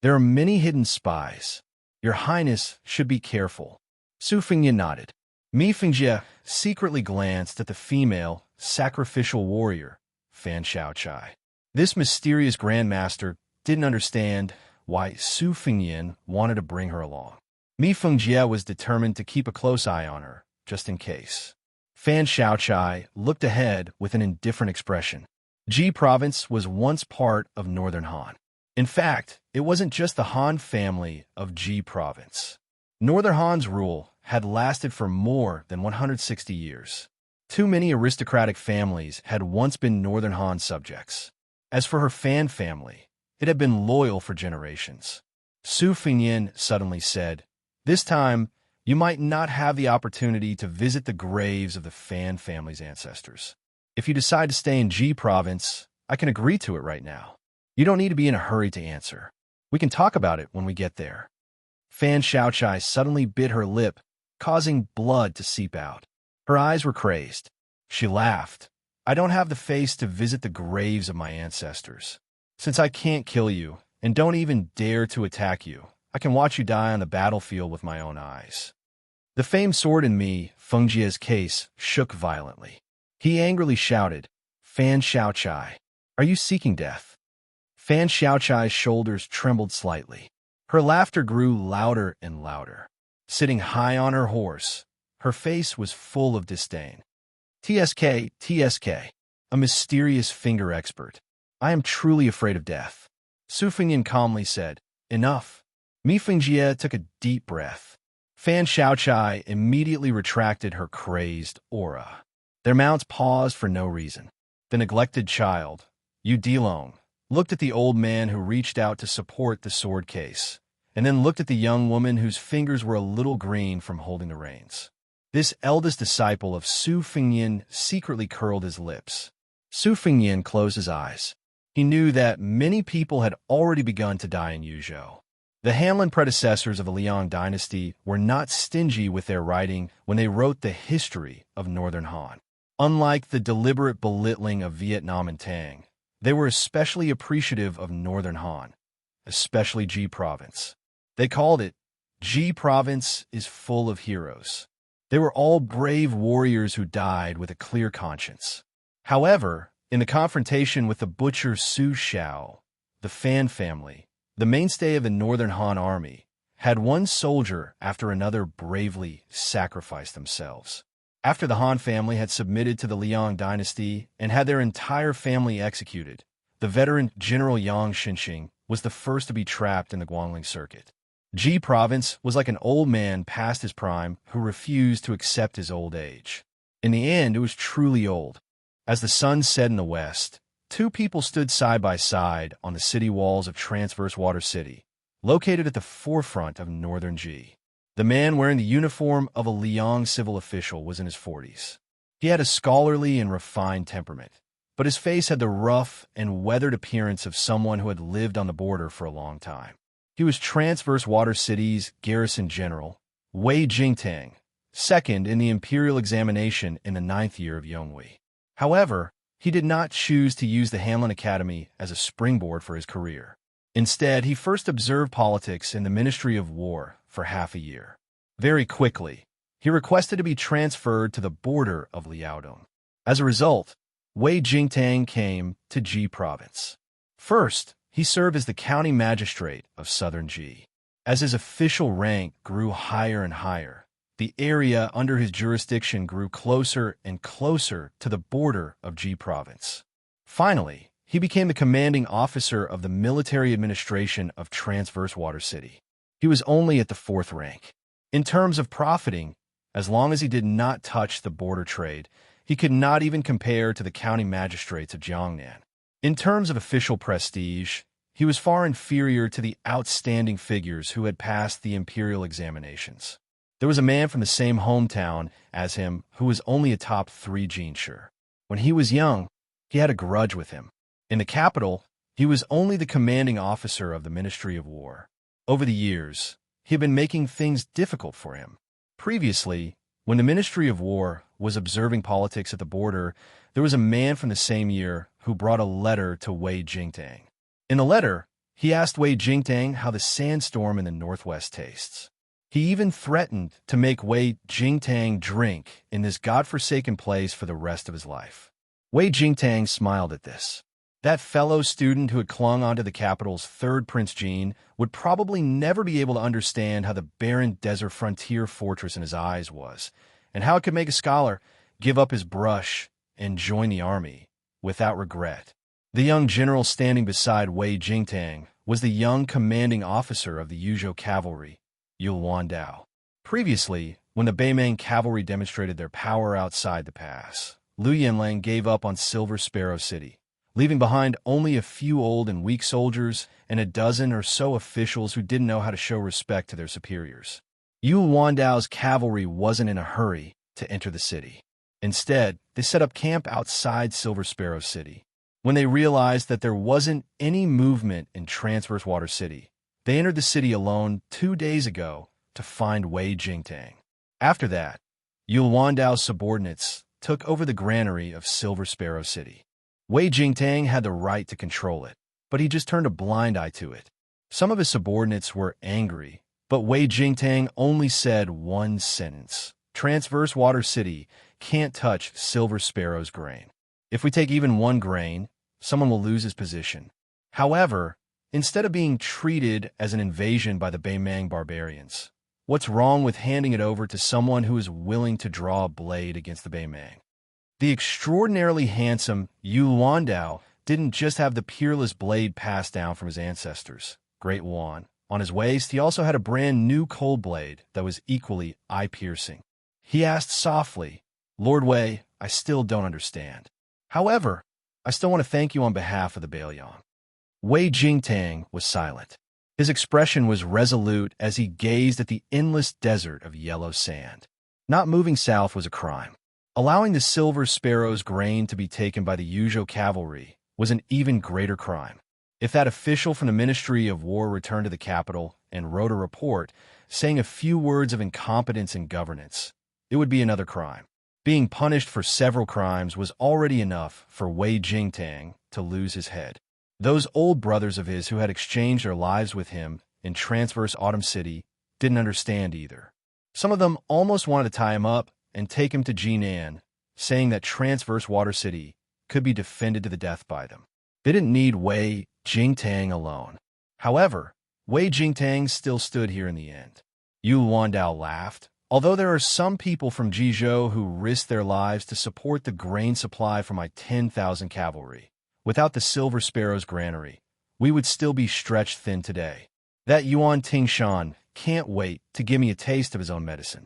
There are many hidden spies. Your Highness should be careful. Su Fengyin nodded. Mi Fengjie secretly glanced at the female, sacrificial warrior, Fan Xiaochai. This mysterious grandmaster didn't understand why Su Fengyin wanted to bring her along. Mi Fengjie was determined to keep a close eye on her, just in case. Fan Xiaochai looked ahead with an indifferent expression. Ji province was once part of northern Han. In fact, it wasn't just the Han family of Ji province. Northern Han's rule had lasted for more than 160 years. Too many aristocratic families had once been Northern Han subjects. As for her Fan family, it had been loyal for generations. Su Fengyin suddenly said, This time, you might not have the opportunity to visit the graves of the Fan family's ancestors. If you decide to stay in Ji province, I can agree to it right now. You don't need to be in a hurry to answer. We can talk about it when we get there. Fan Xiaochai suddenly bit her lip, causing blood to seep out. Her eyes were crazed. She laughed. I don't have the face to visit the graves of my ancestors. Since I can't kill you, and don't even dare to attack you, I can watch you die on the battlefield with my own eyes. The famed sword in Mi Fengjie's case shook violently. He angrily shouted, Fan Xiaochai, are you seeking death? Fan Xiaochai's shoulders trembled slightly. Her laughter grew louder and louder. Sitting high on her horse, her face was full of disdain. TSK, a mysterious finger expert. I am truly afraid of death. Su Fengyin calmly said, Enough. Mi Fengjie took a deep breath. Fan Xiaochai immediately retracted her crazed aura. Their mounts paused for no reason. The neglected child, Yu Dilong, looked at the old man who reached out to support the sword case, and then looked at the young woman whose fingers were a little green from holding the reins. This eldest disciple of Su Fengyin secretly curled his lips. Su Fengyin closed his eyes. He knew that many people had already begun to die in Yuzhou. The Hanlin predecessors of the Liang dynasty were not stingy with their writing when they wrote the history of Northern Han. Unlike the deliberate belittling of Vietnam and Tang, they were especially appreciative of Northern Han, especially Ji province. They called it, Ji province is full of heroes. They were all brave warriors who died with a clear conscience. However, in the confrontation with the butcher Su Xiao, the Fan family, the mainstay of the Northern Han army, had one soldier after another bravely sacrificed themselves. After the Han family had submitted to the Liang dynasty and had their entire family executed, the veteran General Yang Xinxing was the first to be trapped in the Guangling circuit. Ji province was like an old man past his prime who refused to accept his old age. In the end, it was truly old. As the sun set in the west, two people stood side by side on the city walls of Transverse Water City, located at the forefront of northern Ji. The man wearing the uniform of a Liang civil official was in his 40s. He had a scholarly and refined temperament, but his face had the rough and weathered appearance of someone who had lived on the border for a long time. He was Transverse Water City's garrison general, Wei Jingtang, second in the imperial examination in the 9th year of Yonghui. However, he did not choose to use the Hanlin Academy as a springboard for his career. Instead, he first observed politics in the Ministry of War for half a year. Very quickly, he requested to be transferred to the border of Liaodong. As a result, Wei Jingtang came to Ji province. First, he served as the county magistrate of southern Ji. As his official rank grew higher and higher, the area under his jurisdiction grew closer and closer to the border of Ji province. Finally, he became the commanding officer of the military administration of Transverse Water City. He was only at the 4th rank. In terms of profiting, as long as he did not touch the border trade, he could not even compare to the county magistrates of Jiangnan. In terms of official prestige, he was far inferior to the outstanding figures who had passed the imperial examinations. There was a man from the same hometown as him who was only a top 3 Jinsher. When he was young, he had a grudge with him. In the capital, he was only the commanding officer of the Ministry of War. Over the years, he had been making things difficult for him. Previously, when the Ministry of War was observing politics at the border, there was a man from the same year who brought a letter to Wei Jingtang. In the letter, he asked Wei Jingtang how the sandstorm in the northwest tastes. He even threatened to make Wei Jingtang drink in this godforsaken place for the rest of his life. Wei Jingtang smiled at this. That fellow student who had clung onto the capital's 3rd Prince Jean would probably never be able to understand how the barren desert frontier fortress in his eyes was, and how it could make a scholar give up his brush and join the army without regret. The young general standing beside Wei Jingtang was the young commanding officer of the Yuzhou cavalry, Yul Wandao. Previously, when the Beimang cavalry demonstrated their power outside the pass, Liu Yanlang gave up on Silver Sparrow City, leaving behind only a few old and weak soldiers and a dozen or so officials who didn't know how to show respect to their superiors. Yul Wandao's cavalry wasn't in a hurry to enter the city. Instead, they set up camp outside Silver Sparrow City. When they realized that there wasn't any movement in Transverse Water City, they entered the city alone 2 days ago to find Wei Jingtang. After that, Yul Wandao's subordinates took over the granary of Silver Sparrow City. Wei Jingtang had the right to control it, but he just turned a blind eye to it. Some of his subordinates were angry, but Wei Jingtang only said one sentence: Transverse Water City can't touch Silver Sparrow's grain. If we take even one grain, someone will lose his position. However, instead of being treated as an invasion by the Beimang barbarians, what's wrong with handing it over to someone who is willing to draw a blade against the Beimang? The extraordinarily handsome Yul Wandao didn't just have the peerless blade passed down from his ancestors, Great Wan. On his waist, he also had a brand new cold blade that was equally eye-piercing. He asked softly, "Lord Wei, I still don't understand. However, I still want to thank you on behalf of the Bailiang." Wei Jingtang was silent. His expression was resolute as he gazed at the endless desert of yellow sand. Not moving south was a crime. Allowing the Silver Sparrow's grain to be taken by the Yuzhou cavalry was an even greater crime. If that official from the Ministry of War returned to the capital and wrote a report saying a few words of incompetence in governance, it would be another crime. Being punished for several crimes was already enough for Wei Jingtang to lose his head. Those old brothers of his who had exchanged their lives with him in Transverse Autumn City didn't understand either. Some of them almost wanted to tie him up and take him to Jinan, saying that Transverse Water City could be defended to the death by them. They didn't need Wei Jingtang alone. However, Wei Jingtang still stood here in the end. Yu Wandao laughed. Although there are some people from Jizhou who risk their lives to support the grain supply for my 10,000 cavalry, without the Silver Sparrow's granary, we would still be stretched thin today. That Yuan Tingshan can't wait to give me a taste of his own medicine.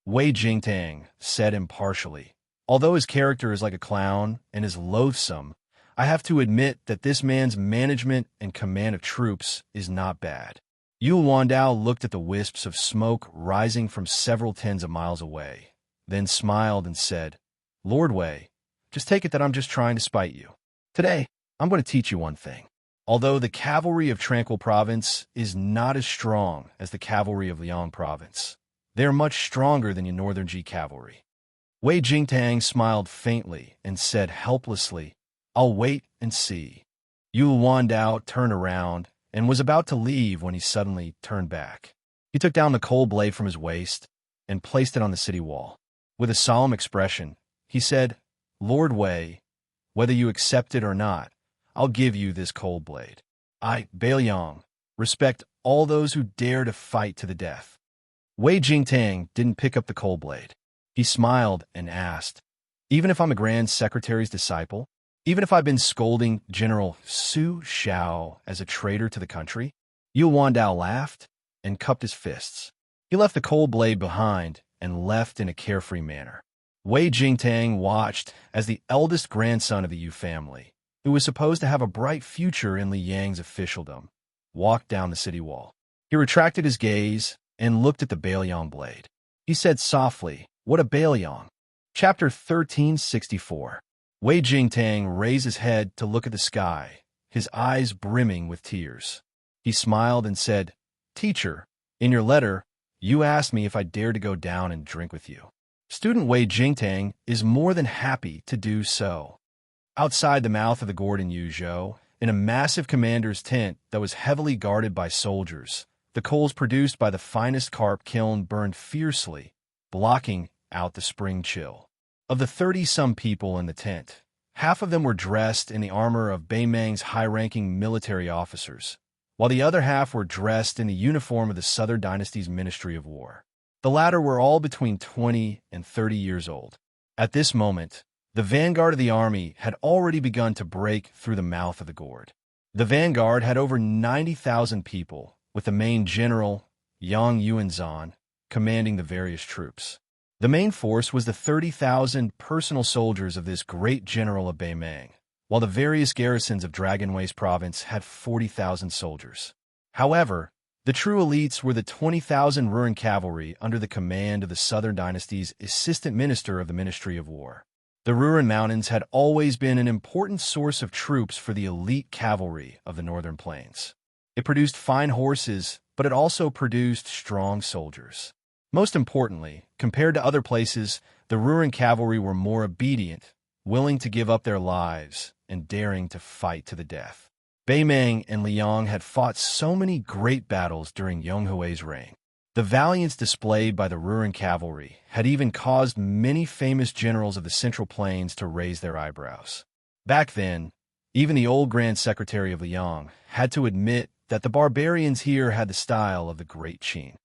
Wei Jingtang said impartially. Although his character is like a clown and is loathsome, I have to admit that this man's management and command of troops is not bad. Yu Wandao looked at the wisps of smoke rising from several tens of miles away, then smiled and said, Lord Wei, just take it that I'm just trying to spite you. Today, I'm going to teach you one thing. Although the cavalry of Tranquil Province is not as strong as the cavalry of Liang Province, they are much stronger than your Northern Ji cavalry. Wei Jingtang smiled faintly and said helplessly, I'll wait and see. Yu Wandao turned around and was about to leave when he suddenly turned back. He took down the coal blade from his waist and placed it on the city wall. With a solemn expression, he said, Lord Wei, whether you accept it or not, I'll give you this coal blade. I, Bailiang, respect all those who dare to fight to the death. Wei Jingtang didn't pick up the coal blade. He smiled and asked, even if I'm a Grand Secretary's disciple? Even if I've been scolding General Su Xiao as a traitor to the country? Yu Wandao laughed and cupped his fists. He left the coal blade behind and left in a carefree manner. Wei Jingtang watched as the eldest grandson of the Yu family, who was supposed to have a bright future in Li Yang's officialdom, walked down the city wall. He retracted his gaze and looked at the Bailiang blade. He said softly, What a Bailiang! Chapter 1364. Wei Jingtang raised his head to look at the sky, his eyes brimming with tears. He smiled and said, Teacher, in your letter, you asked me if I dared to go down and drink with you. Student Wei Jingtang is more than happy to do so. Outside the mouth of the gourd in Yuzhou, in a massive commander's tent that was heavily guarded by soldiers, the coals produced by the finest carp kiln burned fiercely, blocking out the spring chill. Of the 30-some people in the tent, half of them were dressed in the armor of Beimang's high-ranking military officers, while the other half were dressed in the uniform of the Southern Dynasty's Ministry of War. The latter were all between 20 and 30 years old. At this moment, the vanguard of the army had already begun to break through the mouth of the gourd. The vanguard had over 90,000 people, with the main general, Yang Yuanzhan, commanding the various troops. The main force was the 30,000 personal soldiers of this great general of Beimang, while the various garrisons of Dragonways province had 40,000 soldiers. However, the true elites were the 20,000 Ruran cavalry under the command of the Southern Dynasty's assistant minister of the Ministry of War. The Ruran Mountains had always been an important source of troops for the elite cavalry of the Northern Plains. It produced fine horses, but it also produced strong soldiers. Most importantly, compared to other places, the Ruran cavalry were more obedient, willing to give up their lives, and daring to fight to the death. Beimang and Liang had fought so many great battles during Yonghui's reign. The valiance displayed by the Ruran cavalry had even caused many famous generals of the Central Plains to raise their eyebrows. Back then, even the old Grand Secretary of Liang had to admit that the barbarians here had the style of the Great Qin.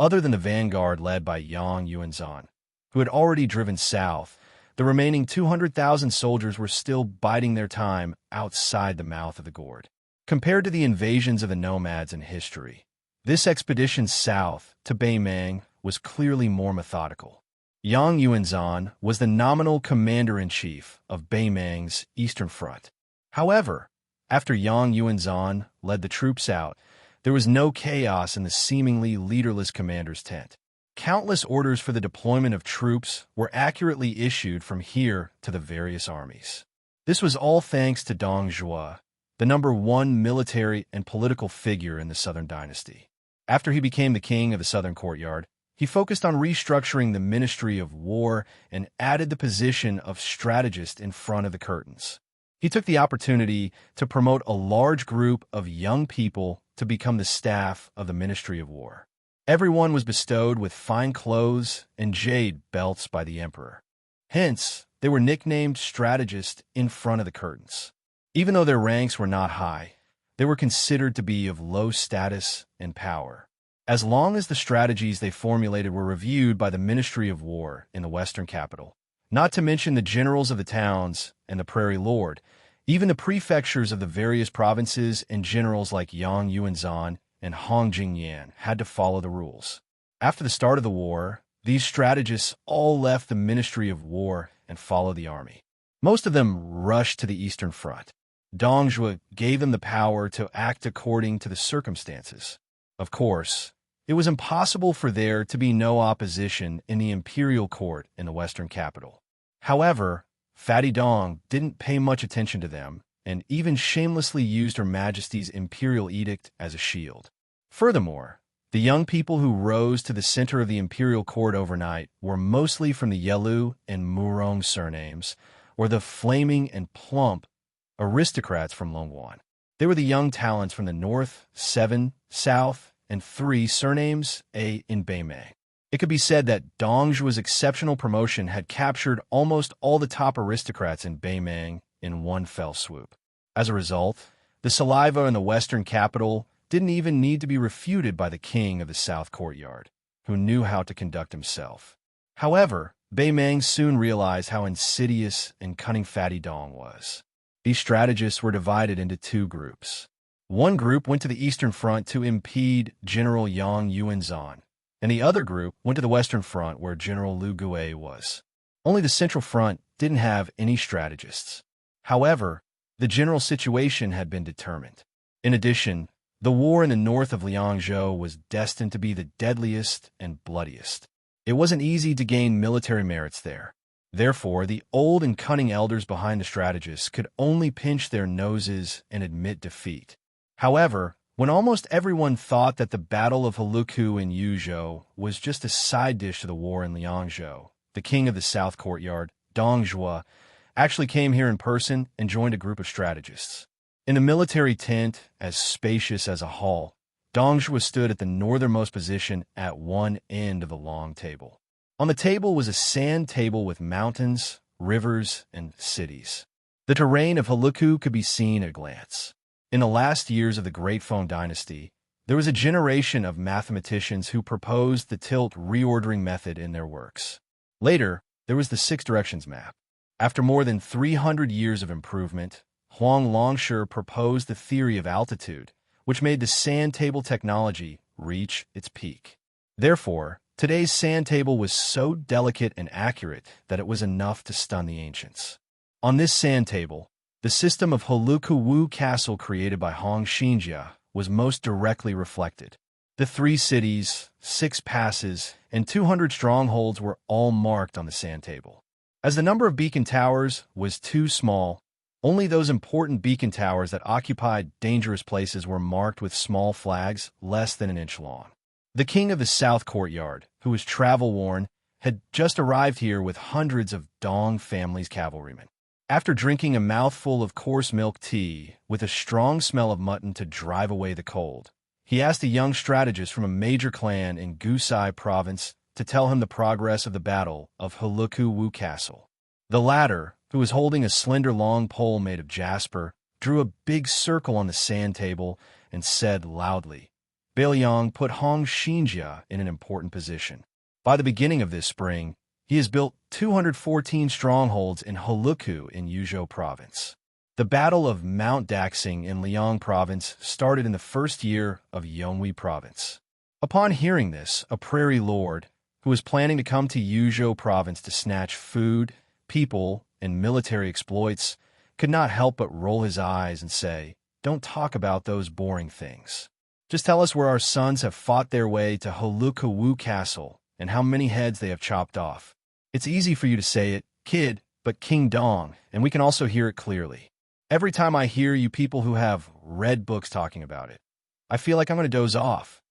Other than the vanguard led by Yang Yuanzhan, who had already driven south, the remaining 200,000 soldiers were still biding their time outside the mouth of the gourd. Compared to the invasions of the nomads in history, this expedition south to Beimang was clearly more methodical. Yang Yuanzhan was the nominal commander-in-chief of Beimang's Eastern Front. However, after Yang Yuanzhan led the troops out, there was no chaos in the seemingly leaderless commander's tent. Countless orders for the deployment of troops were accurately issued from here to the various armies. This was all thanks to Dong Zhuo, the #1 military and political figure in the Southern Dynasty. After he became the king of the Southern Courtyard, he focused on restructuring the Ministry of War and added the position of strategist in front of the curtains. He took the opportunity to promote a large group of young people to become the staff of the Ministry of War. Everyone was bestowed with fine clothes and jade belts by the emperor. Hence, they were nicknamed strategists in front of the curtains. Even though their ranks were not high, they were considered to be of low status and power. As long as the strategies they formulated were reviewed by the Ministry of War in the western capital, not to mention the generals of the towns and the prairie lord, even the prefectures of the various provinces and generals like Yang Yuanzhan and Hong Jingyan had to follow the rules. After the start of the war, these strategists all left the Ministry of War and followed the army. Most of them rushed to the Eastern Front. Dongjue gave them the power to act according to the circumstances. Of course, it was impossible for there to be no opposition in the imperial court in the western capital. However, Fatty Dong didn't pay much attention to them and even shamelessly used Her Majesty's imperial edict as a shield. Furthermore, the young people who rose to the center of the imperial court overnight were mostly from the Yelu and Murong surnames, or the flaming and plump aristocrats from Longwan. They were the young talents from the north, 7, south, and 3 surnames A in Beimei. It could be said that Dongjue's exceptional promotion had captured almost all the top aristocrats in Beimei in one fell swoop. As a result, the saliva in the western capital didn't even need to be refuted by the king of the south courtyard, who knew how to conduct himself. However, Beimei soon realized how insidious and cunning Fatty Dong was. These strategists were divided into 2 groups. One group went to the Eastern Front to impede General Yang Yuanzhan, and the other group went to the Western Front where General Liu Gui was. Only the Central Front didn't have any strategists. However, the general situation had been determined. In addition, the war in the north of Liangzhou was destined to be the deadliest and bloodiest. It wasn't easy to gain military merits there. Therefore, the old and cunning elders behind the strategists could only pinch their noses and admit defeat. However, when almost everyone thought that the Battle of Heluku in Yuzhou was just a side dish to the war in Liangzhou, the king of the South Courtyard, Dongjue, actually came here in person and joined a group of strategists. In a military tent as spacious as a hall, Dongjue stood at the northernmost position at one end of the long table. On the table was a sand table with mountains, rivers, and cities. The terrain of Heluku could be seen at a glance. In the last years of the Great Phone Dynasty, there was a generation of mathematicians who proposed the tilt reordering method in their works. Later, there was the 6 directions map. After more than 300 years of improvement, Huang Longshi proposed the theory of altitude, which made the sand table technology reach its peak. Therefore, today's sand table was so delicate and accurate that it was enough to stun the ancients. On this sand table, the system of Heluku Wu Castle created by Xianxia was most directly reflected. The 3 cities, 6 passes, and 200 strongholds were all marked on the sand table. As the number of beacon towers was too small, only those important beacon towers that occupied dangerous places were marked with small flags less than an inch long. The king of the South Courtyard, who was travel-worn, had just arrived here with hundreds of Dong family's cavalrymen. After drinking a mouthful of coarse milk tea with a strong smell of mutton to drive away the cold, he asked a young strategist from a major clan in Gusai province to tell him the progress of the battle of Heluku Wu Castle. The latter, who was holding a slender long pole made of jasper, drew a big circle on the sand table and said loudly, "Beiliang put Hong Xianxia in an important position. By the beginning of this spring, he has built 214 strongholds in Heluku in Yuzhou province." The Battle of Mount Daxing in Liang province started in the first year of Yonghui province. Upon hearing this, a prairie lord, who was planning to come to Yuzhou province to snatch food, people, and military exploits, could not help but roll his eyes and say, "Don't talk about those boring things. Just tell us where our sons have fought their way to Heluku Wu Castle and how many heads they have chopped off. It's easy for you to say it, kid, but King Dong, and we can also hear it clearly. Every time I hear you people who have read books talking about it, I feel like I'm going to doze off."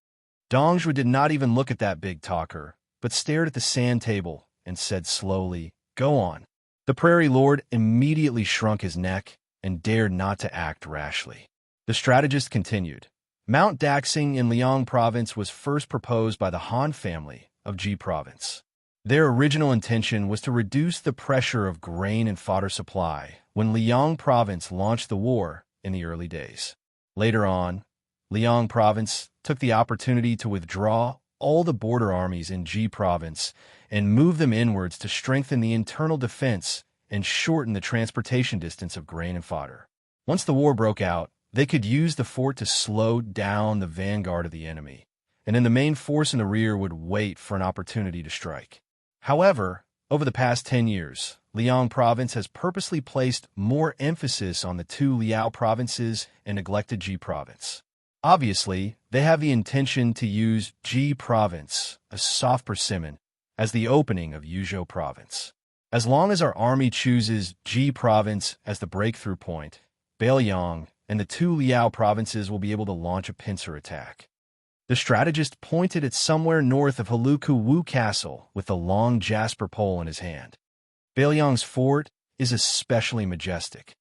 Dongjue did not even look at that big talker, but stared at the sand table and said slowly, "Go on." The prairie lord immediately shrunk his neck and dared not to act rashly. The strategist continued, Mount Daxing in Liang Province was first proposed by the Han family of Ji Province. Their original intention was to reduce the pressure of grain and fodder supply when Liang Province launched the war in the early days. Later on, Liang Province took the opportunity to withdraw all the border armies in Ji Province and move them inwards to strengthen the internal defense and shorten the transportation distance of grain and fodder. Once the war broke out, they could use the fort to slow down the vanguard of the enemy, and then the main force in the rear would wait for an opportunity to strike. However, over the past 10 years, Liang Province has purposely placed more emphasis on the two Liao provinces and neglected Ji Province. Obviously, they have the intention to use Ji Province, a soft persimmon, as the opening of Yuzhou Province. As long as our army chooses Ji Province as the breakthrough point, Beiliang and the two Liao provinces will be able to launch a pincer attack. The strategist pointed at somewhere north of Heluku Castle with the long jasper pole in his hand. Beiliang's fort is especially majestic.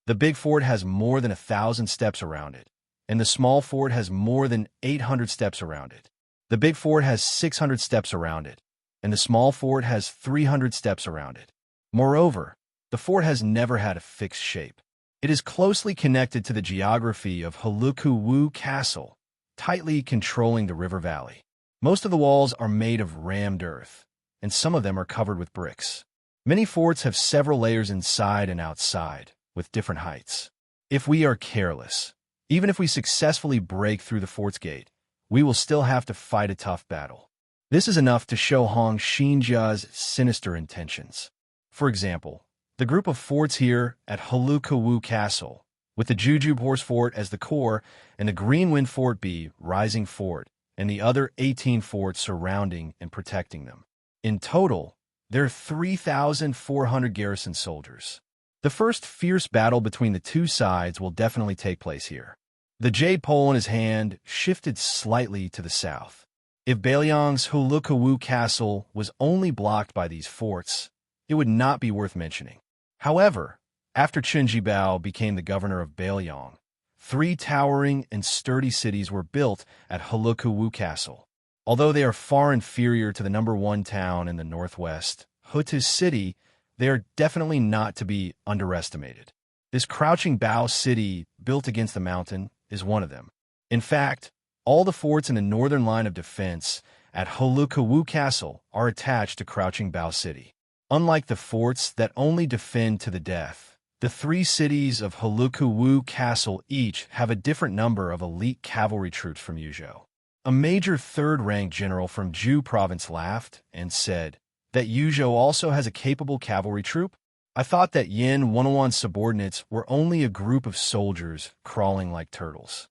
The big fort has more than 1,000 steps around it, and the small fort has more than 800 steps around it. The big fort has 600 steps around it, and the small fort has 300 steps around it. Moreover, the fort has never had a fixed shape. It is closely connected to the geography of Heluku Castle, tightly controlling the river valley. Most of the walls are made of rammed earth, and some of them are covered with bricks. Many forts have several layers inside and outside, with different heights. If we are careless, even if we successfully break through the fort's gate, we will still have to fight a tough battle. This is enough to show Xianxia's sinister intentions. For example, the group of forts here at Heluku Castle, with the Jujube Horse Fort as the core and the Greenwind Fort B, Rising Fort, and the other 18 forts surrounding and protecting them. In total, there are 3,400 garrison soldiers. The first fierce battle between the two sides will definitely take place here. The jade pole in his hand shifted slightly to the south. If Beiliang's Heluku Castle was only blocked by these forts, it would not be worth mentioning. However, after Chunjibao became the governor of Beiliang, 3 towering and sturdy cities were built at Heluku Castle. Although they are far inferior to the #1 town in the northwest, Hutu's city, they are definitely not to be underestimated. This crouching Bao city, built against the mountain, is one of them. In fact, all the forts in the northern line of defense at Heluku Castle are attached to Crouching Bao City. Unlike the forts that only defend to the death, the 3 cities of Heluku Castle each have a different number of elite cavalry troops from Yuzhou. A major 3rd-ranked general from Ju Province laughed and said that Yuzhou also has a capable cavalry troop. I thought that Yin 101's subordinates were only a group of soldiers crawling like turtles.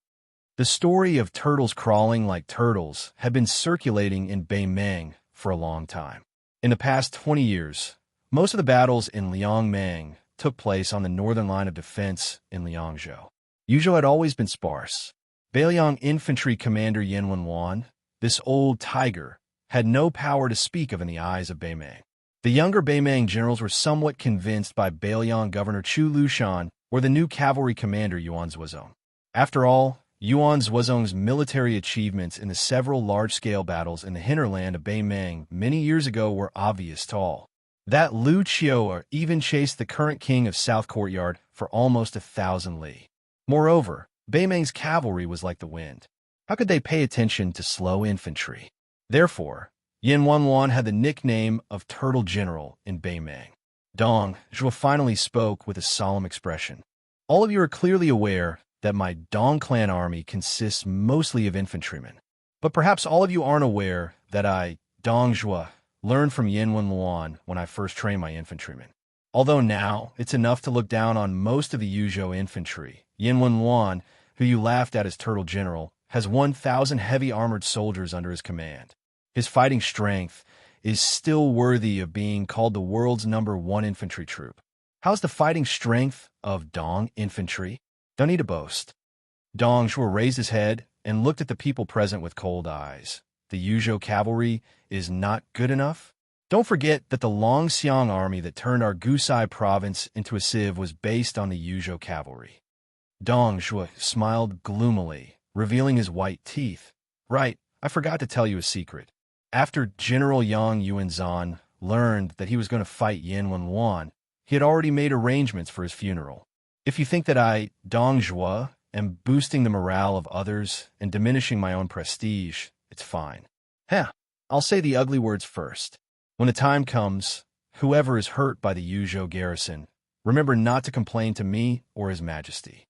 The story of turtles crawling like turtles had been circulating in Beimeng for a long time. In the past 20 years, most of the battles in Liangmeng took place on the northern line of defense in Liangzhou. Yuzhou had always been sparse. Beiliang infantry commander Yin Wenwan, this old tiger, had no power to speak of in the eyes of Beimeng. The younger Beimeng generals were somewhat convinced by Beiliang governor Chu Lushan or the new cavalry commander Yuan Zuozong. After all, Yuan Zuozong's military achievements in the several large-scale battles in the hinterland of Beimeng many years ago were obvious to all. That Lu Qiu even chased the current king of South Courtyard for almost 1,000 li. Moreover, Beimeng's cavalry was like the wind. How could they pay attention to slow infantry? Therefore, Yin Wanwan had the nickname of Turtle General in Beimeng. Dong Zhuo finally spoke with a solemn expression. All of you are clearly aware that my Dong clan army consists mostly of infantrymen. But perhaps all of you aren't aware that I, Dong Zhuo, learned from Yin Wenluan when I first trained my infantrymen. Although now it's enough to look down on most of the Yuzhou infantry, Yin Wenluan, who you laughed at as Turtle General, has 1,000 heavy armored soldiers under his command. His fighting strength is still worthy of being called the world's #1 infantry troop. How's the fighting strength of Dong infantry? Don't need to boast. Dong Zhuo raised his head and looked at the people present with cold eyes. The Yuzhou cavalry is not good enough? Don't forget that the Longxiang army that turned our Gusai province into a sieve was based on the Yuzhou cavalry. Dong Zhuo smiled gloomily, revealing his white teeth. Right, I forgot to tell you a secret. After General Yang Yuanzhan learned that he was going to fight Yin Wenwan, he had already made arrangements for his funeral. If you think that I, Dong Zhuo, am boosting the morale of others and diminishing my own prestige, it's fine. Heh, I'll say the ugly words first. When the time comes, whoever is hurt by the Yuzhou garrison, remember not to complain to me or His Majesty.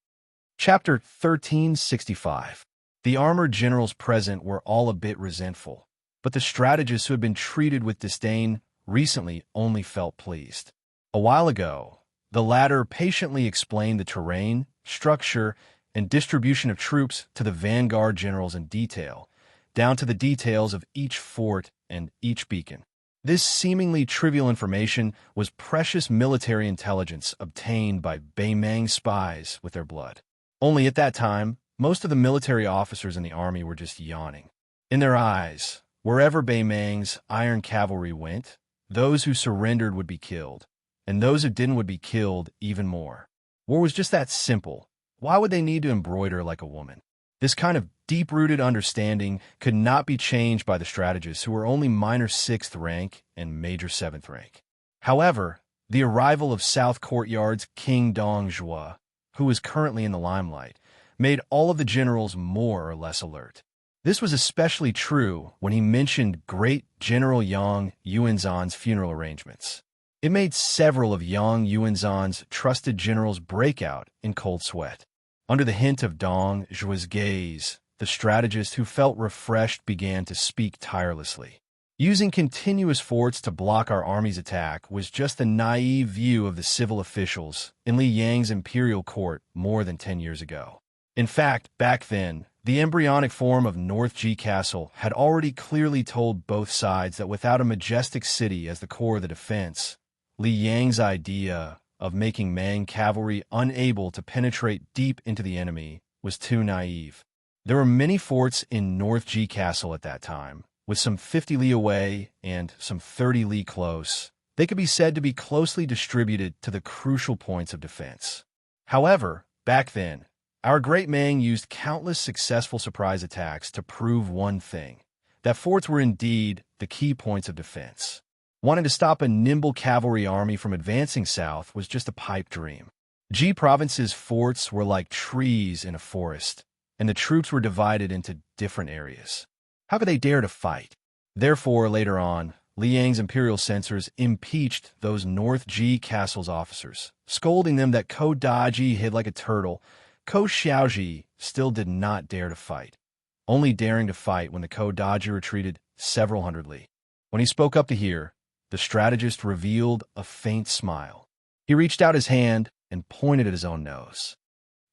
Chapter 1365. The armored generals present were all a bit resentful, but the strategists who had been treated with disdain recently only felt pleased. A while ago, the latter patiently explained the terrain, structure, and distribution of troops to the vanguard generals in detail, down to the details of each fort and each beacon. This seemingly trivial information was precious military intelligence obtained by Beimang spies with their blood. Only at that time, most of the military officers in the army were just yawning. In their eyes, wherever Beimang's iron cavalry went, those who surrendered would be killed, and those who didn't would be killed even more. War was just that simple. Why would they need to embroider like a woman? This kind of deep-rooted understanding could not be changed by the strategists who were only minor 6th rank and major 7th rank. However, the arrival of South Courtyard's King Dong Zhuo, who was currently in the limelight, made all of the generals more or less alert. This was especially true when he mentioned Great General Yang Yuanzhan's funeral arrangements. It made several of Yang Yuanzhan's trusted generals break out in cold sweat. Under the hint of Dong Zhuo's gaze, the strategist who felt refreshed began to speak tirelessly. Using continuous forts to block our army's attack was just a naive view of the civil officials in Li Yang's imperial court more than 10 years ago. In fact, back then, the embryonic form of North Ji Castle had already clearly told both sides that without a majestic city as the core of the defense, Li Yang's idea of making Mang cavalry unable to penetrate deep into the enemy was too naive. There were many forts in North Ji Castle at that time, with some 50 li away and some 30 li close. They could be said to be closely distributed to the crucial points of defense. However, back then, our great Mang used countless successful surprise attacks to prove one thing, that forts were indeed the key points of defense. Wanting to stop a nimble cavalry army from advancing south was just a pipe dream. Ji Province's forts were like trees in a forest, and the troops were divided into different areas. How could they dare to fight? Therefore, later on, Li Yang's imperial censors impeached those North Ji Castle's officers, scolding them that Ko Daji hid like a turtle. Ko Xiaoji still did not dare to fight, only daring to fight when the Ko Daji retreated several hundred li. When he spoke up to hear, the strategist revealed a faint smile. He reached out his hand and pointed at his own nose.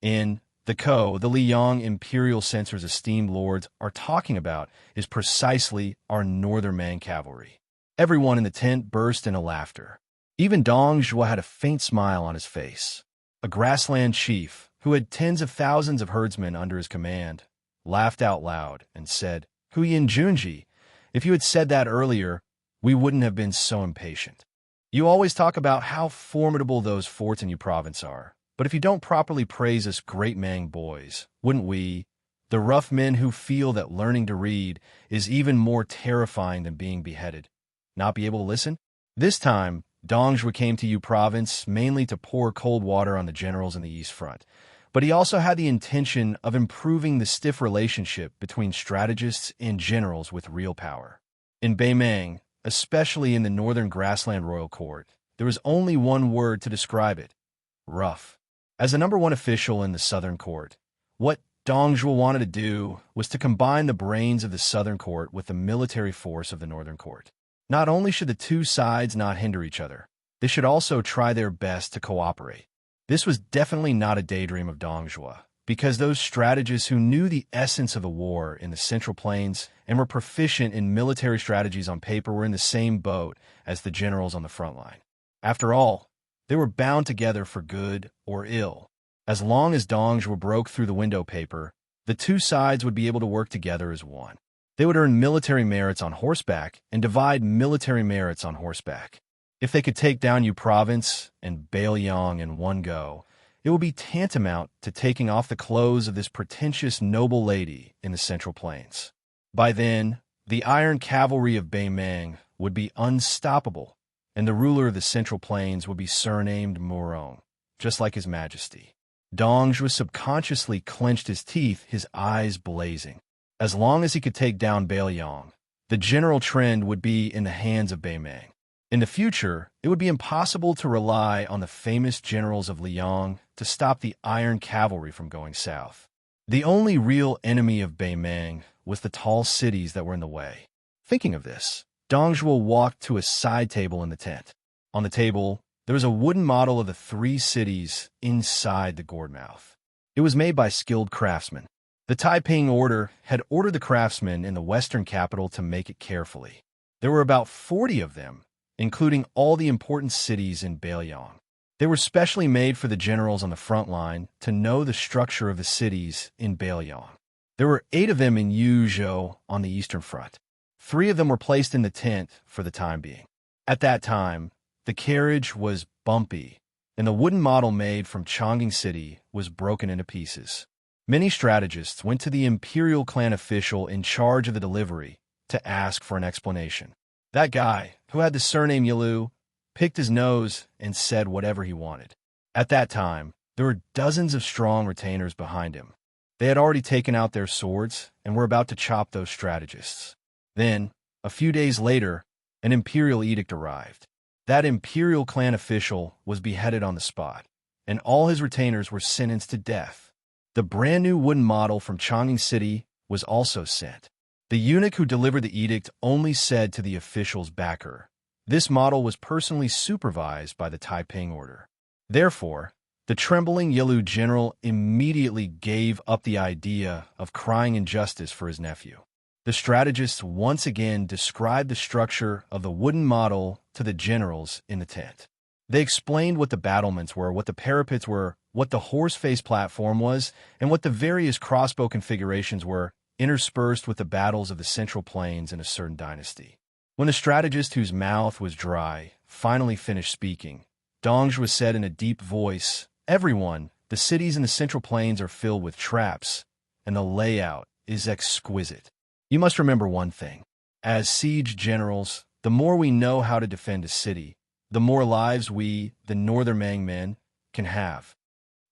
The Liang imperial censors' esteemed lords are talking about is precisely our northern Mang cavalry. Everyone in the tent burst into laughter. Even Dong Zhuo had a faint smile on his face. A grassland chief, who had tens of thousands of herdsmen under his command, laughed out loud and said, "Huyin Junji, if you had said that earlier, we wouldn't have been so impatient. You always talk about how formidable those forts in your province are, but if you don't properly praise us great Mang boys, wouldn't we, the rough men who feel that learning to read is even more terrifying than being beheaded, not be able to listen?" This time, Dong Zhuo came to Yu province mainly to pour cold water on the generals in the East Front, but he also had the intention of improving the stiff relationship between strategists and generals with real power. In Beimang, especially in the northern grassland royal court, there was only one word to describe it: rough. As the number one official in the southern court, what Dong Zhuo wanted to do was to combine the brains of the southern court with the military force of the northern court. Not only should the two sides not hinder each other, they should also try their best to cooperate. This was definitely not a daydream of Dong Zhuo, because those strategists who knew the essence of the war in the Central Plains and were proficient in military strategies on paper were in the same boat as the generals on the front line. After all, they were bound together for good or ill. As long as Dong Zhuo broke through the window paper, the two sides would be able to work together as one. They would earn military merits on horseback and divide military merits on horseback. If they could take down Yu province and Beiliang in one go, It would be tantamount to taking off the clothes of this pretentious noble lady in the Central Plains. By then, the Iron Cavalry of Beimeng would be unstoppable, and the ruler of the Central Plains would be surnamed Murong, just like His Majesty. Dongzhuo subconsciously clenched his teeth, his eyes blazing. As long as he could take down Beiliang, the general trend would be in the hands of Beimeng. In the future, it would be impossible to rely on the famous generals of Liang to stop the Iron Cavalry from going south. The only real enemy of Beimeng was the tall cities that were in the way. Thinking of this, Dongzhuo walked to a side table in the tent. On the table, there was a wooden model of the 3 cities inside the gourd mouth. It was made by skilled craftsmen. The Taiping order had ordered the craftsmen in the western capital to make it carefully. There were about 40 of them, including all the important cities in Beiliang. They were specially made for the generals on the front line to know the structure of the cities in Beiliang. There were 8 of them in Yuzhou on the eastern front. 3 of them were placed in the tent for the time being. At that time, the carriage was bumpy, and the wooden model made from Chongqing City was broken into pieces. Many strategists went to the imperial clan official in charge of the delivery to ask for an explanation. That guy, who had the surname Yilu, picked his nose and said whatever he wanted. At that time, there were dozens of strong retainers behind him. They had already taken out their swords and were about to chop those strategists. Then, a few days later, an imperial edict arrived. That imperial clan official was beheaded on the spot, and all his retainers were sentenced to death. The brand new wooden model from Chongqing City was also sent. The eunuch who delivered the edict only said to the official's backer, "This model was personally supervised by the Taiping order." Therefore, the trembling Yilu general immediately gave up the idea of crying injustice for his nephew. The strategists once again described the structure of the wooden model to the generals in the tent. They explained what the battlements were, what the parapets were, what the horse-face platform was, and what the various crossbow configurations were, interspersed with the battles of the Central Plains in a certain dynasty. When the strategist whose mouth was dry finally finished speaking, Dongzhuo said in a deep voice, "Everyone, the cities in the Central Plains are filled with traps, and the layout is exquisite. You must remember one thing. As siege generals, the more we know how to defend a city, the more lives we, the Northern Mang men, can have."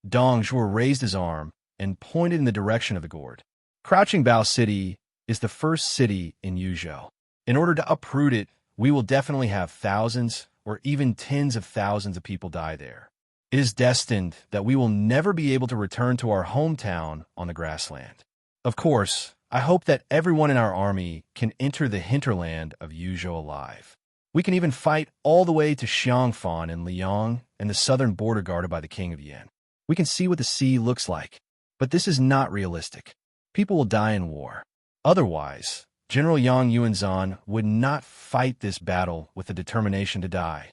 Dongzhuo raised his arm and pointed in the direction of the gourd. Crouching Bao City is the first city in Yuzhou. In order to uproot it, we will definitely have thousands or even tens of thousands of people die there. It is destined that we will never be able to return to our hometown on the grassland. Of course, I hope that everyone in our army can enter the hinterland of Yuzhou alive. We can even fight all the way to Xianxia and Liang and the southern border guarded by the king of Yan. We can see what the sea looks like, but this is not realistic. People will die in war. Otherwise, General Yang Yuanzhan would not fight this battle with the determination to die.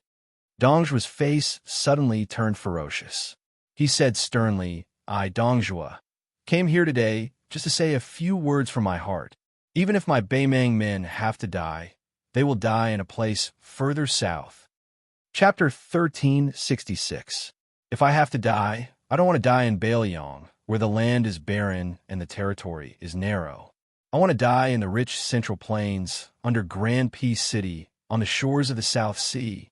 Dongzhuo's face suddenly turned ferocious. He said sternly, "I, Dongzhuo, came here today just to say a few words from my heart. Even if my Beimeng men have to die, they will die in a place further south." Chapter 1366. If I have to die, I don't want to die in Beiliang, where the land is barren and the territory is narrow. I want to die in the rich Central Plains, under Grand Peace City, on the shores of the South Sea.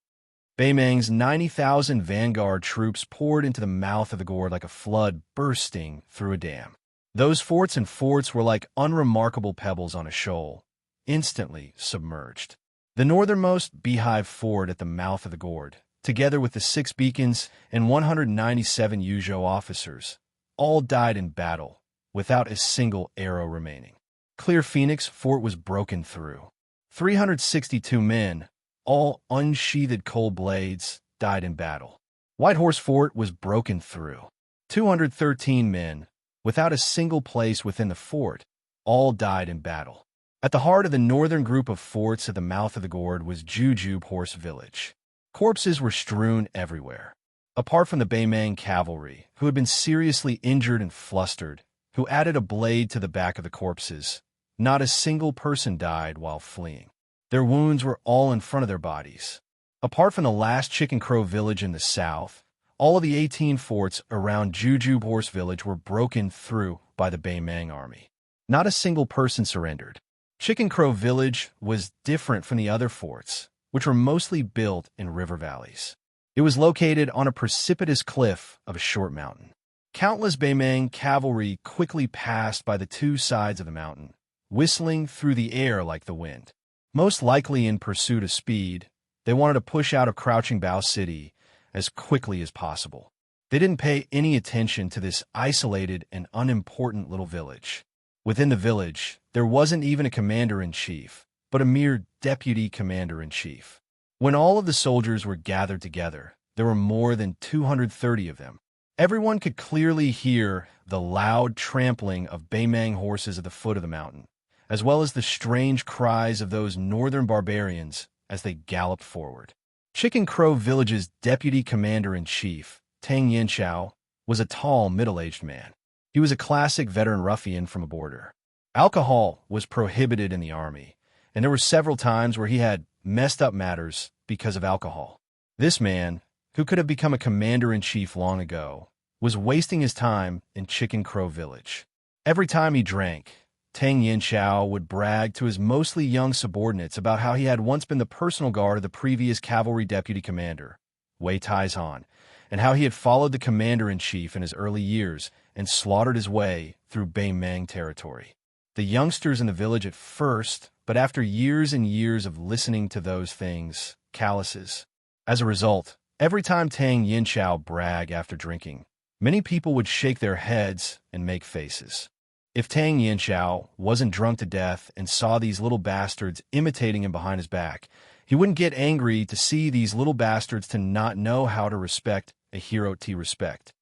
Beimeng's 90,000 vanguard troops poured into the mouth of the gourd like a flood bursting through a dam. Those forts were like unremarkable pebbles on a shoal, instantly submerged. The northernmost beehive fort at the mouth of the gourd, together with the 6 beacons and 197 Yuzhou officers, all died in battle, without a single arrow remaining. Clear Phoenix Fort was broken through. 362 men, all unsheathed cold blades, died in battle. White Horse Fort was broken through. 213 men, without a single place within the fort, all died in battle. At the heart of the northern group of forts at the mouth of the gourd was Jujube Horse Village. Corpses were strewn everywhere. Apart from the Beimeng cavalry, who had been seriously injured and flustered, who added a blade to the back of the corpses, not a single person died while fleeing. Their wounds were all in front of their bodies. Apart from the last Chicken Crow village in the south, all of the 18 forts around Juju Horse Village were broken through by the Beimang army. Not a single person surrendered. Chicken Crow Village was different from the other forts, which were mostly built in river valleys. It was located on a precipitous cliff of a short mountain. Countless Beimang cavalry quickly passed by the two sides of the mountain, whistling through the air like the wind. Most likely in pursuit of speed, they wanted to push out of Crouching Bao City as quickly as possible. They didn't pay any attention to this isolated and unimportant little village. Within the village, there wasn't even a commander-in-chief, but a mere deputy commander-in-chief. When all of the soldiers were gathered together, there were more than 230 of them. Everyone could clearly hear the loud trampling of Beimang horses at the foot of the mountain, as well as the strange cries of those northern barbarians as they galloped forward. Chicken Crow Village's deputy commander-in-chief, Tang Yinxiao, was a tall, middle-aged man. He was a classic veteran ruffian from a border. Alcohol was prohibited in the army, and there were several times where he had messed up matters because of alcohol. This man, who could have become a commander-in-chief long ago, was wasting his time in Chicken Crow Village. Every time he drank, Tang Yinxiao would brag to his mostly young subordinates about how he had once been the personal guard of the previous cavalry deputy commander, Wei Taizhan, and how he had followed the commander-in-chief in his early years and slaughtered his way through Beimang territory. The youngsters in the village at first, but after years and years of listening to those things, calluses. As a result, every time Tang Yinxiao bragged after drinking, many people would shake their heads and make faces. If Tang Yinxiao wasn't drunk to death and saw these little bastards imitating him behind his back, he wouldn't get angry to see these little bastards to not know how to respect a hero to respect.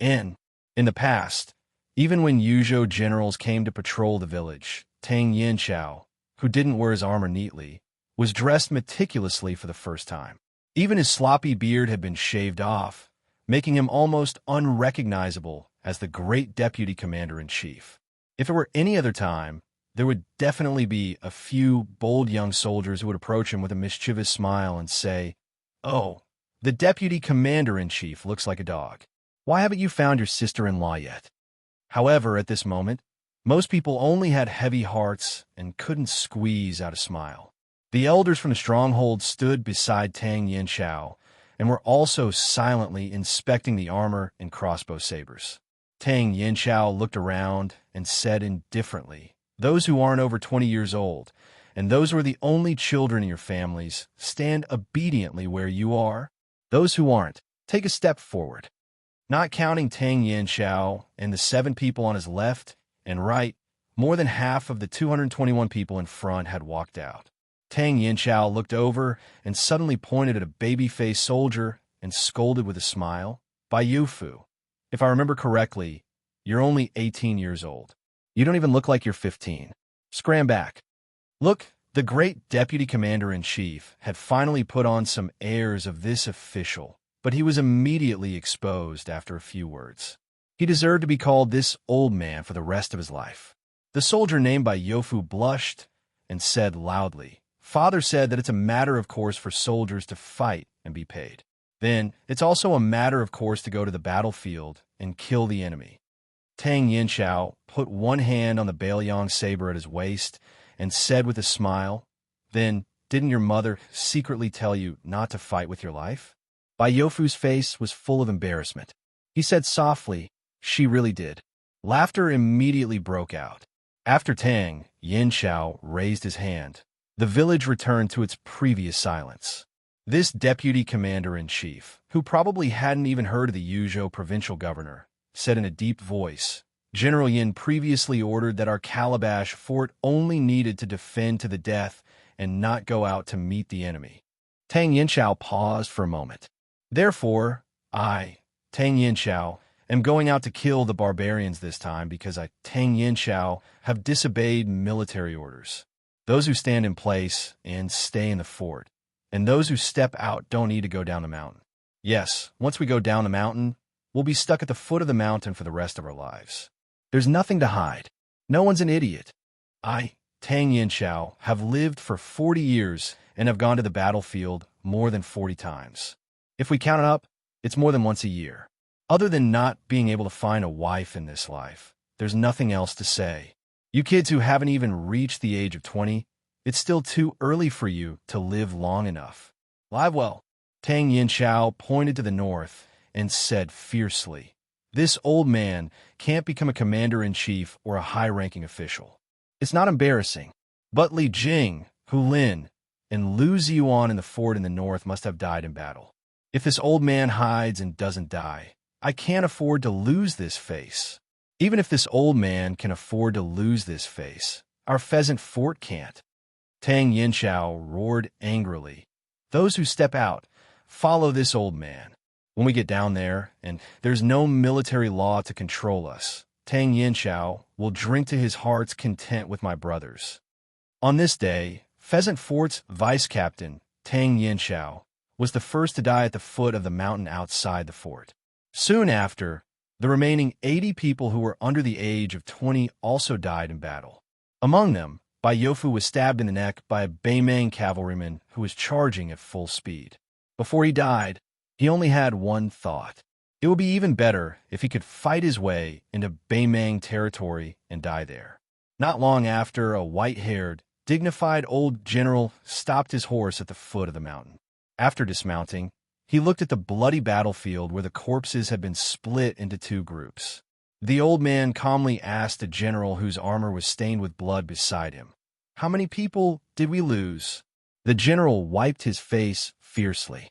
In the past, even when Yuzhou generals came to patrol the village, Tang Yinxiao, who didn't wear his armor neatly, was dressed meticulously for the first time. Even his sloppy beard had been shaved off, making him almost unrecognizable as the great deputy commander-in-chief. If it were any other time, there would definitely be a few bold young soldiers who would approach him with a mischievous smile and say, "Oh, the deputy commander-in-chief looks like a dog. Why haven't you found your sister-in-law yet?" However, at this moment, most people only had heavy hearts and couldn't squeeze out a smile. The elders from the stronghold stood beside Tang Yinxiao and were also silently inspecting the armor and crossbow sabers. Tang Yinxiao looked around and said indifferently, "Those who aren't over 20 years old, and those who are the only children in your families, stand obediently where you are. Those who aren't, take a step forward." Not counting Tang Yinxiao and the 7 people on his left and right, more than half of the 221 people in front had walked out. Tang Yinxiao looked over and suddenly pointed at a baby-faced soldier and scolded with a smile, "Bai Yufu, if I remember correctly, you're only 18 years old. You don't even look like you're 15. Scram back." Look, the great deputy commander-in-chief had finally put on some airs of this official, but he was immediately exposed after a few words. He deserved to be called this old man for the rest of his life. The soldier named Bai Yufu blushed and said loudly, "Father said that it's a matter of course for soldiers to fight and be paid. Then, it's also a matter of course to go to the battlefield and kill the enemy." Tang Yinxiao put one hand on the Bailiang saber at his waist and said with a smile, "Then, didn't your mother secretly tell you not to fight with your life?" Bai Yofu's face was full of embarrassment. He said softly, "She really did." Laughter immediately broke out. After Tang Yinxiao raised his hand, the village returned to its previous silence. This deputy commander-in-chief, who probably hadn't even heard of the Yuzhou provincial governor, said in a deep voice, "General Yin previously ordered that our Calabash fort only needed to defend to the death and not go out to meet the enemy." Tang Yinxiao paused for a moment. "Therefore, I, Tang Yinxiao, am going out to kill the barbarians this time because I, Tang Yinxiao, have disobeyed military orders. Those who stand in place and stay in the fort, and those who step out don't need to go down the mountain. Yes, once we go down the mountain, we'll be stuck at the foot of the mountain for the rest of our lives. There's nothing to hide. No one's an idiot. I, Tang Yinxiao, have lived for 40 years and have gone to the battlefield more than 40 times. If we count it up, It's more than once a year. Other than not being able to find a wife in this life, there's nothing else to say. You kids who haven't even reached the age of 20, it's still too early for you to live long enough. Live well. Tang Yinxiao pointed to the north and said fiercely, "This old man can't become a commander-in-chief or a high-ranking official. It's not embarrassing. But Li Jing, Hu Lin, and Lu Ziyuan in the fort in the north must have died in battle. If this old man hides and doesn't die, I can't afford to lose this face. Even if this old man can afford to lose this face, our pheasant fort can't." Tang Yinxiao roared angrily, "Those who step out, follow this old man. When we get down there, and there's no military law to control us, Tang Yinxiao will drink to his heart's content with my brothers." On this day, Pheasant Fort's vice captain, Tang Yinxiao, was the first to die at the foot of the mountain outside the fort. Soon after, the remaining 80 people who were under the age of 20 also died in battle. Among them, Bai Yofu was stabbed in the neck by a Beimang cavalryman who was charging at full speed. Before he died, he only had one thought. It would be even better if he could fight his way into Beimang territory and die there. Not long after, a white-haired, dignified old general stopped his horse at the foot of the mountain. After dismounting, he looked at the bloody battlefield where the corpses had been split into two groups. The old man calmly asked the general whose armor was stained with blood beside him, "How many people did we lose?" The general wiped his face fiercely.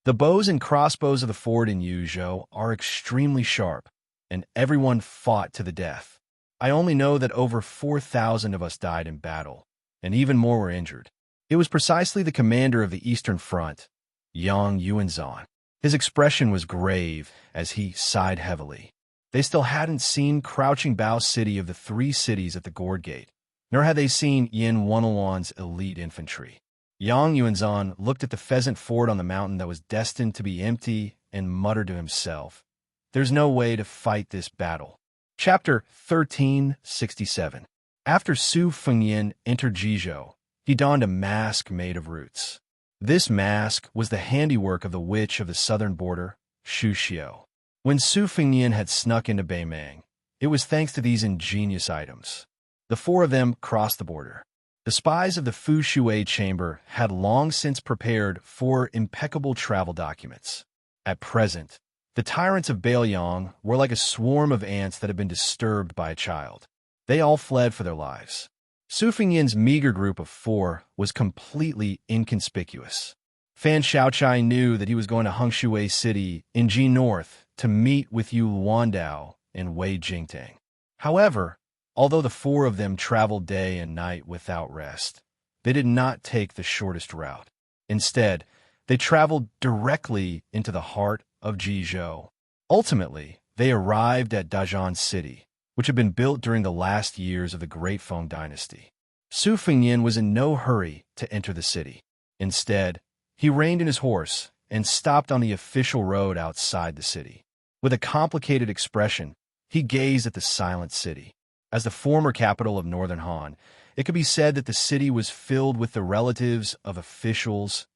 "The bows and crossbows of the fort in Yuzhou are extremely sharp, and everyone fought to the death. I only know that over 4,000 of us died in battle, and even more were injured." It was precisely the commander of the Eastern Front, Yang Yuanzhan. His expression was grave as he sighed heavily. They still hadn't seen Crouching Bao City of the three cities at the Gourd Gate, nor had they seen Yin Wanluan's elite infantry. Yang Yuanzhan looked at the pheasant fort on the mountain that was destined to be empty and muttered to himself, "There's no way to fight this battle." Chapter 1367. After Su Fengyin entered Jizhou, he donned a mask made of roots. This mask was the handiwork of the witch of the southern border, Shu Xiao. When Su Fengyin had snuck into Beimang, it was thanks to these ingenious items. The four of them crossed the border. The spies of the Fu Shui chamber had long since prepared four impeccable travel documents. At present, the tyrants of Baoyang were like a swarm of ants that had been disturbed by a child. They all fled for their lives. Su Fengyin's meager group of four was completely inconspicuous. Fan Xiaochai knew that he was going to Hengshui City in Ji North to meet with Yu Luandao and Wei Jingtang. However, although the four of them traveled day and night without rest, they did not take the shortest route. Instead, they traveled directly into the heart of Jizhou. Ultimately, they arrived at Dazhan City, which had been built during the last years of the Great Feng Dynasty. Su Fengyin was in no hurry to enter the city. Instead, he reined in his horse and stopped on the official road outside the city. With a complicated expression, he gazed at the silent city. As the former capital of Northern Han, it could be said that the city was filled with the relatives of officials,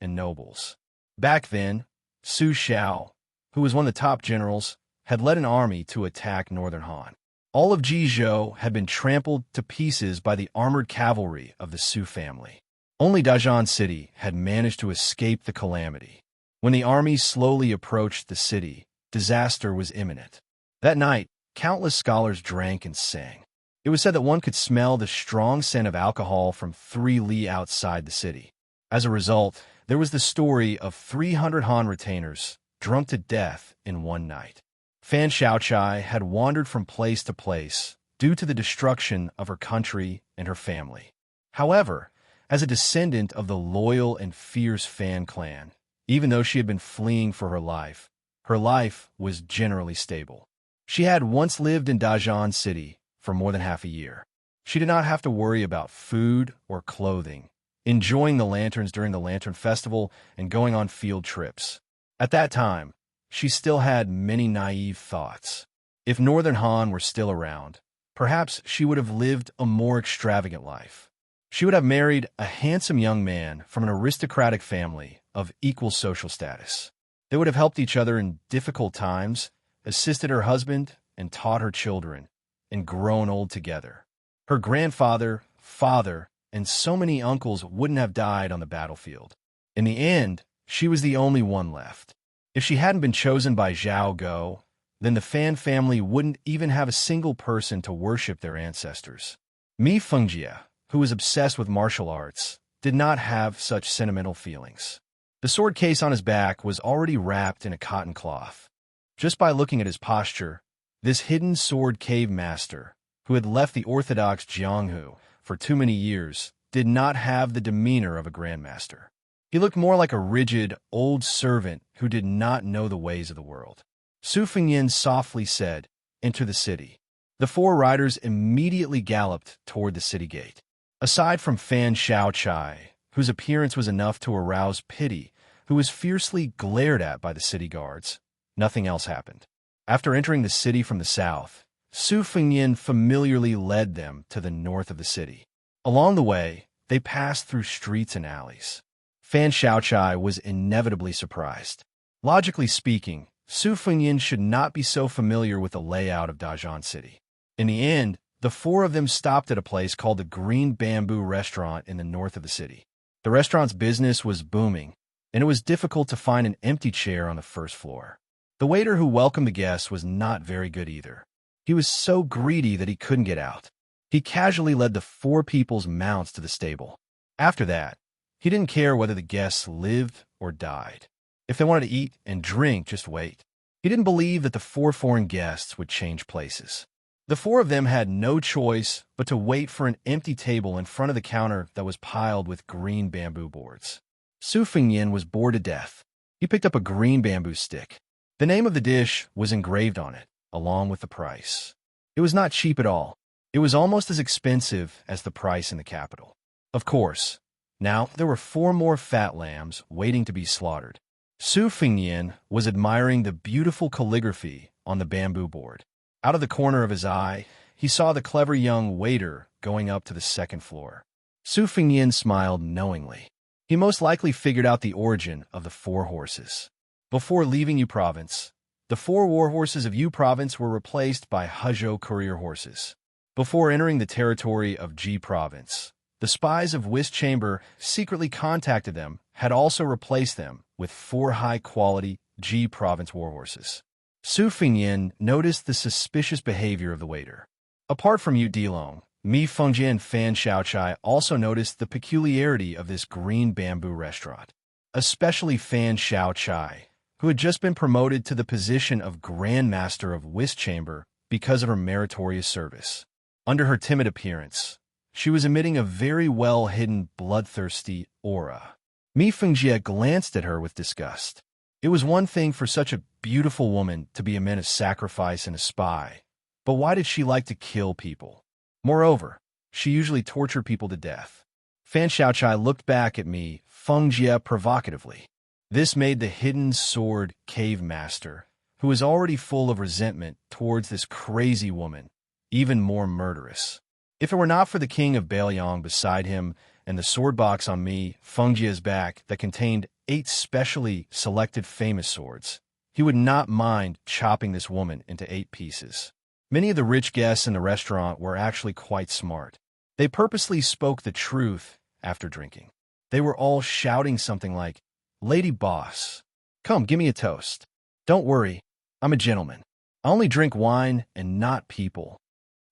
and nobles. Back then, Su Xiao, who was one of the top generals, had led an army to attack Northern Han. All of Jizhou had been trampled to pieces by the armored cavalry of the Su family. Only Dazhan City had managed to escape the calamity. When the army slowly approached the city, disaster was imminent. That night, countless scholars drank and sang. It was said that one could smell the strong scent of alcohol from 3 li outside the city. As a result, there was the story of 300 Han retainers drunk to death in one night. Fan Xiaochai had wandered from place to place due to the destruction of her country and her family. However, as a descendant of the loyal and fierce Fan clan, even though she had been fleeing for her life was generally stable. She had once lived in Dazhan City for more than half a year. She did not have to worry about food or clothing, enjoying the lanterns during the Lantern Festival and going on field trips. At that time, she still had many naive thoughts. If Northern Han were still around, perhaps she would have lived a more extravagant life. She would have married a handsome young man from an aristocratic family of equal social status. They would have helped each other in difficult times, assisted her husband, and taught her children, and grown old together. Her grandfather, father, and so many uncles wouldn't have died on the battlefield. In the end, she was the only one left. If she hadn't been chosen by Zhao Go, then the Fan family wouldn't even have a single person to worship their ancestors. Mi Fengjie, who was obsessed with martial arts, did not have such sentimental feelings. The sword case on his back was already wrapped in a cotton cloth. Just by looking at his posture, this hidden sword cave master, who had left the orthodox Jianghu for too many years, did not have the demeanor of a grandmaster. He looked more like a rigid, old servant who did not know the ways of the world. Su Fengyin softly said, "Enter the city." The four riders immediately galloped toward the city gate. Aside from Fan Xiaochai, whose appearance was enough to arouse pity, who was fiercely glared at by the city guards, nothing else happened. After entering the city from the south, Su Fengyin familiarly led them to the north of the city. Along the way, they passed through streets and alleys. Fan Xiaochai was inevitably surprised. Logically speaking, Su Fengyin should not be so familiar with the layout of Dazhan City. In the end, the four of them stopped at a place called the Green Bamboo Restaurant in the north of the city. The restaurant's business was booming, and it was difficult to find an empty chair on the first floor. The waiter who welcomed the guests was not very good either. He was so greedy that he couldn't get out. He casually led the four people's mounts to the stable. After that, he didn't care whether the guests lived or died. If they wanted to eat and drink, just wait. He didn't believe that the four foreign guests would change places. The four of them had no choice but to wait for an empty table in front of the counter that was piled with green bamboo boards. Su Fengyin was bored to death. He picked up a green bamboo stick. The name of the dish was engraved on it, along with the price. It was not cheap at all. It was almost as expensive as the price in the capital. Of course, now there were four more fat lambs waiting to be slaughtered. Su Fengyin was admiring the beautiful calligraphy on the bamboo board. Out of the corner of his eye, he saw the clever young waiter going up to the second floor. Su Fengyin smiled knowingly. He most likely figured out the origin of the four horses. Before leaving Yu Province, the four war horses of Yu Province were replaced by Hezhou courier horses. Before entering the territory of Ji Province, the spies of Whist Chamber secretly contacted them, had also replaced them with four high-quality Ji Province war horses. Su Fengyin noticed the suspicious behavior of the waiter. Apart from Yu Dilong, Mi Fengjie and Fan Xiaochai also noticed the peculiarity of this green bamboo restaurant. Especially Fan Xiaochai, who had just been promoted to the position of Grand Master of Whist Chamber because of her meritorious service. Under her timid appearance, she was emitting a very well-hidden, bloodthirsty aura. Mi Fengjie glanced at her with disgust. It was one thing for such a beautiful woman to be a man of sacrifice and a spy, but why did she like to kill people? Moreover, she usually tortured people to death. Fan Xiaochai looked back at Mi Fengjie provocatively. This made the hidden sword cave master, who was already full of resentment towards this crazy woman, even more murderous. If it were not for the king of Bailiang beside him and the sword box on Mi Fengjie's back that contained 8 specially selected famous swords, he would not mind chopping this woman into 8 pieces. Many of the rich guests in the restaurant were actually quite smart. They purposely spoke the truth after drinking. They were all shouting something like, "Lady boss, come, give me a toast. Don't worry, I'm a gentleman. I only drink wine and not people.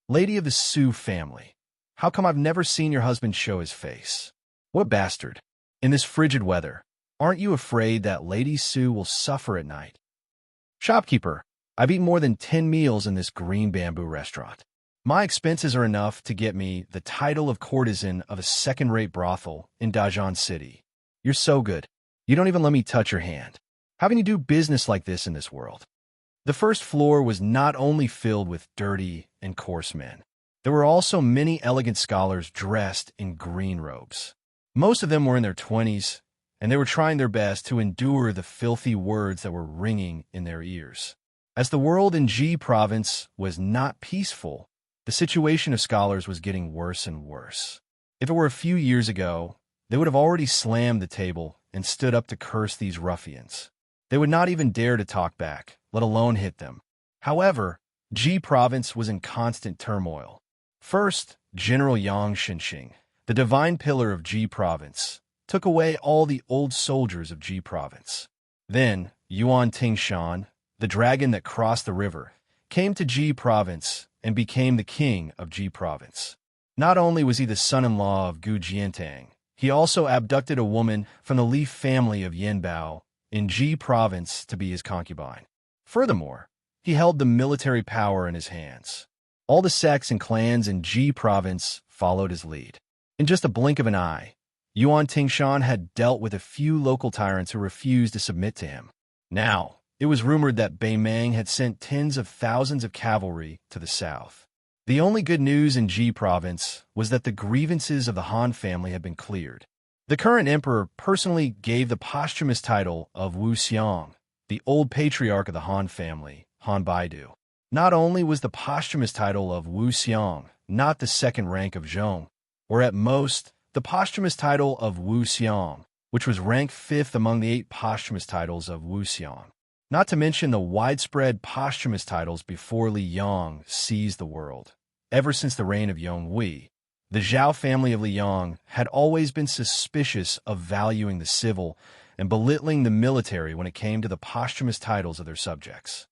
Lady of the Su family, how come I've never seen your husband show his face? What a bastard. In this frigid weather, aren't you afraid that Lady Su will suffer at night? Shopkeeper, I've eaten more than 10 meals in this green bamboo restaurant. My expenses are enough to get me the title of courtesan of a second-rate brothel in Dazhan City. You're so good. You don't even let me touch your hand. How can you do business like this in this world?" The first floor was not only filled with dirty and coarse men. There were also many elegant scholars dressed in green robes. Most of them were in their 20s, and they were trying their best to endure the filthy words that were ringing in their ears. As the world in Ji Province was not peaceful, the situation of scholars was getting worse and worse. If it were a few years ago, they would have already slammed the table and stood up to curse these ruffians. They would not even dare to talk back, let alone hit them. However, Ji province was in constant turmoil. First, General Yang Xianxia, the divine pillar of Ji province, took away all the old soldiers of Ji province. Then, Yuan Tingshan, the dragon that crossed the river, came to Ji province and became the king of Ji province. Not only was he the son-in-law of Gu Jiantang, he also abducted a woman from the Li family of Yanbao in Ji province to be his concubine. Furthermore, he held the military power in his hands. All the sects and clans in Ji province followed his lead. In just a blink of an eye, Yuan Tingshan had dealt with a few local tyrants who refused to submit to him. Now, it was rumored that Beimang had sent tens of thousands of cavalry to the south. The only good news in Ji province was that the grievances of the Han family had been cleared. The current emperor personally gave the posthumous title of Wuxia, the old patriarch of the Han family, Han Baidu. Not only was the posthumous title of Wuxia not the second rank of Zhong, or at most, the posthumous title of Wuxia, which was ranked 5th among the 8 posthumous titles of Wuxia. Not to mention the widespread posthumous titles before Li Yang seized the world. Ever since the reign of Yonghui, the Zhao family of Liang had always been suspicious of valuing the civil and belittling the military when it came to the posthumous titles of their subjects.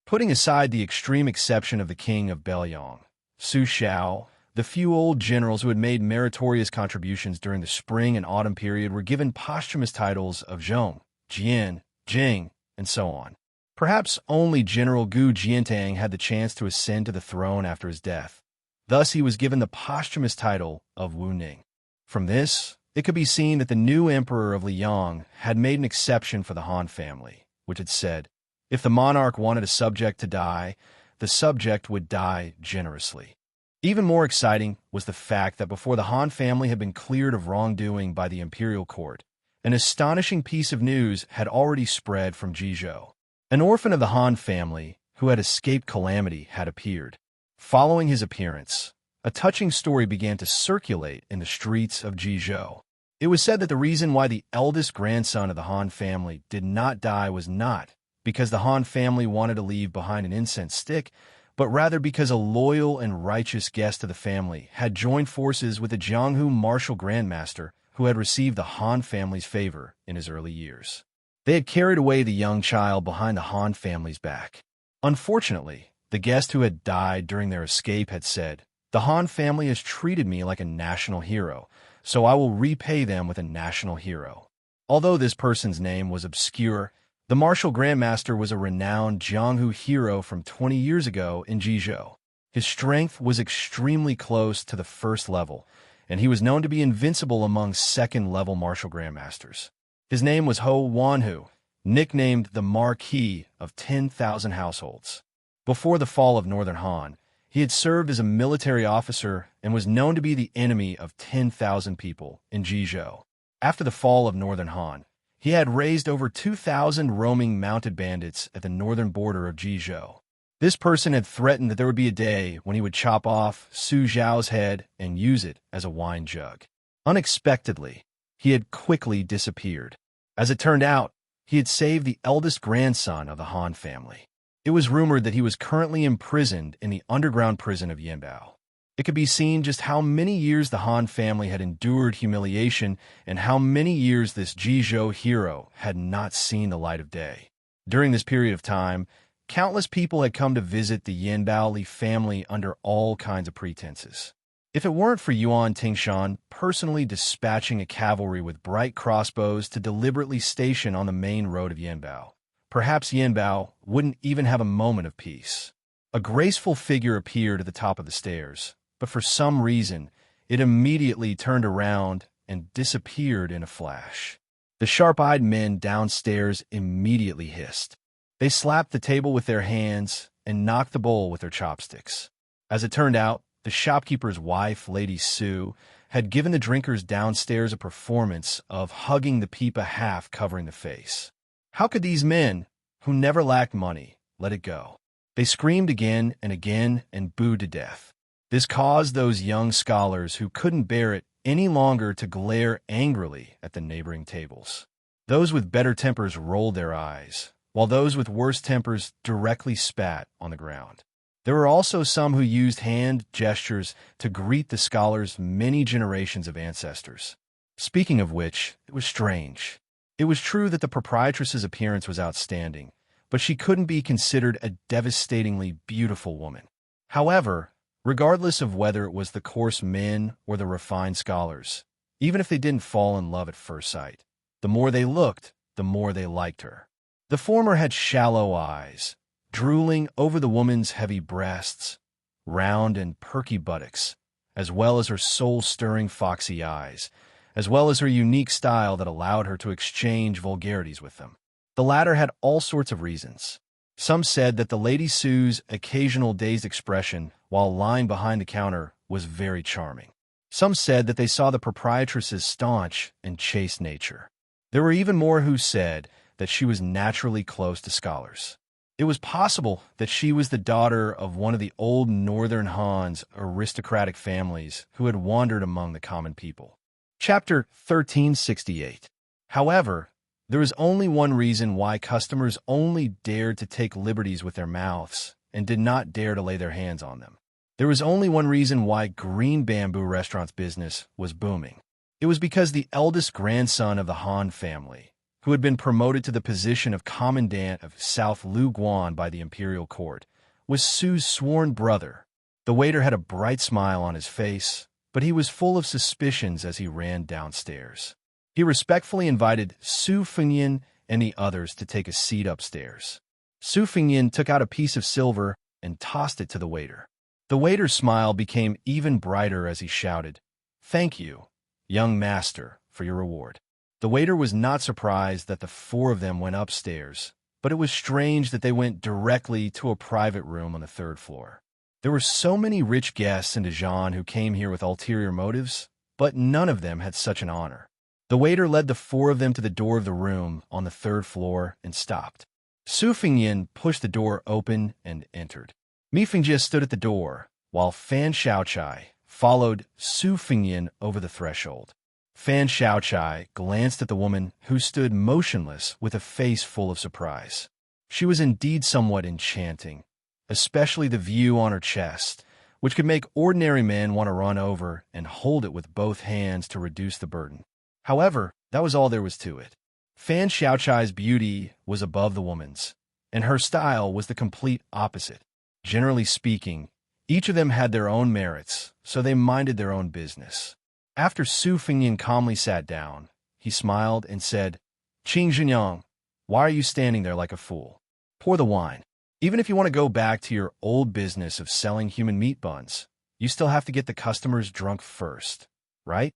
Putting aside the extreme exception of the king of Belyang, Su Xiao, the few old generals who had made meritorious contributions during the spring and autumn period were given posthumous titles of Zhong, Jian, Jing, and so on. Perhaps only General Gu Jiantang had the chance to ascend to the throne after his death. Thus, he was given the posthumous title of Wu Ning. From this, it could be seen that the new emperor of Liang had made an exception for the Han family, which had said, if the monarch wanted a subject to die, the subject would die generously. Even more exciting was the fact that before the Han family had been cleared of wrongdoing by the imperial court, an astonishing piece of news had already spread from Jizhou. An orphan of the Han family, who had escaped calamity, had appeared. Following his appearance, a touching story began to circulate in the streets of Jizhou. It was said that the reason why the eldest grandson of the Han family did not die was not because the Han family wanted to leave behind an incense stick, but rather because a loyal and righteous guest of the family had joined forces with the Jianghu martial grandmaster who had received the Han family's favor in his early years. They had carried away the young child behind the Han family's back. Unfortunately, the guest who had died during their escape had said, the Han family has treated me like a national hero, so I will repay them with a national hero. Although this person's name was obscure, the martial grandmaster was a renowned Jianghu hero from 20 years ago in Jizhou. His strength was extremely close to the first level, and he was known to be invincible among second-level martial grandmasters. His name was Ho Wanhu, nicknamed the Marquis of 10,000 Households. Before the fall of Northern Han, he had served as a military officer and was known to be the enemy of 10,000 people in Jizhou. After the fall of Northern Han, he had raised over 2,000 roaming mounted bandits at the northern border of Jizhou. This person had threatened that there would be a day when he would chop off Su Zhao's head and use it as a wine jug. Unexpectedly, he had quickly disappeared. As it turned out, he had saved the eldest grandson of the Han family. It was rumored that he was currently imprisoned in the underground prison of Yanbao. It could be seen just how many years the Han family had endured humiliation and how many years this Jizhou hero had not seen the light of day. During this period of time, countless people had come to visit the Yanbao Li family under all kinds of pretenses. If it weren't for Yuan Tingshan personally dispatching a cavalry with bright crossbows to deliberately station on the main road of Yanbao, perhaps Yanbao wouldn't even have a moment of peace. A graceful figure appeared at the top of the stairs, but for some reason, it immediately turned around and disappeared in a flash. The sharp-eyed men downstairs immediately hissed. They slapped the table with their hands and knocked the bowl with their chopsticks. As it turned out, the shopkeeper's wife, Lady Su, had given the drinkers downstairs a performance of hugging the pipa half covering the face. How could these men, who never lacked money, let it go? They screamed again and booed to death. This caused those young scholars who couldn't bear it any longer to glare angrily at the neighboring tables. Those with better tempers rolled their eyes, while those with worse tempers directly spat on the ground. There were also some who used hand gestures to greet the scholar's many generations of ancestors. Speaking of which, it was strange. It was true that the proprietress's appearance was outstanding, but she couldn't be considered a devastatingly beautiful woman. However, regardless of whether it was the coarse men or the refined scholars, even if they didn't fall in love at first sight, the more they looked, the more they liked her. The former had shallow eyes, drooling over the woman's heavy breasts, round and perky buttocks, as well as her soul-stirring foxy eyes, as well as her unique style that allowed her to exchange vulgarities with them. The latter had all sorts of reasons. Some said that the Lady Sue's occasional dazed expression while lying behind the counter was very charming. Some said that they saw the proprietress's staunch and chaste nature. There were even more who said that she was naturally close to scholars. It was possible that she was the daughter of one of the old Northern Han's aristocratic families who had wandered among the common people. Chapter 1368. However, there was only one reason why customers only dared to take liberties with their mouths and did not dare to lay their hands on them. There was only one reason why Green Bamboo Restaurant's business was booming. It was because the eldest grandson of the Han family, who had been promoted to the position of commandant of South Lu Guan by the imperial court, was Su's sworn brother. The waiter had a bright smile on his face, but he was full of suspicions as he ran downstairs. He respectfully invited Su Fengyan and the others to take a seat upstairs. Su Fengyan took out a piece of silver and tossed it to the waiter. The waiter's smile became even brighter as he shouted, "Thank you, young master, for your reward." The waiter was not surprised that the four of them went upstairs, but it was strange that they went directly to a private room on the third floor. There were so many rich guests in Dijon who came here with ulterior motives, but none of them had such an honor. The waiter led the four of them to the door of the room on the third floor and stopped. Su Fengyan pushed the door open and entered. Mi Fengjie stood at the door, while Fan Xiaochai followed Su Fengyan over the threshold. Fan Xiaochai glanced at the woman who stood motionless with a face full of surprise. She was indeed somewhat enchanting, especially the view on her chest, which could make ordinary men want to run over and hold it with both hands to reduce the burden. However, that was all there was to it. Fan Xiaochai's beauty was above the woman's, and her style was the complete opposite. Generally speaking, each of them had their own merits, so they minded their own business. After Su Fengyan calmly sat down, he smiled and said, "Qing Zhenyang, why are you standing there like a fool? Pour the wine. Even if you want to go back to your old business of selling human meat buns, you still have to get the customers drunk first, right?"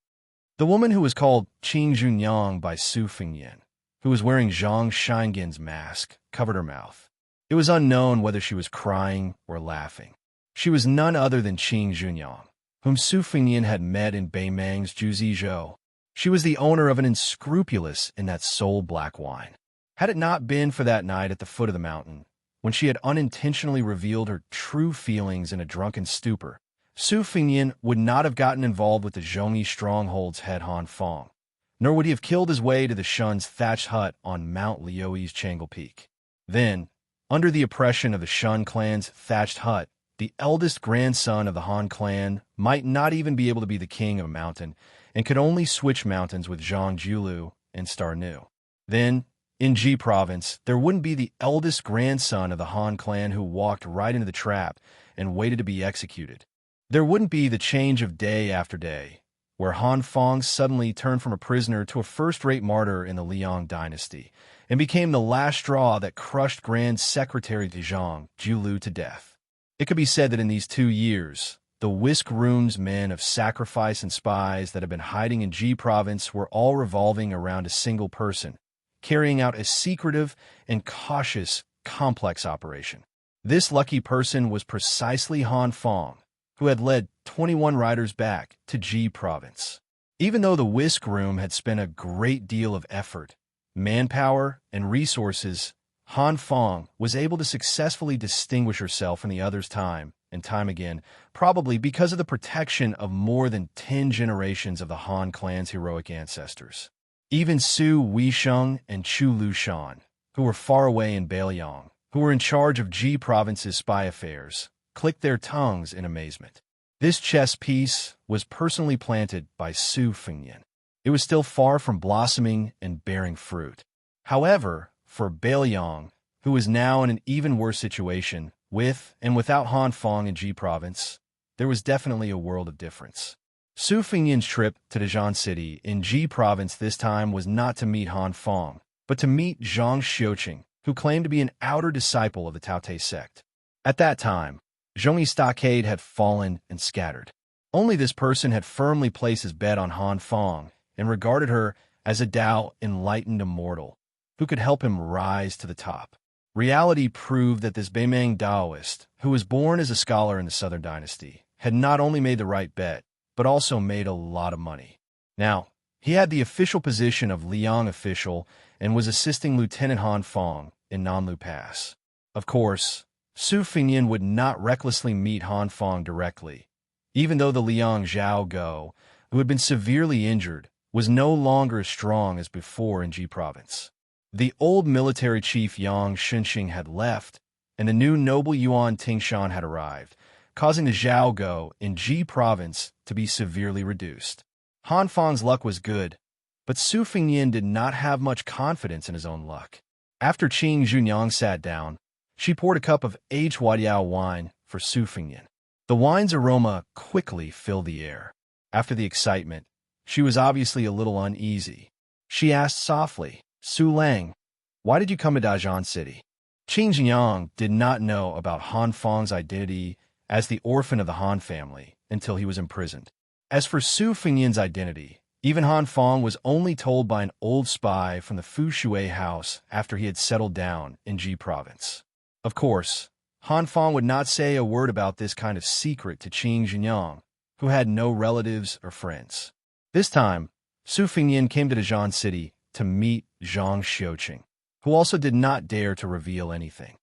The woman who was called Qing Zhenyang by Su Fengyan, who was wearing Zhang Sheingen's mask, covered her mouth. It was unknown whether she was crying or laughing. She was none other than Qing Zhenyang, whom Su Fengyan had met in Beimang's Juzizhou. She was the owner of an unscrupulous in that sold black wine. Had it not been for that night at the foot of the mountain, when she had unintentionally revealed her true feelings in a drunken stupor, Su Fengyan would not have gotten involved with the Zhongyi stronghold's head Han Fong, nor would he have killed his way to the Shun's thatched hut on Mount Liuyi's Changle Peak. Then, under the oppression of the Shun clan's thatched hut, the eldest grandson of the Han clan might not even be able to be the king of a mountain, and could only switch mountains with Zhang Julu and Star Nu. Then, in Ji province, there wouldn't be the eldest grandson of the Han clan who walked right into the trap and waited to be executed. There wouldn't be the change of day after day, where Han Fong suddenly turned from a prisoner to a first-rate martyr in the Liang dynasty, and became the last straw that crushed Grand Secretary Zhang Julu to death. It could be said that in these 2 years, the Whisk Room's men of sacrifice and spies that had been hiding in Ji province were all revolving around a single person, carrying out a secretive and cautious, complex operation. This lucky person was precisely Han Fong, who had led 21 riders back to Ji province. Even though the Whisk Room had spent a great deal of effort, manpower, and resources, Han Fong was able to successfully distinguish herself from the others time and time again, probably because of the protection of more than 10 generations of the Han clan's heroic ancestors. Even Su Weisheng and Chu Lushan, who were far away in Beiliang, who were in charge of Ji Province's spy affairs, clicked their tongues in amazement. This chess piece was personally planted by Su Fengnian. It was still far from blossoming and bearing fruit. However, for Beiliang, who was now in an even worse situation, with and without Han Fang in Ji Province, there was definitely a world of difference. Su Fengnian's trip to Dajian City in Ji Province this time was not to meet Han Fang, but to meet Zhang Xiuqing, who claimed to be an outer disciple of the Taotai sect. At that time, Zhongyi's stockade had fallen and scattered. Only this person had firmly placed his bet on Han Fang and regarded her as a Tao enlightened immortal who could help him rise to the top. Reality proved that this Beimang Taoist, who was born as a scholar in the Southern Dynasty, had not only made the right bet, but also made a lot of money. Now, he had the official position of Liang official and was assisting Lieutenant Han Fang in Nanlu Pass. Of course, Su Fengnian would not recklessly meet Han Fang directly, even though the Liang Zhao Go, who had been severely injured, was no longer as strong as before in Ji Province. The old military chief Yang Xinxing had left, and the new noble Yuan Tingshan had arrived, causing the Zhao Go in Ji Province to be severely reduced. Han Fang's luck was good, but Su Fengnian did not have much confidence in his own luck. After Qing Junyang sat down, she poured a cup of aged Huadiao wine for Su Fengnian. The wine's aroma quickly filled the air. After the excitement, she was obviously a little uneasy. She asked softly, "Su Lang, why did you come to Dajian City?" Qing Junyang did not know about Han Fang's identity as the orphan of the Han family until he was imprisoned. As for Su Fengnian's identity, even Han Fang was only told by an old spy from the Fu Shui house after he had settled down in Ji Province. Of course, Han Fang would not say a word about this kind of secret to Qing Junyang, who had no relatives or friends. This time, Su Fengnian came to Dajian City to meet Zhang Xiuqing, who also did not dare to reveal anything.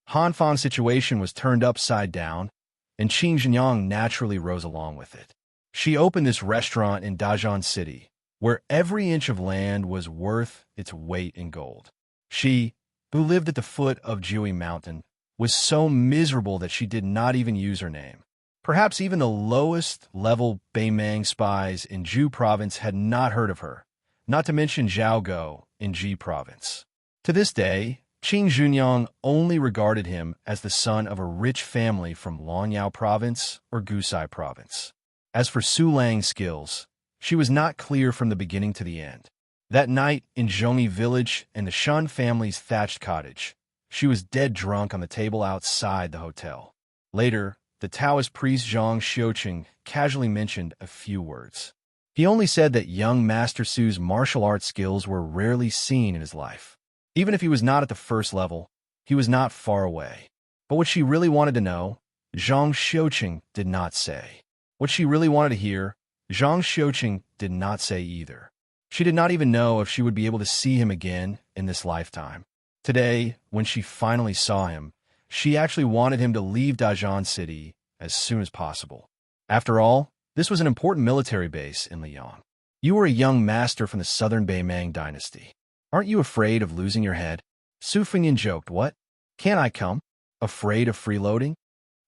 Han Fang's situation was turned upside down, and Qing Junyang naturally rose along with it. She opened this restaurant in Dajian City, where every inch of land was worth its weight in gold. She, who lived at the foot of Jiui Mountain, was so miserable that she did not even use her name. Perhaps even the lowest-level Beimang spies in Zhu Province had not heard of her, not to mention Zhao Go in Ji Province. To this day, Qing Junyang only regarded him as the son of a rich family from Longyao Province or Gusai Province. As for Su Lang's skills, she was not clear from the beginning to the end. That night in Zhongyi village and the Shun family's thatched cottage, she was dead drunk on the table outside the hotel. Later, the Taoist priest Zhang Xiuqing casually mentioned a few words. He only said that young Master Su's martial arts skills were rarely seen in his life. Even if he was not at the first level, he was not far away. But what she really wanted to know, Zhang Xiuqing did not say. What she really wanted to hear, Zhang Xiuqing did not say either. She did not even know if she would be able to see him again in this lifetime. Today, when she finally saw him, she actually wanted him to leave Dajian City as soon as possible. After all, this was an important military base in Liang. You were a young master from the southern Beimang dynasty. Aren't you afraid of losing your head? Su Fengnian joked, "What? Can't I come? Afraid of freeloading?"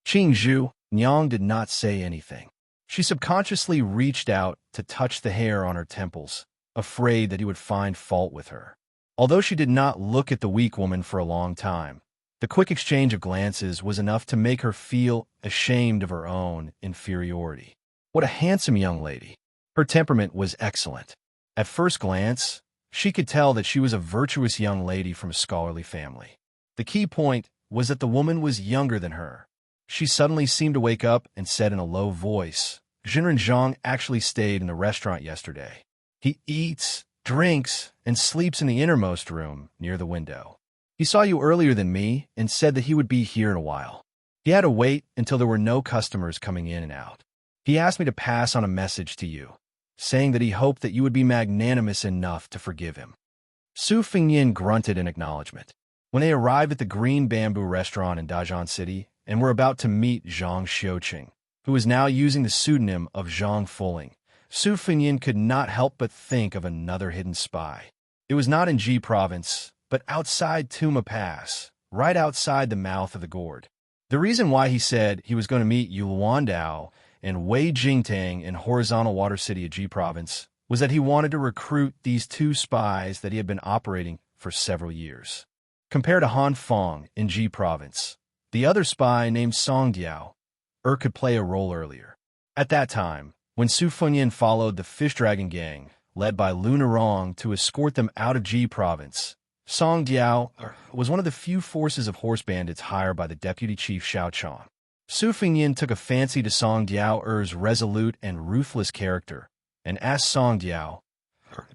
Qing Zhu Nyang did not say anything. She subconsciously reached out to touch the hair on her temples, afraid that he would find fault with her. Although she did not look at the weak woman for a long time, the quick exchange of glances was enough to make her feel ashamed of her own inferiority. What a handsome young lady. Her temperament was excellent. At first glance, she could tell that she was a virtuous young lady from a scholarly family. The key point was that the woman was younger than her. She suddenly seemed to wake up and said in a low voice, "Jinren Zhang actually stayed in the restaurant yesterday. He eats, drinks, and sleeps in the innermost room near the window. He saw you earlier than me and said that he would be here in a while. He had to wait until there were no customers coming in and out. He asked me to pass on a message to you, saying that he hoped that you would be magnanimous enough to forgive him." Su Fengnian grunted in acknowledgement. When they arrived at the Green Bamboo restaurant in Dajian City and were about to meet Zhang Xiuqing, who was now using the pseudonym of Zhang Fuling, Su Fengyan could not help but think of another hidden spy. It was not in Ji province, but outside Tuma Pass, right outside the mouth of the gourd. The reason why he said he was going to meet Yu Luandao and Wei Jingtang in horizontal water city of Ji province was that he wanted to recruit these two spies that he had been operating for several years. Compared to Han Fong in Ji province, the other spy named Song Diao could play a role earlier. At that time, when Su Fengyan followed the Fish Dragon Gang, led by Lu Nerong, to escort them out of Ji province, Song Diao was one of the few forces of horse bandits hired by the deputy chief Xiao Chong. Su Fengyan took a fancy to Song Diao's resolute and ruthless character and asked Song Diao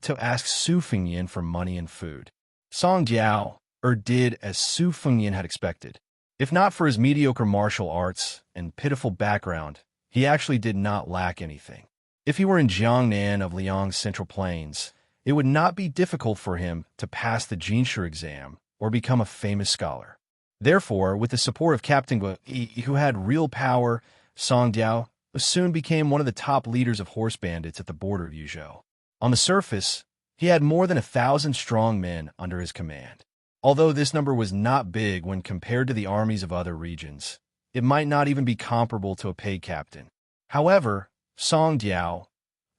to ask Su Fengyan for money and food. Song Diao did as Su Fengyan had expected. If not for his mediocre martial arts and pitiful background, he actually did not lack anything. If he were in Jiangnan of Liang's Central Plains, it would not be difficult for him to pass the Jinshu exam or become a famous scholar. Therefore, with the support of Captain Gui, who had real power, Song Diao soon became one of the top leaders of horse bandits at the border of Yuzhou. On the surface, he had more than 1,000 strong men under his command. Although this number was not big when compared to the armies of other regions, it might not even be comparable to a paid captain. However, Song Diao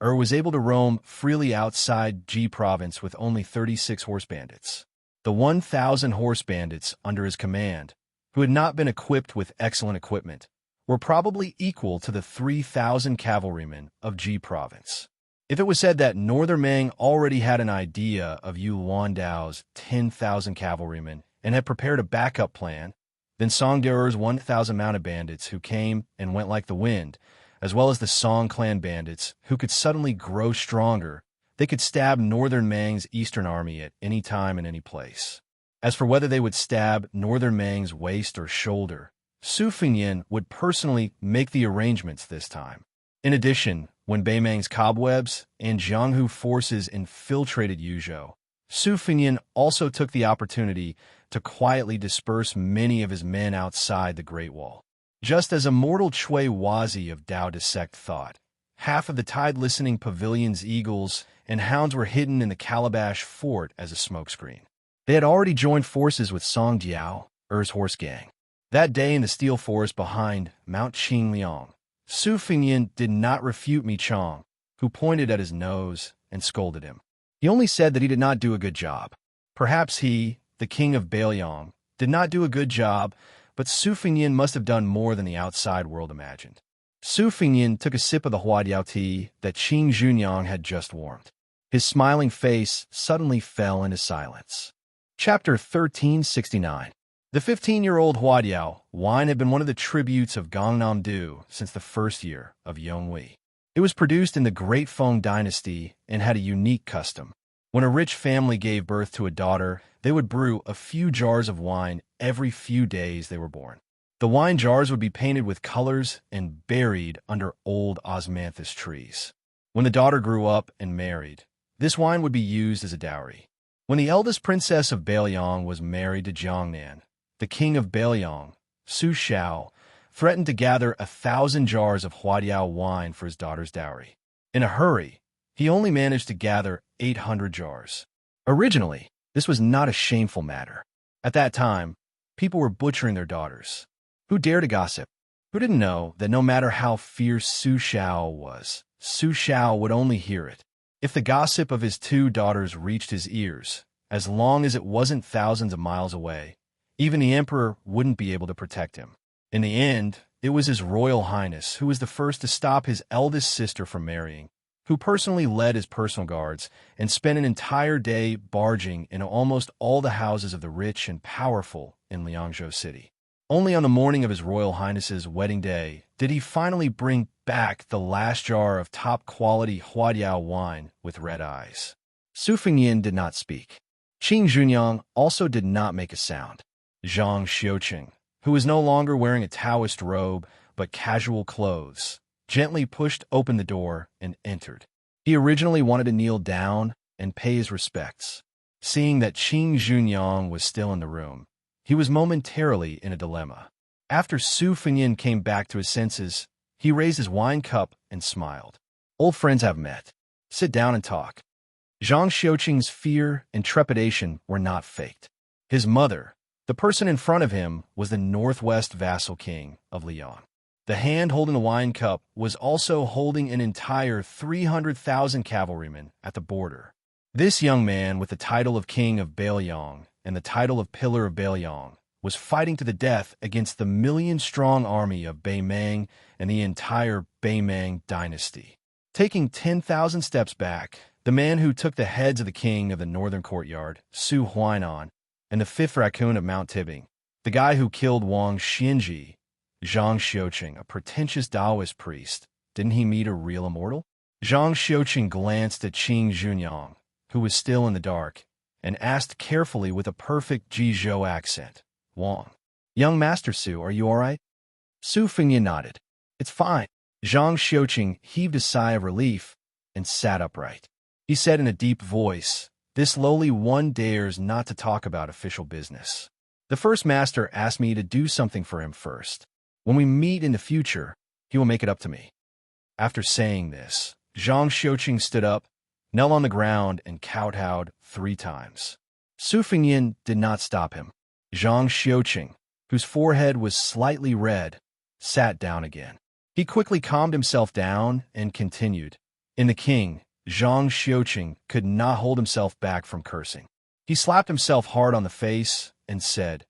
was able to roam freely outside Ji province with only 36 horse bandits. The 1,000 horse bandits under his command, who had not been equipped with excellent equipment, were probably equal to the 3,000 cavalrymen of Ji province. If it was said that Northern Mang already had an idea of Yu Luandao's 10,000 cavalrymen and had prepared a backup plan, then Song Diao's 1,000 mounted bandits who came and went like the wind, as well as the Song clan bandits who could suddenly grow stronger, they could stab Northern Mang's eastern army at any time and any place. As for whether they would stab Northern Mang's waist or shoulder, Su Fengyan would personally make the arrangements this time. In addition, when Beimang's cobwebs and Jianghu forces infiltrated Yuzhou, Su Fengyan also took the opportunity to quietly disperse many of his men outside the Great Wall. Just as immortal Chui Wazi of Dao Dissect thought, half of the tide-listening pavilion's eagles and hounds were hidden in the Calabash Fort as a smokescreen. They had already joined forces with Song Diao's horse gang. That day in the steel forest behind Mount Qingliang, Su Fengyan did not refute Mi Chong, who pointed at his nose and scolded him. He only said that he did not do a good job. Perhaps he, the king of Beiliang, did not do a good job, but Su Fengyan must have done more than the outside world imagined. Su Fengyan took a sip of the Huadiao tea that Qing Junyang had just warmed. His smiling face suddenly fell into silence. Chapter 1369. The 15-year-old Huadiao wine had been one of the tributes of Gangnam-do since the first year of Yonghui. It was produced in the Great Feng dynasty and had a unique custom. When a rich family gave birth to a daughter, they would brew a few jars of wine every few days they were born. The wine jars would be painted with colors and buried under old osmanthus trees. When the daughter grew up and married, this wine would be used as a dowry. When the eldest princess of Beiliang was married to Jiangnan, the king of Beiliang, Su Shao, threatened to gather 1,000 jars of Huadiao wine for his daughter's dowry. In a hurry, he only managed to gather 800 jars. Originally, this was not a shameful matter. At that time, people were butchering their daughters. Who dared to gossip? Who didn't know that no matter how fierce Su Shao was, Su Shao would only hear it. If the gossip of his two daughters reached his ears, as long as it wasn't thousands of miles away, even the emperor wouldn't be able to protect him. In the end, it was His Royal Highness who was the first to stop his eldest sister from marrying, who personally led his personal guards and spent an entire day barging into almost all the houses of the rich and powerful in Liangzhou City. Only on the morning of His Royal Highness's wedding day did he finally bring back the last jar of top-quality Huadiao wine with red eyes. Su Fengyan did not speak. Qing Junyang also did not make a sound. Zhang Xiuqing, who was no longer wearing a Taoist robe but casual clothes, gently pushed open the door and entered. He originally wanted to kneel down and pay his respects. Seeing that Qing Junyang was still in the room, he was momentarily in a dilemma. After Su Fengyan came back to his senses, he raised his wine cup and smiled. Old friends have met. Sit down and talk. Zhang Xiuqing's fear and trepidation were not faked. His mother, the person in front of him, was the northwest vassal king of Liyang. The hand holding the wine cup was also holding an entire 300,000 cavalrymen at the border. This young man, with the title of King of Bailiang and the title of Pillar of Bailiang, was fighting to the death against the million-strong army of Beimang and the entire Beimang dynasty. Taking 10,000 steps back, the man who took the heads of the king of the northern courtyard, Su Huainan, and the fifth raccoon of Mount Tibbing, the guy who killed Wang Xinji, Zhang Xiuqing, a pretentious Taoist priest, didn't he meet a real immortal? Zhang Xiuqing glanced at Qing Junyang, who was still in the dark, and asked carefully with a perfect Jizhou accent, Wang, young Master Su, are you all right? Su Fengyan nodded. It's fine. Zhang Xiuqing heaved a sigh of relief and sat upright. He said in a deep voice, this lowly one dares not to talk about official business. The first master asked me to do something for him first. When we meet in the future, he will make it up to me. After saying this, Zhang Xiuqing stood up, knelt on the ground, and kowtowed 3 times. Su Fengyan did not stop him. Zhang Xiuqing, whose forehead was slightly red, sat down again. He quickly calmed himself down and continued. In the king, Zhang Xiuqing could not hold himself back from cursing. He slapped himself hard on the face and said,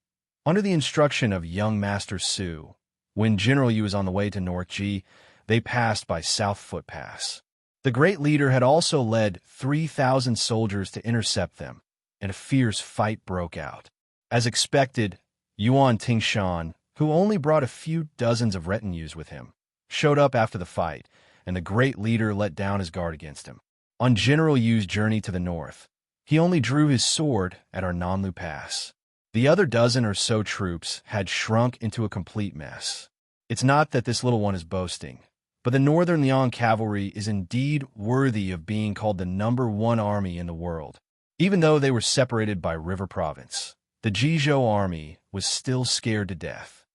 under the instruction of young Master Su, when General Yu was on the way to North Ji, they passed by South Foot Pass. The great leader had also led 3,000 soldiers to intercept them, and a fierce fight broke out. As expected, Yuan Tingshan, who only brought a few dozens of retinues with him, showed up after the fight, and the great leader let down his guard against him. On General Yu's journey to the north, he only drew his sword at our Nanlu Pass. The other dozen or so troops had shrunk into a complete mess. It's not that this little one is boasting, but the Northern Liang cavalry is indeed worthy of being called the #1 army in the world. Even though they were separated by River Province, the Jizhou army was still scared to death.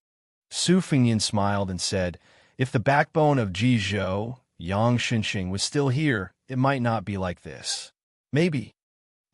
Su Fengyan smiled and said, if the backbone of Jizhou, Yang Xinxing, was still here, it might not be like this. Maybe.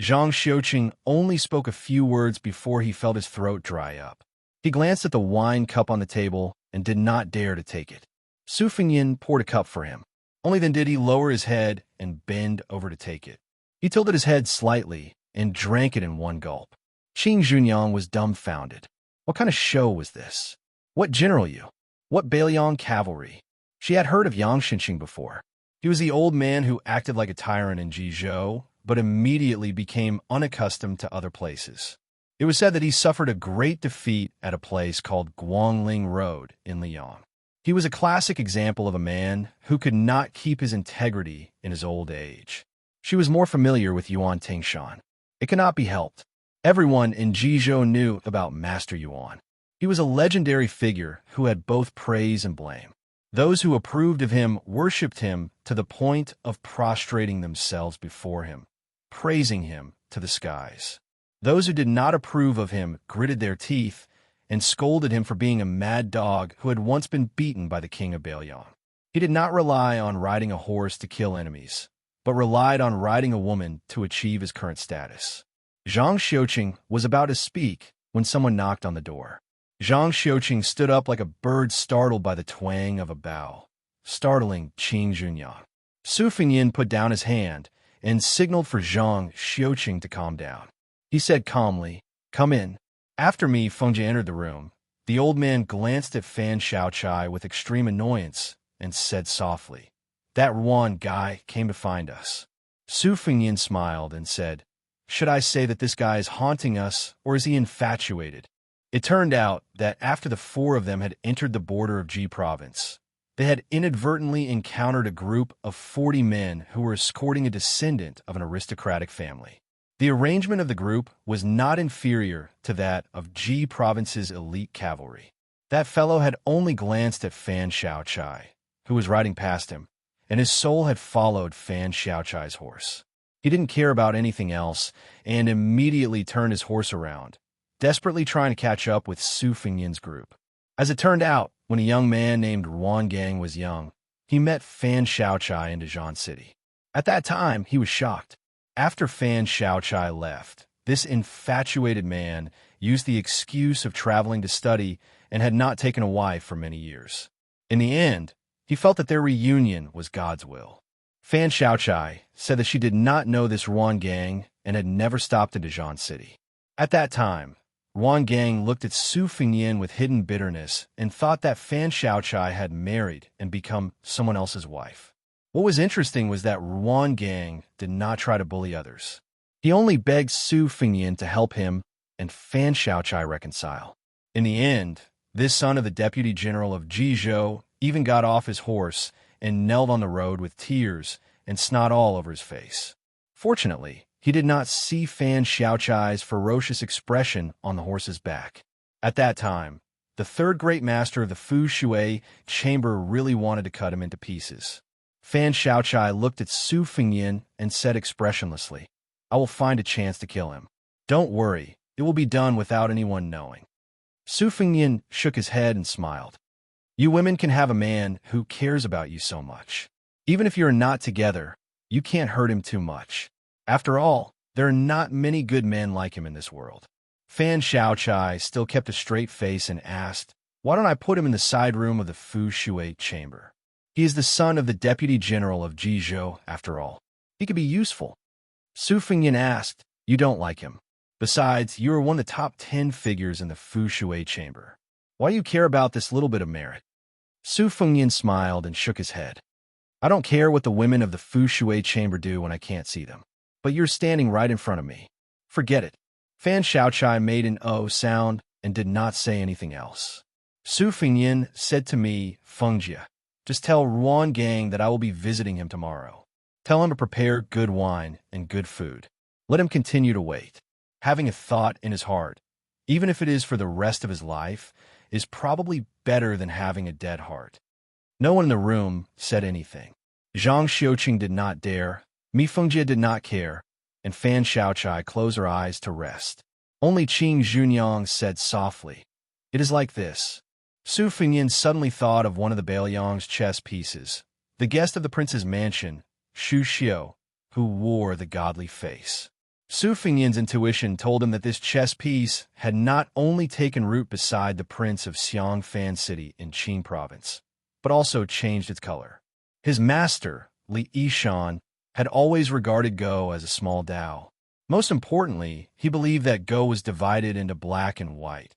Zhang Xiuqing only spoke a few words before he felt his throat dry up. He glanced at the wine cup on the table and did not dare to take it. Su Fengyan poured a cup for him. Only then did he lower his head and bend over to take it. He tilted his head slightly and drank it in one gulp. Qing Junyang was dumbfounded. What kind of show was this? What General Yu? What Bailiang cavalry? She had heard of Yang Xinxing before. He was the old man who acted like a tyrant in Jizhou, but immediately became unaccustomed to other places. It was said that he suffered a great defeat at a place called Guangling Road in Liyang. He was a classic example of a man who could not keep his integrity in his old age. She was more familiar with Yuan Tingshan. It cannot be helped. Everyone in Jizhou knew about Master Yuan. He was a legendary figure who had both praise and blame. Those who approved of him worshipped him to the point of prostrating themselves before him, praising him to the skies. Those who did not approve of him gritted their teeth and scolded him for being a mad dog who had once been beaten by the king of Bailiang. He did not rely on riding a horse to kill enemies, but relied on riding a woman to achieve his current status. Zhang Xiuqing was about to speak when someone knocked on the door. Zhang Xiuqing stood up like a bird startled by the twang of a bow, startling Qing Junyang. Su Fengyan put down his hand and signaled for Zhang Xiuqing to calm down. He said calmly, come in. After me, Fengjie entered the room. The old man glanced at Fan Xiaochai with extreme annoyance and said softly, that Ruan guy came to find us. Su Fengyan smiled and said, should I say that this guy is haunting us, or is he infatuated? It turned out that after the 4 of them had entered the border of Ji province, they had inadvertently encountered a group of 40 men who were escorting a descendant of an aristocratic family. The arrangement of the group was not inferior to that of Ji province's elite cavalry. That fellow had only glanced at Fan Xiaochai, who was riding past him, and his soul had followed Fan Xiaochai's horse. He didn't care about anything else and immediately turned his horse around, desperately trying to catch up with Su Fengyan's group. As it turned out, when a young man named Ruan Gang was young, he met Fan Xiaochai into Zhan City. At that time, he was shocked. After Fan Xiaochai left, this infatuated man used the excuse of traveling to study and had not taken a wife for many years. In the end, he felt that their reunion was God's will. Fan Xiaochai said that she did not know this Ruan Gang and had never stopped into Zhan City. At that time, Ruan Gang looked at Su Fengyan with hidden bitterness and thought that Fan Xiaochai had married and become someone else's wife. What was interesting was that Ruan Gang did not try to bully others. He only begged Su Fengyan to help him and Fan Xiaochai reconcile. In the end, this son of the deputy general of Jizhou even got off his horse and knelt on the road with tears and snot all over his face. Fortunately, he did not see Fan Xiaochai's ferocious expression on the horse's back. At that time, the third great master of the Fu Shui chamber really wanted to cut him into pieces. Fan Xiaochai looked at Su Fengyan and said expressionlessly, "I will find a chance to kill him. Don't worry, it will be done without anyone knowing." Su Fengyan shook his head and smiled. "You women can have a man who cares about you so much. Even if you are not together, you can't hurt him too much. After all, there are not many good men like him in this world." Fan Xiaochai still kept a straight face and asked, "Why don't I put him in the side room of the Fu Shui chamber? He is the son of the deputy general of Jizhou, after all. He could be useful." Su Fengyan asked, "You don't like him. Besides, you are one of the top 10 figures in the Fu Shui chamber. Why do you care about this little bit of merit?" Su Fengyan smiled and shook his head. "I don't care what the women of the Fu Shui chamber do when I can't see them. But you're standing right in front of me. Forget it." Fan Xiaochai made an "oh" sound and did not say anything else. Su Fengyan said to me, "Fengjia, just tell Ruan Gang that I will be visiting him tomorrow. Tell him to prepare good wine and good food. Let him continue to wait. Having a thought in his heart, even if it is for the rest of his life, is probably better than having a dead heart." No one in the room said anything. Zhang Xiuqing did not dare, Mi Fengjie did not care, and Fan Xiaochai closed her eyes to rest. Only Qing Junyang said softly, "It is like this." Su Fengyan suddenly thought of one of the Bailiang's chess pieces, the guest of the prince's mansion, Xu Xiu, who wore the godly face. Su Fengyan's intuition told him that this chess piece had not only taken root beside the prince of Xiangfan City in Qing province, but also changed its color. His master, Li Yishan, had always regarded Go as a small Dao. Most importantly, he believed that Go was divided into black and white,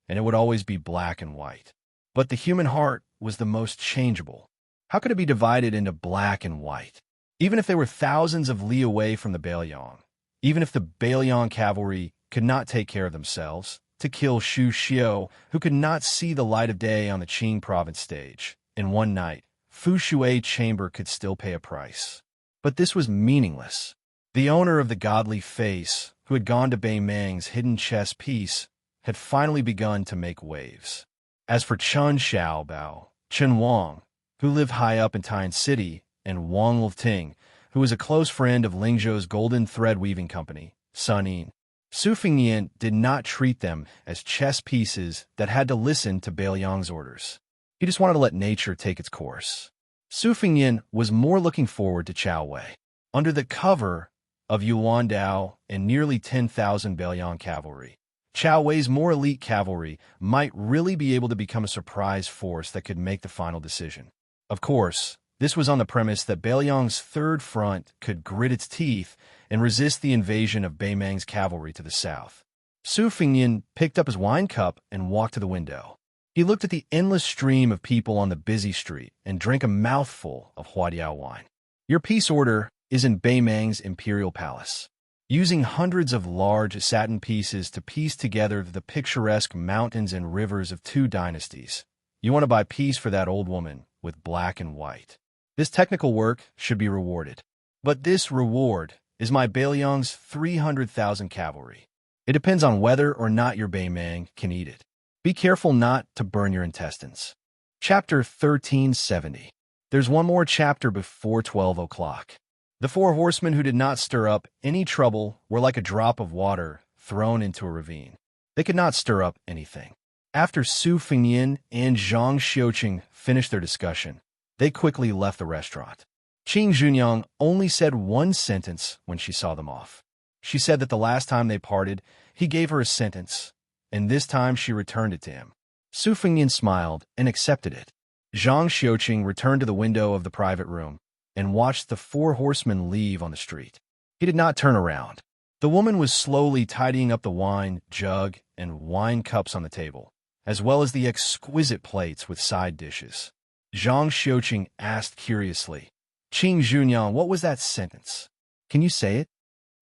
and it would always be black and white. But the human heart was the most changeable. How could it be divided into black and white? Even if they were thousands of li away from the Bailiang, even if the Bailiang cavalry could not take care of themselves, to kill Xu Xiu, who could not see the light of day on the Qing province stage, in one night, Fu Shui chamber could still pay a price. But this was meaningless. The owner of the godly face, who had gone to Bei Mang's hidden chess piece, had finally begun to make waves. As for Chen Xiaobao, Chen Wang, who lived high up in Tian City, and Wang Lifting, who was a close friend of Lingzhou's golden thread weaving company, Sun Yin, Su Fengyan did not treat them as chess pieces that had to listen to Bailiang's orders. He just wanted to let nature take its course. Su Fengyan was more looking forward to Chao Wei. Under the cover of Yuan Dao and nearly 10,000 Bailiang cavalry, Chao Wei's more elite cavalry might really be able to become a surprise force that could make the final decision. Of course, this was on the premise that Bailiang's third front could grit its teeth and resist the invasion of Bei Mang's cavalry to the south. Su Fengyan picked up his wine cup and walked to the window. He looked at the endless stream of people on the busy street and drank a mouthful of Huadiao wine. "Your peace order is in Bei Mang's imperial palace. Using hundreds of large satin pieces to piece together the picturesque mountains and rivers of two dynasties, you want to buy peace for that old woman with black and white. This technical work should be rewarded. But this reward is my Bailiang's 300,000 cavalry. It depends on whether or not your Bei Mang can eat it. Be careful not to burn your intestines." Chapter 1370. There's one more chapter before 12 o'clock. The four horsemen who did not stir up any trouble were like a drop of water thrown into a ravine. They could not stir up anything. After Su Fengyan and Zhang Xiuqing finished their discussion, They quickly left the restaurant. Qing Junyang only said one sentence when she saw them off. She said that the last time they parted, he gave her a sentence, and this time she returned it to him. Su Fengnian smiled and accepted it. Zhang Xiuqing returned to the window of the private room and watched the four horsemen leave on the street. He did not turn around. The woman was slowly tidying up the wine jug and wine cups on the table, as well as the exquisite plates with side dishes. Zhang Xiuqing asked curiously, Qing Junyang, what was that sentence? Can you say it?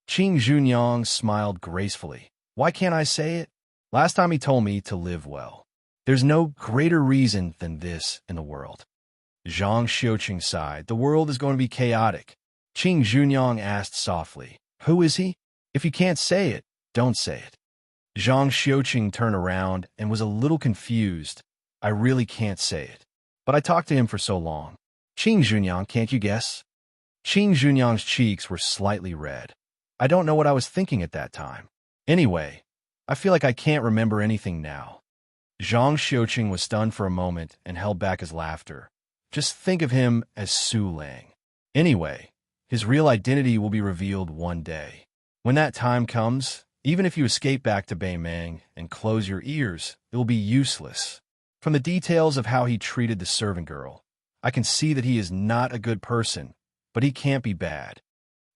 Qing Junyang smiled gracefully. Why can't I say it? Last time he told me to live well. There's no greater reason than this in the world. Zhang Xiuqing sighed. The world is going to be chaotic. Qing Junyang asked softly, who is he? If you can't say it, don't say it. Zhang Xiuqing turned around and was a little confused. I really can't say it. But I talked to him for so long. Qing Junyang, can't you guess? Qing Junyang's cheeks were slightly red. I don't know what I was thinking at that time. Anyway, I feel like I can't remember anything now. Zhang Xiuqing was stunned for a moment and held back his laughter. Just think of him as Su Lang. Anyway, his real identity will be revealed one day. When that time comes, even if you escape back to Beimeng and close your ears, it will be useless. From the details of how he treated the servant girl, I can see that he is not a good person, but he can't be bad.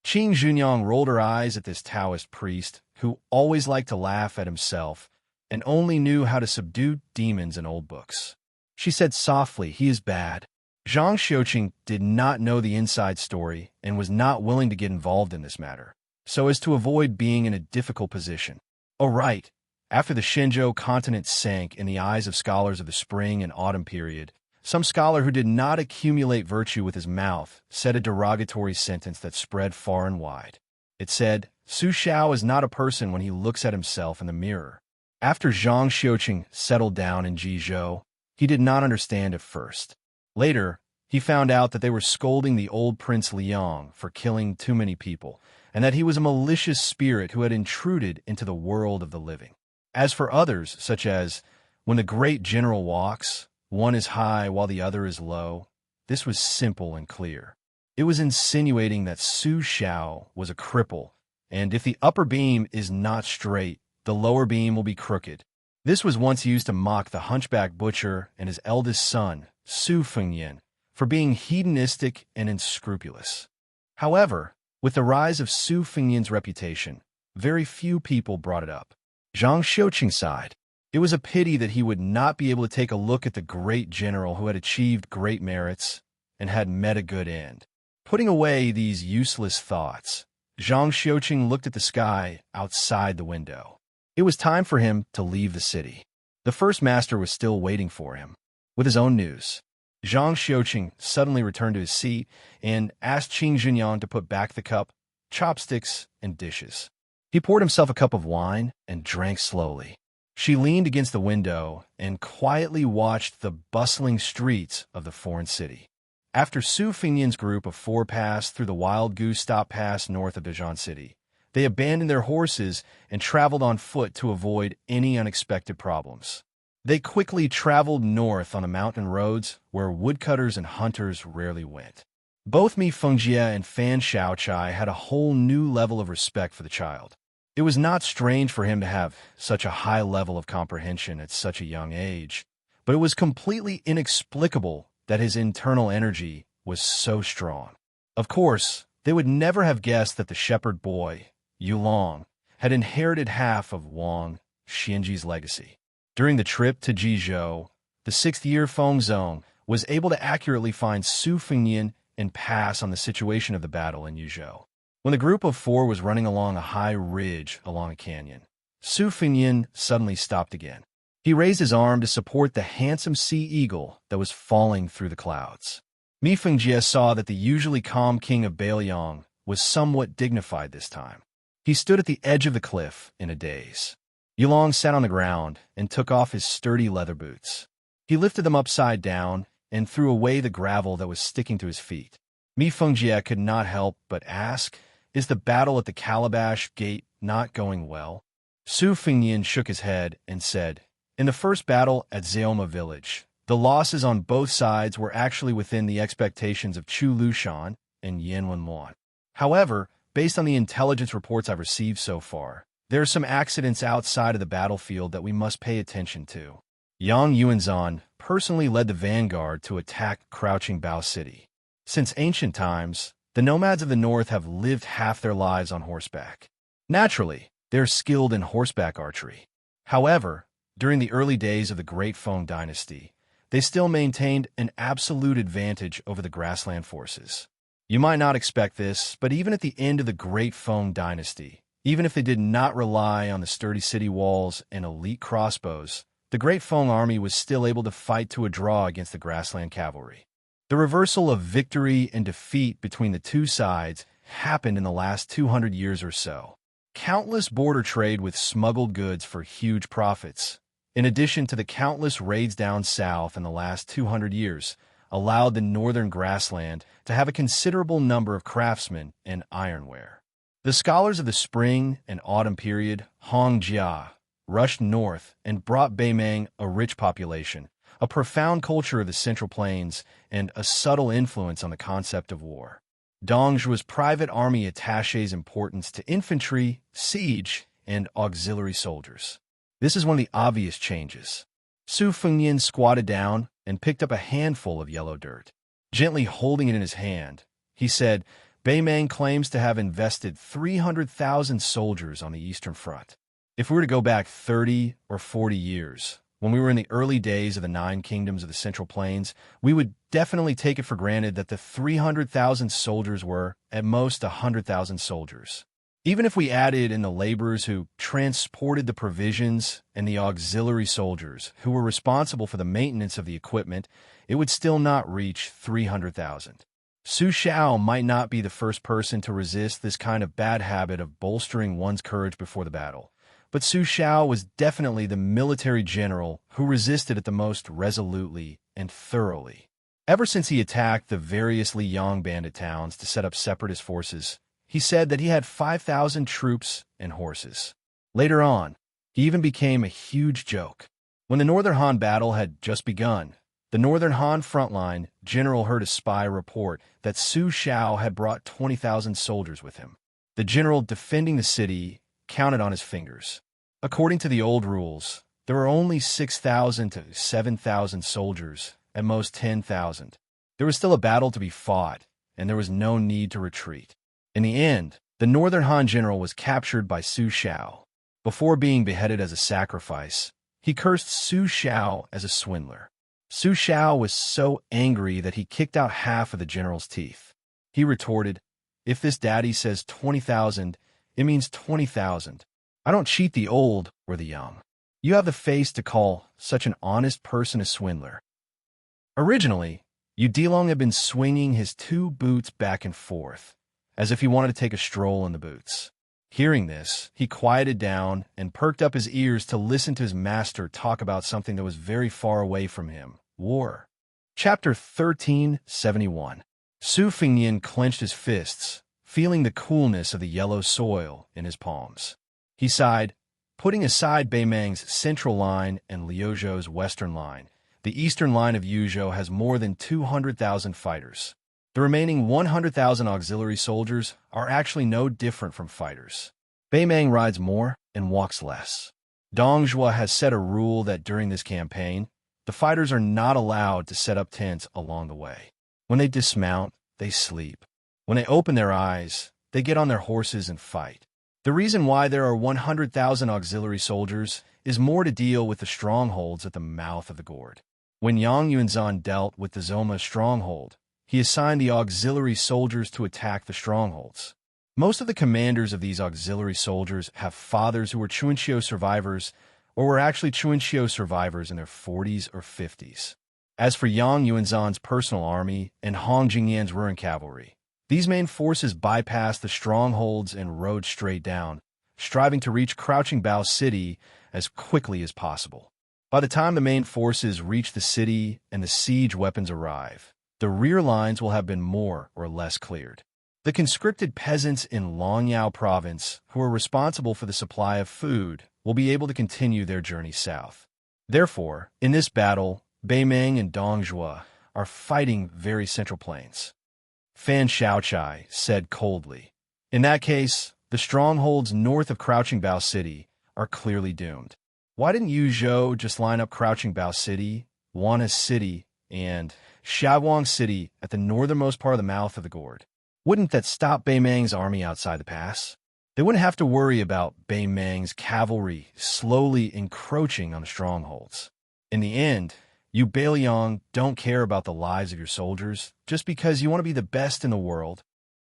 Qing Junyang rolled her eyes at this Taoist priest who always liked to laugh at himself and only knew how to subdue demons in old books. She said softly, he is bad. Zhang Xiuqing did not know the inside story and was not willing to get involved in this matter, so as to avoid being in a difficult position. Oh right, after the Shenzhou continent sank in the eyes of scholars of the spring and autumn period, some scholar who did not accumulate virtue with his mouth said a derogatory sentence that spread far and wide. It said, Su Xiao is not a person when he looks at himself in the mirror. After Zhang Xiuqing settled down in Jizhou, he did not understand at first. Later, he found out that they were scolding the old Prince Liang for killing too many people, and that he was a malicious spirit who had intruded into the world of the living. As for others, such as, when the great general walks, one is high while the other is low, this was simple and clear. It was insinuating that Su Xiao was a cripple, and if the upper beam is not straight, the lower beam will be crooked. This was once used to mock the hunchback butcher and his eldest son, Su Fengnian, for being hedonistic and unscrupulous. However, with the rise of Su Fengnian's reputation, very few people brought it up. Zhang Xiuqing sighed. It was a pity that he would not be able to take a look at the great general who had achieved great merits and had met a good end. Putting away these useless thoughts, Zhang Xiuqing looked at the sky outside the window. It was time for him to leave the city. The first master was still waiting for him, with his own news. Zhang Xiuqing suddenly returned to his seat and asked Qing Junyang to put back the cup, chopsticks, and dishes. He poured himself a cup of wine and drank slowly. She leaned against the window and quietly watched the bustling streets of the foreign city. After Su Fengnian's group of four passed through the Wild Goose Stop Pass north of Dijon City, they abandoned their horses and traveled on foot to avoid any unexpected problems. They quickly traveled north on the mountain roads where woodcutters and hunters rarely went. Both Mi Fengjie and Fan Shaochai had a whole new level of respect for the child. It was not strange for him to have such a high level of comprehension at such a young age, but it was completely inexplicable that his internal energy was so strong. Of course, they would never have guessed that the shepherd boy, Yulong, had inherited half of Wang Xianji's legacy. During the trip to Jizhou, the sixth-year Fengzong was able to accurately find Su Fengnian and pass on the situation of the battle in Yuzhou. When the group of four was running along a high ridge along a canyon, Su Fengnian suddenly stopped again. He raised his arm to support the handsome sea eagle that was falling through the clouds. Mi Fengjie saw that the usually calm king of Beiliang was somewhat dignified this time. He stood at the edge of the cliff in a daze. Yulong sat on the ground and took off his sturdy leather boots. He lifted them upside down and threw away the gravel that was sticking to his feet. Mi Fengjie could not help but ask, is the battle at the Calabash Gate not going well? Su Fengnian shook his head and said, in the first battle at Zeoma village, The losses on both sides were actually within the expectations of Chu Lushan and Yanwen. However, based on the intelligence reports I've received so far, there are some accidents outside of the battlefield that we must pay attention to. Yang Yuanzhan personally led the vanguard to attack Crouching Bao City. Since ancient times, the nomads of the north have lived half their lives on horseback. Naturally, they're skilled in horseback archery. However, during the early days of the Great Feng Dynasty, they still maintained an absolute advantage over the grassland forces. You might not expect this, but even at the end of the Great Feng Dynasty, even if they did not rely on the sturdy city walls and elite crossbows, the Great Feng army was still able to fight to a draw against the grassland cavalry. The reversal of victory and defeat between the two sides happened in the last 200 years or so. Countless border trade with smuggled goods for huge profits, in addition to the countless raids down south in the last 200 years, allowed the northern grassland to have a considerable number of craftsmen and ironware. The scholars of the spring and autumn period, Xianxia, rushed north and brought Beimang a rich population, a profound culture of the Central Plains, and a subtle influence on the concept of war. Dongzhua's private army attaches importance to infantry, siege, and auxiliary soldiers. This is one of the obvious changes. Su Fengnian squatted down and picked up a handful of yellow dirt. Gently holding it in his hand, he said, Beimang claims to have invested 300,000 soldiers on the Eastern Front. If we were to go back 30 or 40 years, when we were in the early days of the 9 kingdoms of the Central Plains, we would definitely take it for granted that the 300,000 soldiers were, at most, 100,000 soldiers. Even if we added in the laborers who transported the provisions and the auxiliary soldiers who were responsible for the maintenance of the equipment, it would still not reach 300,000. Su Xiao might not be the first person to resist this kind of bad habit of bolstering one's courage before the battle, but Su Xiao was definitely the military general who resisted it the most resolutely and thoroughly. Ever since he attacked the various Liang bandit towns to set up separatist forces, he said that he had 5,000 troops and horses. Later on, he even became a huge joke. When the Northern Han battle had just begun, the Northern Han frontline general heard a spy report that Su Xiao had brought 20,000 soldiers with him. The general defending the city counted on his fingers. According to the old rules, there were only 6,000 to 7,000 soldiers, at most 10,000. There was still a battle to be fought, and there was no need to retreat. In the end, the Northern Han general was captured by Su Xiao. Before being beheaded as a sacrifice, he cursed Su Xiao as a swindler. Su Xiao was so angry that he kicked out half of the general's teeth. He retorted, "If this daddy says 20,000, it means 20,000. I don't cheat the old or the young. You have the face to call such an honest person a swindler." Originally, Yu Dilong had been swinging his 2 boots back and forth, as if he wanted to take a stroll in the boots. Hearing this, he quieted down and perked up his ears to listen to his master talk about something that was very far away from him, war. Chapter 1371. Su Fengnian clenched his fists, feeling the coolness of the yellow soil in his palms. He sighed, putting aside Beimang's central line and Liuzhou's western line. The eastern line of Yuzhou has more than 200,000 fighters. The remaining 100,000 auxiliary soldiers are actually no different from fighters. Beimang rides more and walks less. Dongzhua has set a rule that during this campaign, the fighters are not allowed to set up tents along the way. When they dismount, they sleep. When they open their eyes, they get on their horses and fight. The reason why there are 100,000 auxiliary soldiers is more to deal with the strongholds at the mouth of the gorge. When Yang Yuanzhan dealt with the Zoma stronghold, he assigned the auxiliary soldiers to attack the strongholds. Most of the commanders of these auxiliary soldiers have fathers who were Chunqiu survivors or were actually Chunqiu survivors in their 40s or 50s. As for Yang Yuanzhan's personal army and Hong Jingyan's ruined cavalry, these main forces bypassed the strongholds and rode straight down, striving to reach Crouching Bao City as quickly as possible. By the time the main forces reach the city and the siege weapons arrive, the rear lines will have been more or less cleared. The conscripted peasants in Longyao province, who are responsible for the supply of food, will be able to continue their journey south. Therefore, in this battle, Beimeng and Dongjua are fighting very central plains. Fan Xiaochai said coldly. In that case, the strongholds north of Crouching Bao City are clearly doomed. Why didn't Yu Zhou just line up Crouching Bao City, Wanna City, and Xiaowang City at the northernmost part of the mouth of the gourd? Wouldn't that stop Beimeng's army outside the pass? They wouldn't have to worry about Beimeng's cavalry slowly encroaching on the strongholds. In the end, you Beiliang don't care about the lives of your soldiers just because you want to be the best in the world.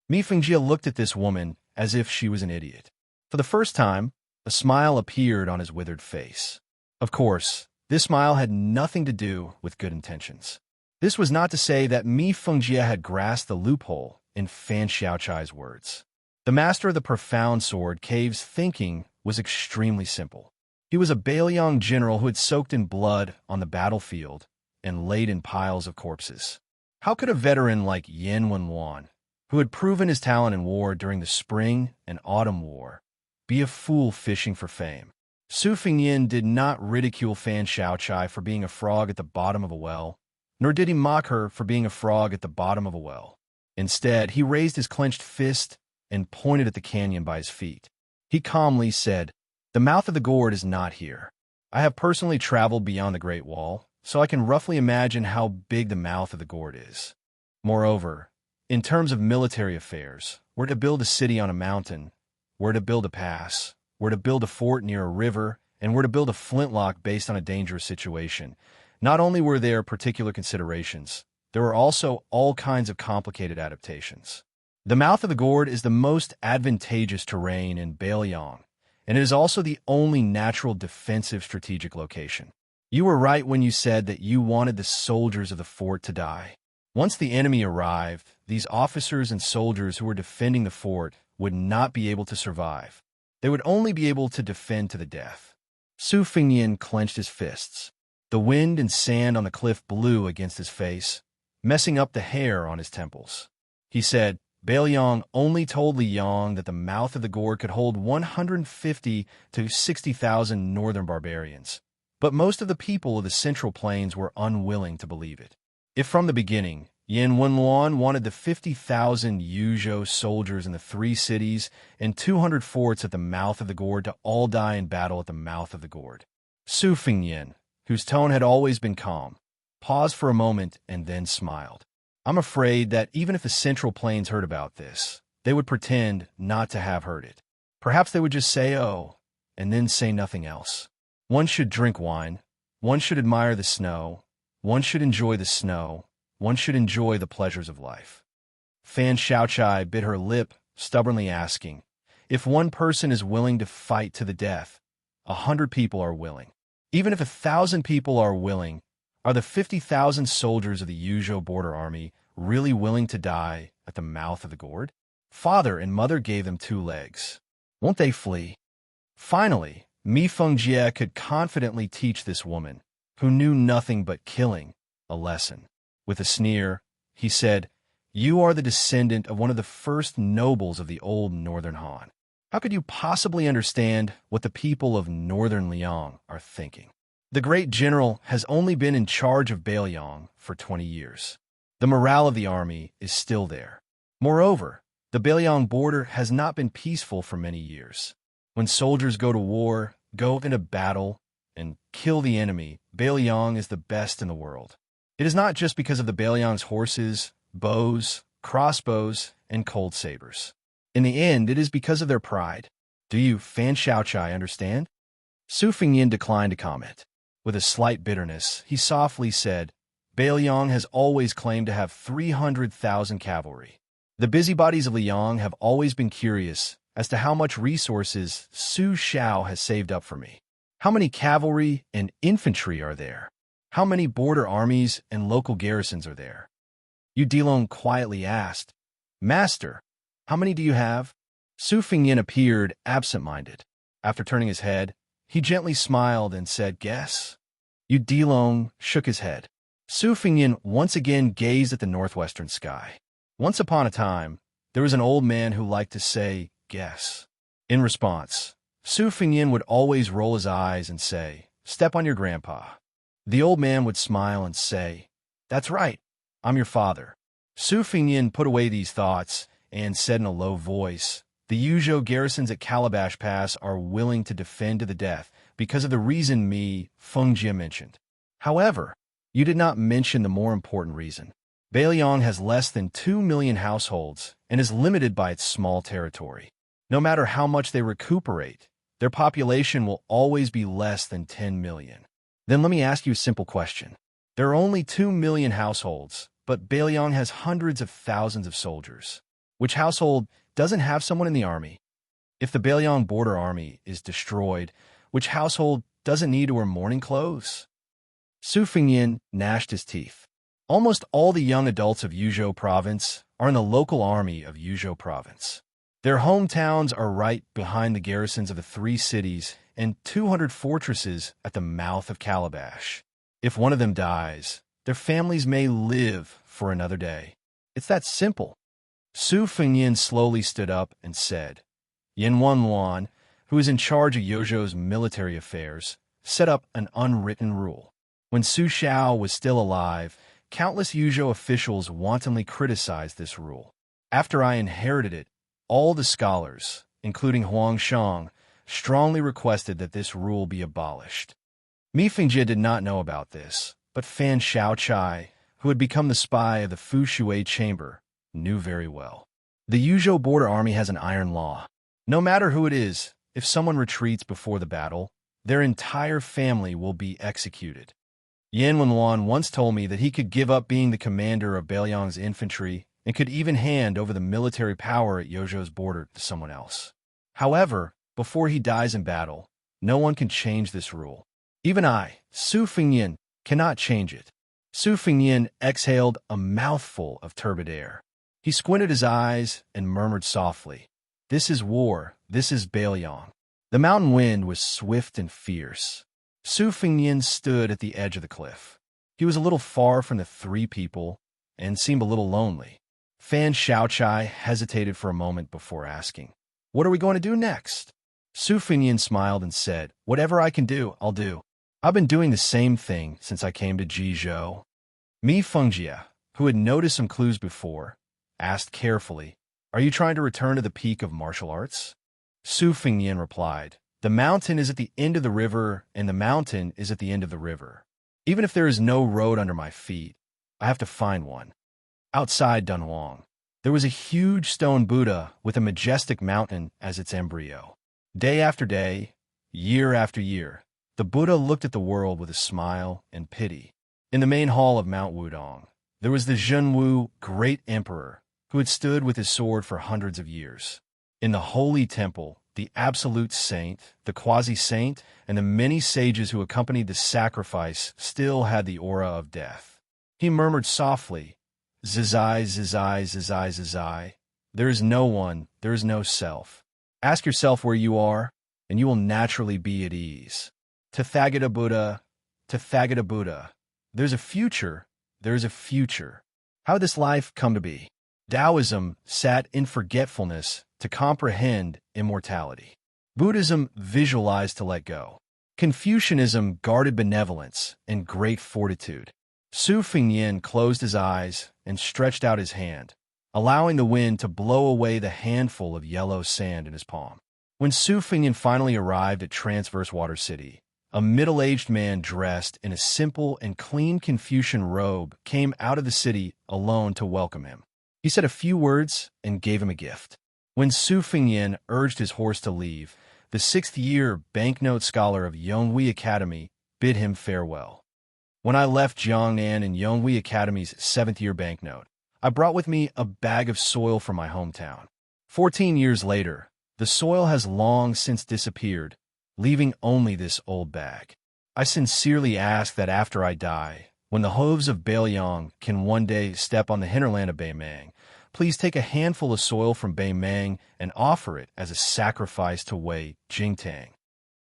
Mi Fengjie looked at this woman as if she was an idiot. For the first time, a smile appeared on his withered face. Of course, this smile had nothing to do with good intentions. This was not to say that Mi Fengjie had grasped the loophole in Fan Xiaochai's words. The master of the profound sword cave's thinking was extremely simple. He was a Beiliang general who had soaked in blood on the battlefield and laid in piles of corpses. How could a veteran like Yin Wenluan, who had proven his talent in war during the Spring and Autumn War, be a fool fishing for fame? Su Fengyin did not ridicule Fan Xiaochai for being a frog at the bottom of a well, nor did he mock her for being a frog at the bottom of a well. Instead, he raised his clenched fist and pointed at the canyon by his feet. He calmly said, "The mouth of the gourd is not here. I have personally traveled beyond the Great Wall, so I can roughly imagine how big the mouth of the gourd is. Moreover, in terms of military affairs, we're to build a city on a mountain, we're to build a pass, we're to build a fort near a river, and we're to build a flintlock based on a dangerous situation. Not only were there particular considerations, there were also all kinds of complicated adaptations. The mouth of the gourd is the most advantageous terrain in Beiliang, and it is also the only natural defensive strategic location. You were right when you said that you wanted the soldiers of the fort to die. Once the enemy arrived, these officers and soldiers who were defending the fort would not be able to survive. They would only be able to defend to the death." Su Fengyin clenched his fists. The wind and sand on the cliff blew against his face, messing up the hair on his temples. He said, "Beiliang only told Liang that the mouth of the gourd could hold 150 to 60,000 northern barbarians, but most of the people of the Central Plains were unwilling to believe it. If from the beginning, Yin Wenluan wanted the 50,000 Yuzhou soldiers in the 3 cities and 200 forts at the mouth of the gourd to all die in battle at the mouth of the gourd." Su Fengyin, whose tone had always been calm, paused for a moment and then smiled. "I'm afraid that even if the Central Plains heard about this, they would pretend not to have heard it. Perhaps they would just say, 'Oh,' and then say nothing else. One should drink wine. One should admire the snow. One should enjoy the snow. One should enjoy the pleasures of life." Fan Xiaochai bit her lip, stubbornly asking, "If one person is willing to fight to the death, 100 people are willing. Even if 1,000 people are willing, are the 50,000 soldiers of the Yuzhou border army really willing to die at the mouth of the gourd? Father and mother gave them 2 legs. Won't they flee?" Finally, Mi Fengjie could confidently teach this woman, who knew nothing but killing, a lesson. With a sneer, he said, "You are the descendant of one of the first nobles of the old Northern Han. How could you possibly understand what the people of Northern Liang are thinking? The great general has only been in charge of Beiliang for 20 years. The morale of the army is still there. Moreover, the Beiliang border has not been peaceful for many years. When soldiers go to war, go into battle, and kill the enemy, Beiliang is the best in the world. It is not just because of the Beiliang's horses, bows, crossbows, and cold sabers. In the end, it is because of their pride. Do you, Fan Xiaochai, understand?" Su Fengyin declined to comment. With a slight bitterness, he softly said, "Beiliang has always claimed to have 300,000 cavalry. The busybodies of Liang have always been curious as to how much resources Su Xiao has saved up for me. How many cavalry and infantry are there? How many border armies and local garrisons are there?" Yu Dilong quietly asked, "Master, how many do you have?" Su Fengyin appeared absent-minded. After turning his head, he gently smiled and said, "Guess." Yu Dilong shook his head. Su Fengyin once again gazed at the northwestern sky. Once upon a time, there was an old man who liked to say, "Guess." In response, Su Fengyin would always roll his eyes and say, "Step on your grandpa." The old man would smile and say, "That's right, I'm your father." Su Fingyin put away these thoughts and said in a low voice, "The Yuzhou garrisons at Calabash Pass are willing to defend to the death because of the reason me, Fengjie, mentioned. However, you did not mention the more important reason. Beiliang has less than 2 million households and is limited by its small territory. No matter how much they recuperate, their population will always be less than 10 million. Then let me ask you a simple question. There are only 2 million households, but Beiliang has hundreds of thousands of soldiers. Which household doesn't have someone in the army? If the Beiliang border army is destroyed, which household doesn't need to wear mourning clothes?" Su Fingyin gnashed his teeth. Almost all the young adults of Yuzhou province are in the local army of Yuzhou province. Their hometowns are right behind the garrisons of the 3 cities and 200 fortresses at the mouth of Calabash. If one of them dies, their families may live for another day. It's that simple. Su Fingyin slowly stood up and said, "Yan Wanluan, who is in charge of Yuzhou's military affairs, set up an unwritten rule. When Su Xiao was still alive, countless Yuzhou officials wantonly criticized this rule. After I inherited it, all the scholars, including Huang Shang, strongly requested that this rule be abolished. Mi Fengjie did not know about this, but Fan Xiaochai, who had become the spy of the Fu Shui chamber, knew very well. The Yuzhou border army has an iron law. No matter who it is, if someone retreats before the battle, their entire family will be executed. Yan Wenluan once told me that he could give up being the commander of Beiliang's infantry and could even hand over the military power at Yuzhou's border to someone else. However, before he dies in battle, no one can change this rule. Even I, Su Fingyin, cannot change it." Su Fingyin exhaled a mouthful of turbid air. He squinted his eyes and murmured softly, "This is war, this is Beiliang." The mountain wind was swift and fierce. Su Fingyin stood at the edge of the cliff. He was a little far from the 3 people and seemed a little lonely. Fan Xiaochai hesitated for a moment before asking, "What are we going to do next?" Su Fingyin smiled and said, "Whatever I can do, I'll do. I've been doing the same thing since I came to Jizhou." Mi Fengjie, who had noticed some clues before, asked carefully, "Are you trying to return to the peak of martial arts?" Su Fingyin replied, "The mountain is at the end of the river, and the mountain is at the end of the river. Even if there is no road under my feet, I have to find one." Outside Dunhuang, there was a huge stone Buddha with a majestic mountain as its embryo. Day after day, year after year, the Buddha looked at the world with a smile and pity. In the main hall of Mount Wudong, there was the Zhenwu great emperor, who had stood with his sword for hundreds of years. In the holy temple, the absolute saint, the quasi-saint, and the many sages who accompanied the sacrifice still had the aura of death. He murmured softly, "Zizai, zizai, zizai, zizai. There is no one, there is no self. Ask yourself where you are, and you will naturally be at ease. Tathagata Buddha, Tathagata Buddha. There's a future, there's a future. How did this life come to be?" Taoism sat in forgetfulness to comprehend immortality. Buddhism visualized to let go. Confucianism guarded benevolence and great fortitude. Su Fingyin closed his eyes and stretched out his hand, allowing the wind to blow away the handful of yellow sand in his palm. When Su Fingyin finally arrived at Transverse Water City, a middle-aged man dressed in a simple and clean Confucian robe came out of the city alone to welcome him. He said a few words and gave him a gift. When Su Fingyin urged his horse to leave, the 6th-year banknote scholar of Yonghui Academy bid him farewell. "When I left Jiangnan in Yonghui Academy's 7th-year banknote, I brought with me a bag of soil from my hometown. 14 years later, the soil has long since disappeared, leaving only this old bag. I sincerely ask that after I die, when the hooves of Beiliang can one day step on the hinterland of Beimang, please take a handful of soil from Beimang and offer it as a sacrifice to Wei Jingtang."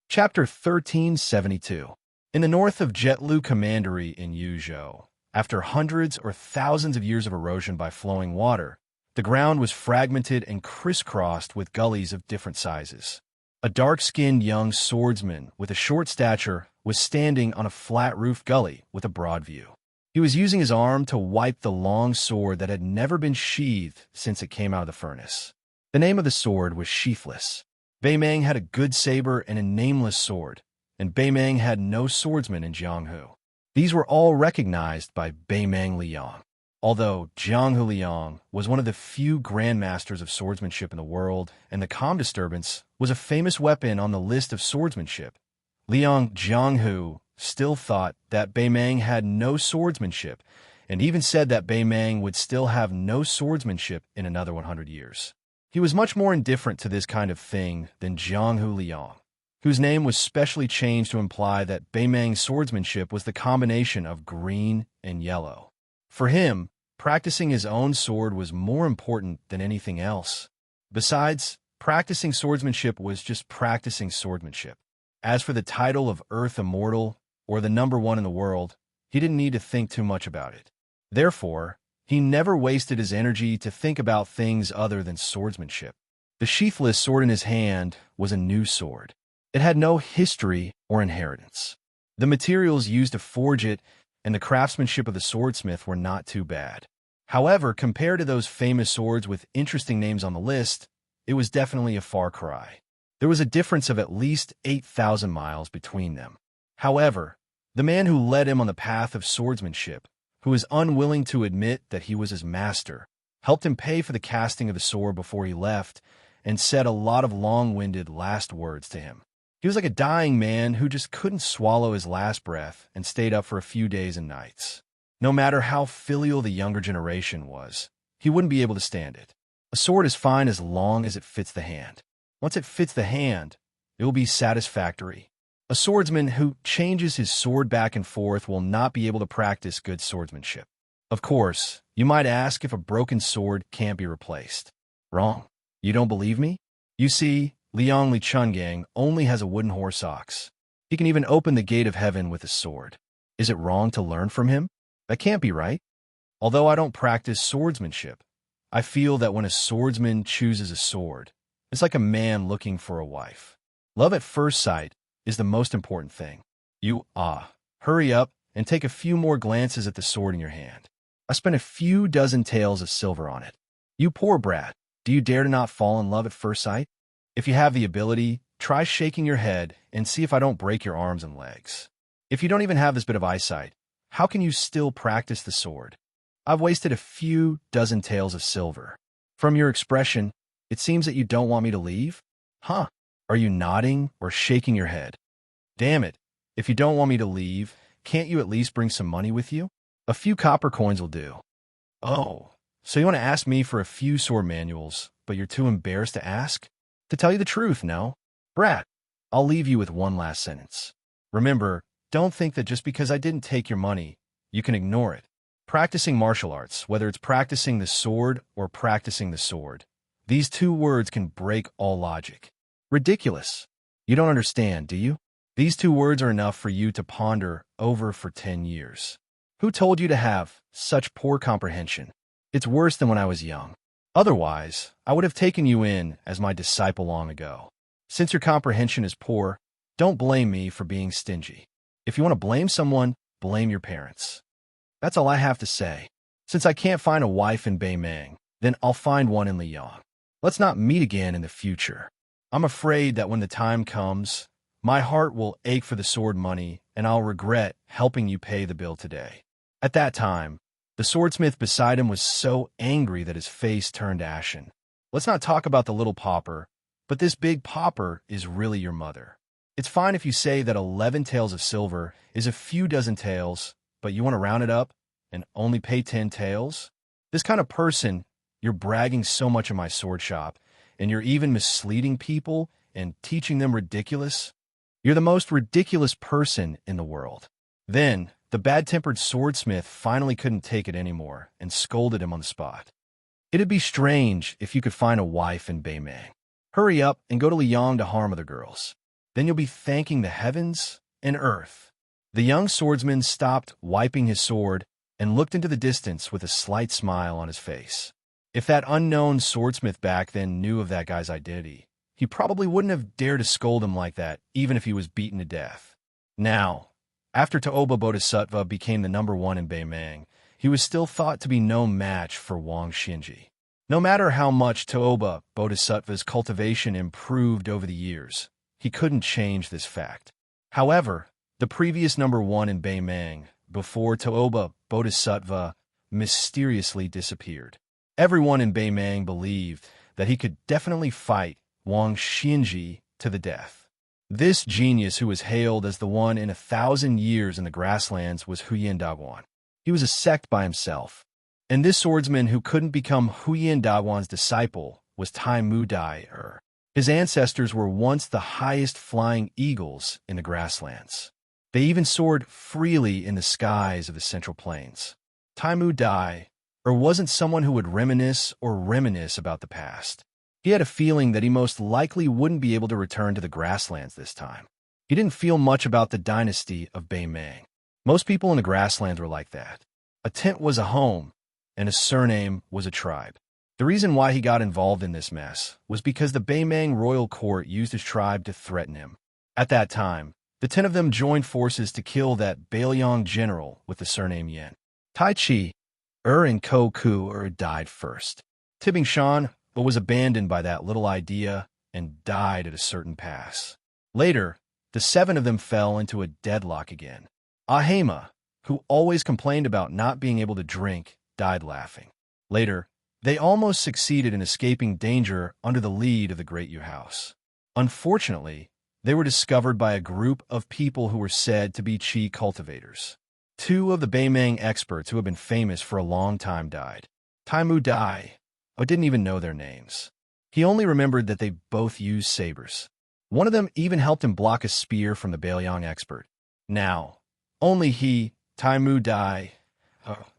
Chapter 1372. In the north of Jetlu Commandery in Yuzhou, after hundreds or thousands of years of erosion by flowing water, the ground was fragmented and crisscrossed with gullies of different sizes. A dark-skinned young swordsman with a short stature was standing on a flat-roofed gully with a broad view. He was using his arm to wipe the long sword that had never been sheathed since it came out of the furnace. The name of the sword was sheathless. Bei Meng had a good saber and a nameless sword, and Bei Meng had no swordsman in Jianghu. These were all recognized by Bei Meng Liang. Although Jianghu Liang was one of the few grandmasters of swordsmanship in the world, and the calm disturbance was a famous weapon on the list of swordsmanship, Liang Jianghu still thought that Bei Meng had no swordsmanship, and even said that Bei Meng would still have no swordsmanship in another 100 years. He was much more indifferent to this kind of thing than Jianghu Liang, whose name was specially changed to imply that Bei Meng's swordsmanship was the combination of green and yellow. For him, practicing his own sword was more important than anything else. Besides, practicing swordsmanship was just practicing swordsmanship. As for the title of Earth Immortal, or the #1 in the world, he didn't need to think too much about it. Therefore, he never wasted his energy to think about things other than swordsmanship. The sheathless sword in his hand was a new sword. It had no history or inheritance. The materials used to forge it and the craftsmanship of the swordsmith were not too bad. However, compared to those famous swords with interesting names on the list, it was definitely a far cry. There was a difference of at least 8,000 miles between them. However, the man who led him on the path of swordsmanship, who was unwilling to admit that he was his master, helped him pay for the casting of the sword before he left, and said a lot of long-winded last words to him. He was like a dying man who just couldn't swallow his last breath and stayed up for a few days and nights. No matter how filial the younger generation was, he wouldn't be able to stand it. A sword is fine as long as it fits the hand. Once it fits the hand, it will be satisfactory. A swordsman who changes his sword back and forth will not be able to practice good swordsmanship. Of course, you might ask if a broken sword can't be replaced. Wrong. You don't believe me? You see, Liang Lichungang only has a wooden horse ox. He can even open the gate of heaven with his sword. Is it wrong to learn from him? That can't be right. Although I don't practice swordsmanship, I feel that when a swordsman chooses a sword, it's like a man looking for a wife. Love at first sight is the most important thing. Hurry up and take a few more glances at the sword in your hand. I spent a few dozen taels of silver on it. You poor brat, do you dare to not fall in love at first sight? If you have the ability, try shaking your head and see if I don't break your arms and legs. If you don't even have this bit of eyesight, how can you still practice the sword? I've wasted a few dozen taels of silver. From your expression, it seems that you don't want me to leave? Huh? Are you nodding or shaking your head? Damn it. If you don't want me to leave, can't you at least bring some money with you? A few copper coins will do. Oh, so you want to ask me for a few sword manuals, but you're too embarrassed to ask? To tell you the truth, no? Brat, I'll leave you with one last sentence. Remember, don't think that just because I didn't take your money, you can ignore it. Practicing martial arts, whether it's practicing the sword or practicing the sword, these two words can break all logic. Ridiculous. You don't understand, do you? These two words are enough for you to ponder over for 10 years. Who told you to have such poor comprehension? It's worse than when I was young. Otherwise, I would have taken you in as my disciple long ago. Since your comprehension is poor, don't blame me for being stingy. If you want to blame someone, blame your parents. That's all I have to say. Since I can't find a wife in Bei Meng, then I'll find one in Liang. Let's not meet again in the future. I'm afraid that when the time comes, my heart will ache for the sword money, and I'll regret helping you pay the bill today. At that time, the swordsmith beside him was so angry that his face turned ashen. Let's not talk about the little pauper, but this big pauper is really your mother. It's fine if you say that 11 taels of silver is a few dozen taels, but you want to round it up and only pay 10 taels? This kind of person, you're bragging so much in my sword shop, and you're even misleading people and teaching them ridiculous. You're the most ridiculous person in the world. Then, the bad-tempered swordsmith finally couldn't take it anymore and scolded him on the spot. It'd be strange if you could find a wife in Bei Meng. Hurry up and go to Liang to harm other girls. Then you'll be thanking the heavens and earth. The young swordsman stopped wiping his sword and looked into the distance with a slight smile on his face. If that unknown swordsmith back then knew of that guy's identity, he probably wouldn't have dared to scold him like that, even if he was beaten to death. Now, after Taoba Bodhisattva became the #1 in Beimang, he was still thought to be no match for Wang Xinji. No matter how much Taoba Bodhisattva's cultivation improved over the years, he couldn't change this fact. However, the previous #1 in Beimang, before Taoba Bodhisattva, mysteriously disappeared. Everyone in Beimang believed that he could definitely fight Wang Xinji to the death. This genius, who was hailed as the one in 1,000 years in the grasslands, was Huyin Daguan. He was a sect by himself. And this swordsman who couldn't become Huyin Daguan's disciple was Tai Mu Dai. His ancestors were once the highest flying eagles in the grasslands. They even soared freely in the skies of the Central Plains. Tai Mu Dai wasn't someone who would reminisce about the past. He had a feeling that he most likely wouldn't be able to return to the grasslands this time. He didn't feel much about the dynasty of Beimang. Most people in the grasslands were like that. A tent was a home, and a surname was a tribe. The reason why he got involved in this mess was because the Beimang royal court used his tribe to threaten him. At that time, the 10 of them joined forces to kill that Beiliang general with the surname Yan. Tai Chi, and Ko Ku died first. Tibing Shan was abandoned by that little idea and died at a certain pass. Later, the 7 of them fell into a deadlock again. Ahema, who always complained about not being able to drink, died laughing. Later, they almost succeeded in escaping danger under the lead of the Great Yu House. Unfortunately, they were discovered by a group of people who were said to be Qi cultivators. 2 of the Beimang experts who had been famous for a long time died. Tai Mu Dai didn't even know their names. He only remembered that they both used sabers. One of them even helped him block a spear from the Beiliang expert. Now, only he, Tai Mu Dai,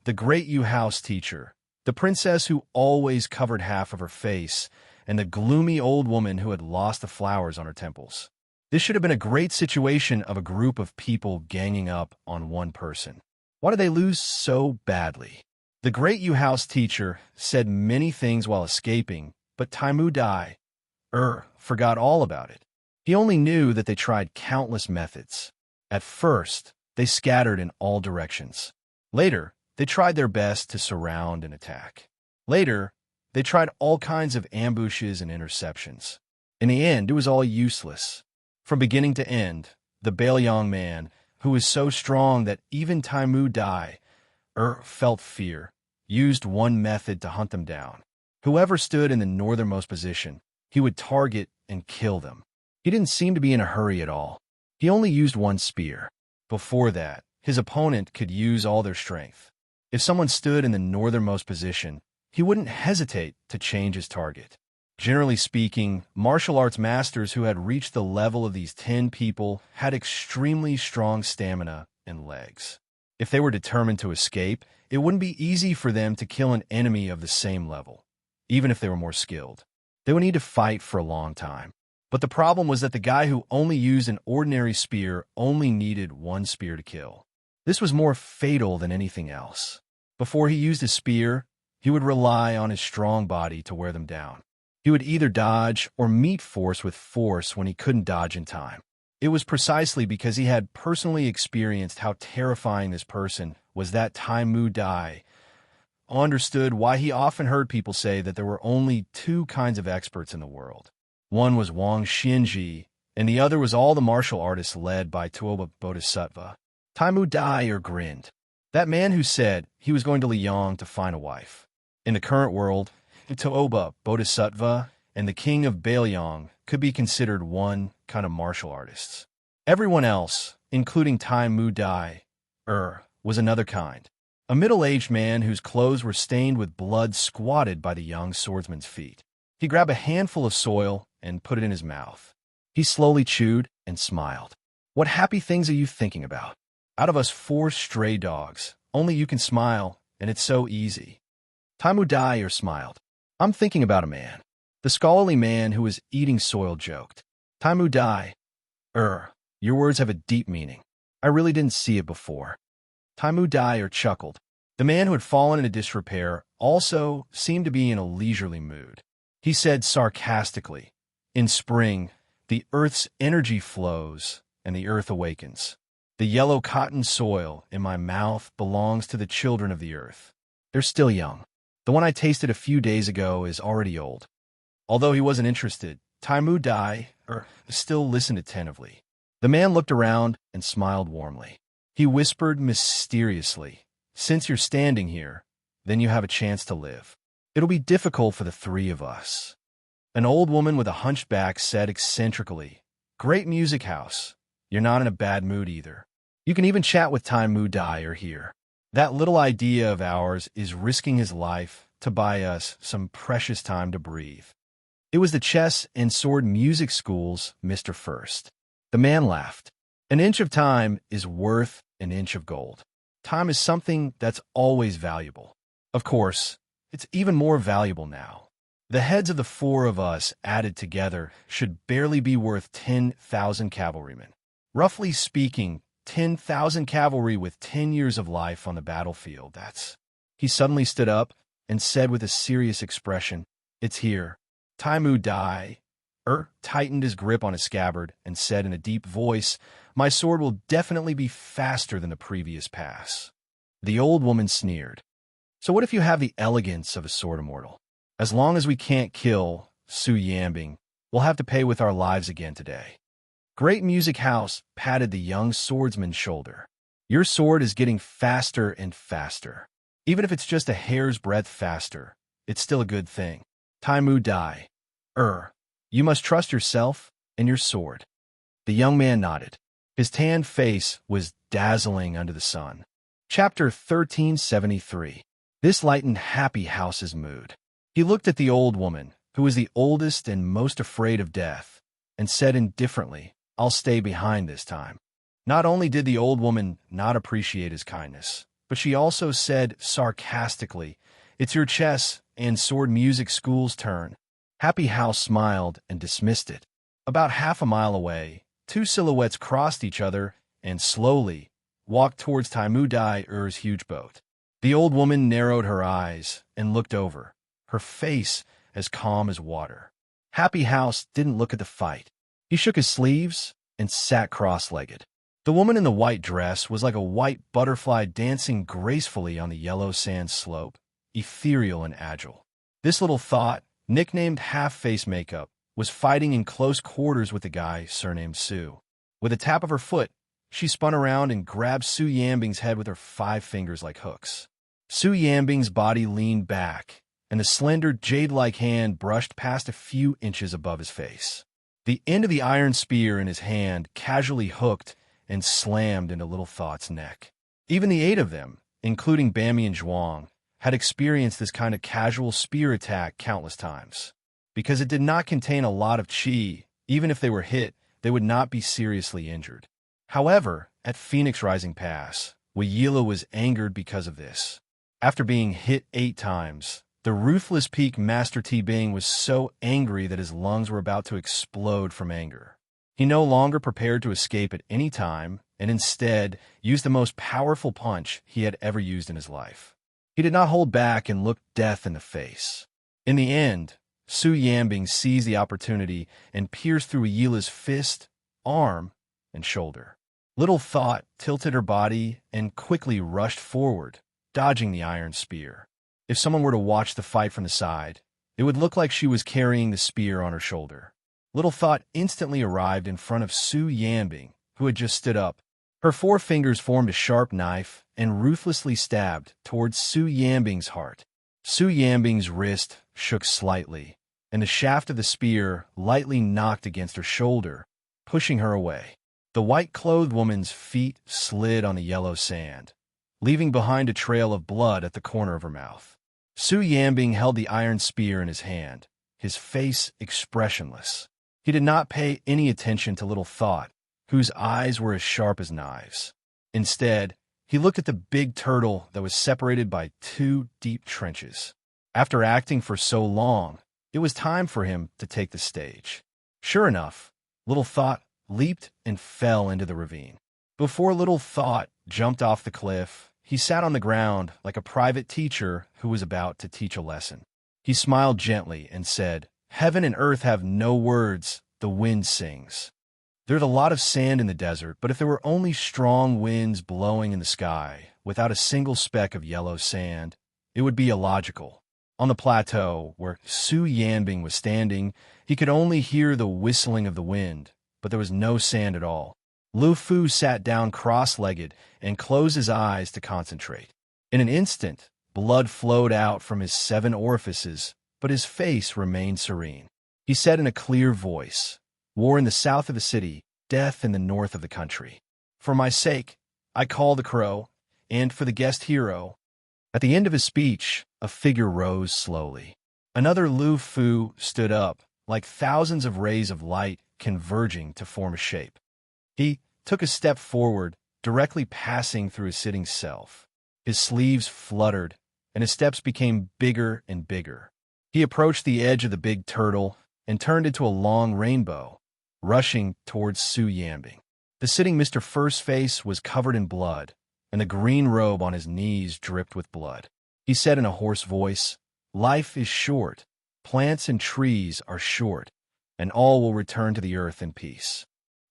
the Great Yu House teacher, the princess who always covered half of her face, and the gloomy old woman who had lost the flowers on her temples. This should have been a great situation of a group of people ganging up on one person. Why did they lose so badly? The Great Yu House teacher said many things while escaping, but Tai Mu Dai forgot all about it. He only knew that they tried countless methods. At first, they scattered in all directions. Later, they tried their best to surround and attack. Later, they tried all kinds of ambushes and interceptions. In the end, it was all useless. From beginning to end, the Beiliang man, who was so strong that even Tai Mu Dai felt fear, used one method to hunt them down. Whoever stood in the northernmost position, he would target and kill them. He didn't seem to be in a hurry at all. He only used one spear. Before that, his opponent could use all their strength. If someone stood in the northernmost position, he wouldn't hesitate to change his target. Generally speaking, martial arts masters who had reached the level of these 10 people had extremely strong stamina and legs. If they were determined to escape, it wouldn't be easy for them to kill an enemy of the same level, even if they were more skilled. They would need to fight for a long time. But the problem was that the guy who only used an ordinary spear only needed one spear to kill. This was more fatal than anything else. Before he used his spear, he would rely on his strong body to wear them down. He would either dodge or meet force with force when he couldn't dodge in time. It was precisely because he had personally experienced how terrifying this person was that Tai Mu Dai understood why he often heard people say that there were only 2 kinds of experts in the world. One was Wang Xinji, and the other was all the martial artists led by Taoba Bodhisattva. Tai Mu Dai grinned. That man who said he was going to Liang to find a wife. In the current world, Taoba Bodhisattva and the king of Beiliang could be considered one kind of martial artists. Everyone else, including Tai Mu Dai, was another kind. A middle-aged man whose clothes were stained with blood squatted by the young swordsman's feet. He grabbed a handful of soil and put it in his mouth. He slowly chewed and smiled. What happy things are you thinking about? Out of us 4 stray dogs, only you can smile, and it's so easy. Tai Mu Dai smiled. I'm thinking about a man. The scholarly man who was eating soil joked. Tai Mu Dai, your words have a deep meaning. I really didn't see it before. Tai Mu Dai chuckled. The man who had fallen into disrepair also seemed to be in a leisurely mood. He said sarcastically, In spring, the earth's energy flows and the earth awakens. The yellow cotton soil in my mouth belongs to the children of the earth. They're still young. The one I tasted a few days ago is already old. Although he wasn't interested, Taimu Dai still listened attentively. The man looked around and smiled warmly. He whispered mysteriously, "Since you're standing here, then you have a chance to live. It'll be difficult for the three of us." An old woman with a hunched back said eccentrically, "Great music house. You're not in a bad mood either. You can even chat with Taimu Dai here. That little idea of ours is risking his life to buy us some precious time to breathe." It was the chess and sword music school's Mr. First. The man laughed. "An inch of time is worth an inch of gold. Time is something that's always valuable. Of course, it's even more valuable now. The heads of the four of us added together should barely be worth 10,000 cavalrymen. Roughly speaking, 10,000 cavalry with 10 years of life on the battlefield, that's..." He suddenly stood up and said with a serious expression, "It's here." Taimu Dai tightened his grip on his scabbard and said in a deep voice, "My sword will definitely be faster than the previous pass." The old woman sneered. "So what if you have the elegance of a sword immortal? As long as we can't kill Su Yambing, we'll have to pay with our lives again today." Great Music House patted the young swordsman's shoulder. "Your sword is getting faster and faster. Even if it's just a hair's breadth faster, it's still a good thing. Taimu Dai, you must trust yourself and your sword." The young man nodded. His tanned face was dazzling under the sun. Chapter 1373. This lightened Happy House's mood. He looked at the old woman, who was the oldest and most afraid of death, and said indifferently, "I'll stay behind this time." Not only did the old woman not appreciate his kindness, but she also said sarcastically, "It's your chess and sword music school's turn." Happy House smiled and dismissed it. About half a mile away, two silhouettes crossed each other and slowly walked towards Taimu Dai's huge boat. The old woman narrowed her eyes and looked over, her face as calm as water. Happy House didn't look at the fight. He shook his sleeves and sat cross-legged. The woman in the white dress was like a white butterfly dancing gracefully on the yellow sand slope, ethereal and agile. This little thought, nicknamed half-face makeup, was fighting in close quarters with the guy surnamed Su. With a tap of her foot, she spun around and grabbed Su Yambing's head with her 5 fingers like hooks. Su Yambing's body leaned back, and the slender jade-like hand brushed past a few inches above his face. The end of the iron spear in his hand casually hooked and slammed into Little Thought's neck. Even the 8 of them, including Bammy and Zhuang, had experienced this kind of casual spear attack countless times. Because it did not contain a lot of chi, even if they were hit, they would not be seriously injured. However, at Phoenix Rising Pass, Wuxia was angered because of this. After being hit 8 times, the ruthless peak Master T Bing was so angry that his lungs were about to explode from anger. He no longer prepared to escape at any time, and instead used the most powerful punch he had ever used in his life. He did not hold back and looked death in the face. In the end, Su Yambing seized the opportunity and pierced through Wuxia's fist, arm, and shoulder. Little Thought tilted her body and quickly rushed forward, dodging the iron spear. If someone were to watch the fight from the side, it would look like she was carrying the spear on her shoulder. Little Thought instantly arrived in front of Su Yambing, who had just stood up. Her 4 fingers formed a sharp knife and ruthlessly stabbed towards Su Yambing's heart. Su Yambing's wrist shook slightly, and the shaft of the spear lightly knocked against her shoulder, pushing her away. The white-clothed woman's feet slid on the yellow sand, leaving behind a trail of blood at the corner of her mouth. Su Yambing held the iron spear in his hand, his face expressionless. He did not pay any attention to Little Thought, whose eyes were as sharp as knives. Instead, he looked at the big turtle that was separated by 2 deep trenches. After acting for so long, it was time for him to take the stage. Sure enough, Little Thought leaped and fell into the ravine. Before Little Thought jumped off the cliff, he sat on the ground like a private teacher who was about to teach a lesson. He smiled gently and said, Heaven and earth have no words, the wind sings. There's a lot of sand in the desert, but if there were only strong winds blowing in the sky, without a single speck of yellow sand, it would be illogical. On the plateau, where Su Yanbing was standing, he could only hear the whistling of the wind, but there was no sand at all. Lu Fu sat down cross-legged and closed his eyes to concentrate. In an instant, blood flowed out from his 7 orifices, but his face remained serene. He said in a clear voice, "War in the south of the city, death in the north of the country. For my sake, I call the crow, and for the guest hero." At the end of his speech, a figure rose slowly. Another Lu Fu stood up, like thousands of rays of light converging to form a shape. He took a step forward, directly passing through his sitting self. His sleeves fluttered, and his steps became bigger and bigger. He approached the edge of the big turtle and turned into a long rainbow, rushing towards Su Yanbing. The sitting Mr. First Face was covered in blood, and the green robe on his knees dripped with blood. He said in a hoarse voice, "Life is short, plants and trees are short, and all will return to the earth in peace."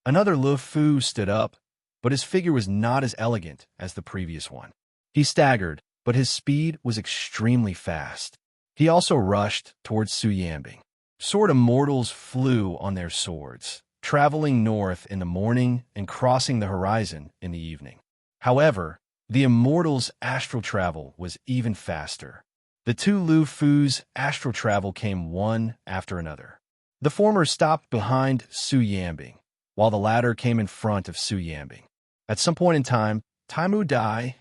Another Lu Fu stood up, but his figure was not as elegant as the previous one. He staggered, but his speed was extremely fast. He also rushed towards Su Yanbing. Sword immortals flew on their swords, traveling north in the morning and crossing the horizon in the evening. However, the immortals' astral travel was even faster. The 2 Lu Fu's astral travel came one after another. The former stopped behind Su Yanbing, while the latter came in front of Su Yanbing. At some point in time, Taimu Dai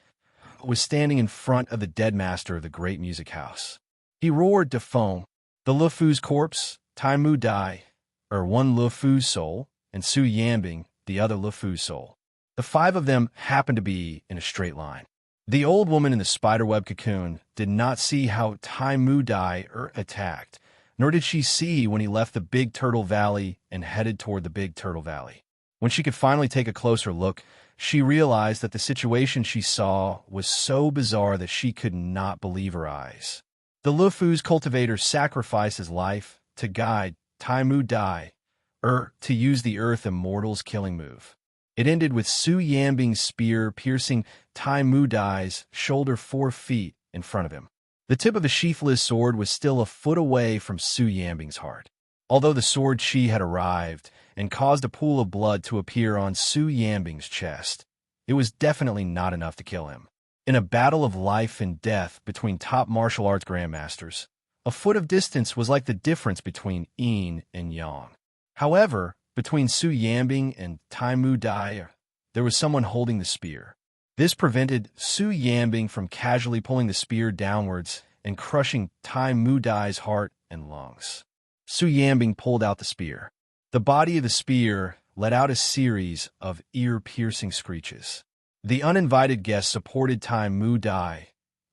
was standing in front of the dead master of the great music house. He roared to Feng, "The Lu Fu's corpse, Taimu Dai, or one Lu Fu's soul, and Su Yanbing, the other Lu Fu's soul." The 5 of them happened to be in a straight line. The old woman in the spiderweb cocoon did not see how Taimu Dai attacked, nor did she see when he left the Big Turtle Valley and headed toward the Big Turtle Valley. When she could finally take a closer look, she realized that the situation she saw was so bizarre that she could not believe her eyes. The Lu Fu's cultivator sacrificed his life to guide Taimu Dai, to use the Earth Immortal's killing move. It ended with Su Yanbing's spear piercing Taimu Dai's shoulder 4 feet in front of him. The tip of the sheathless sword was still a foot away from Su Yanbing's heart. Although the sword chi had arrived and caused a pool of blood to appear on Su Yanbing's chest, it was definitely not enough to kill him. In a battle of life and death between top martial arts grandmasters, a foot of distance was like the difference between yin and yang. However, between Su Yanbing and Taimu Dai, there was someone holding the spear. This prevented Su Yanbing from casually pulling the spear downwards and crushing Taimu Dai's heart and lungs. Su Yanbing pulled out the spear. The body of the spear let out a series of ear-piercing screeches. The uninvited guest supported Taimu Dai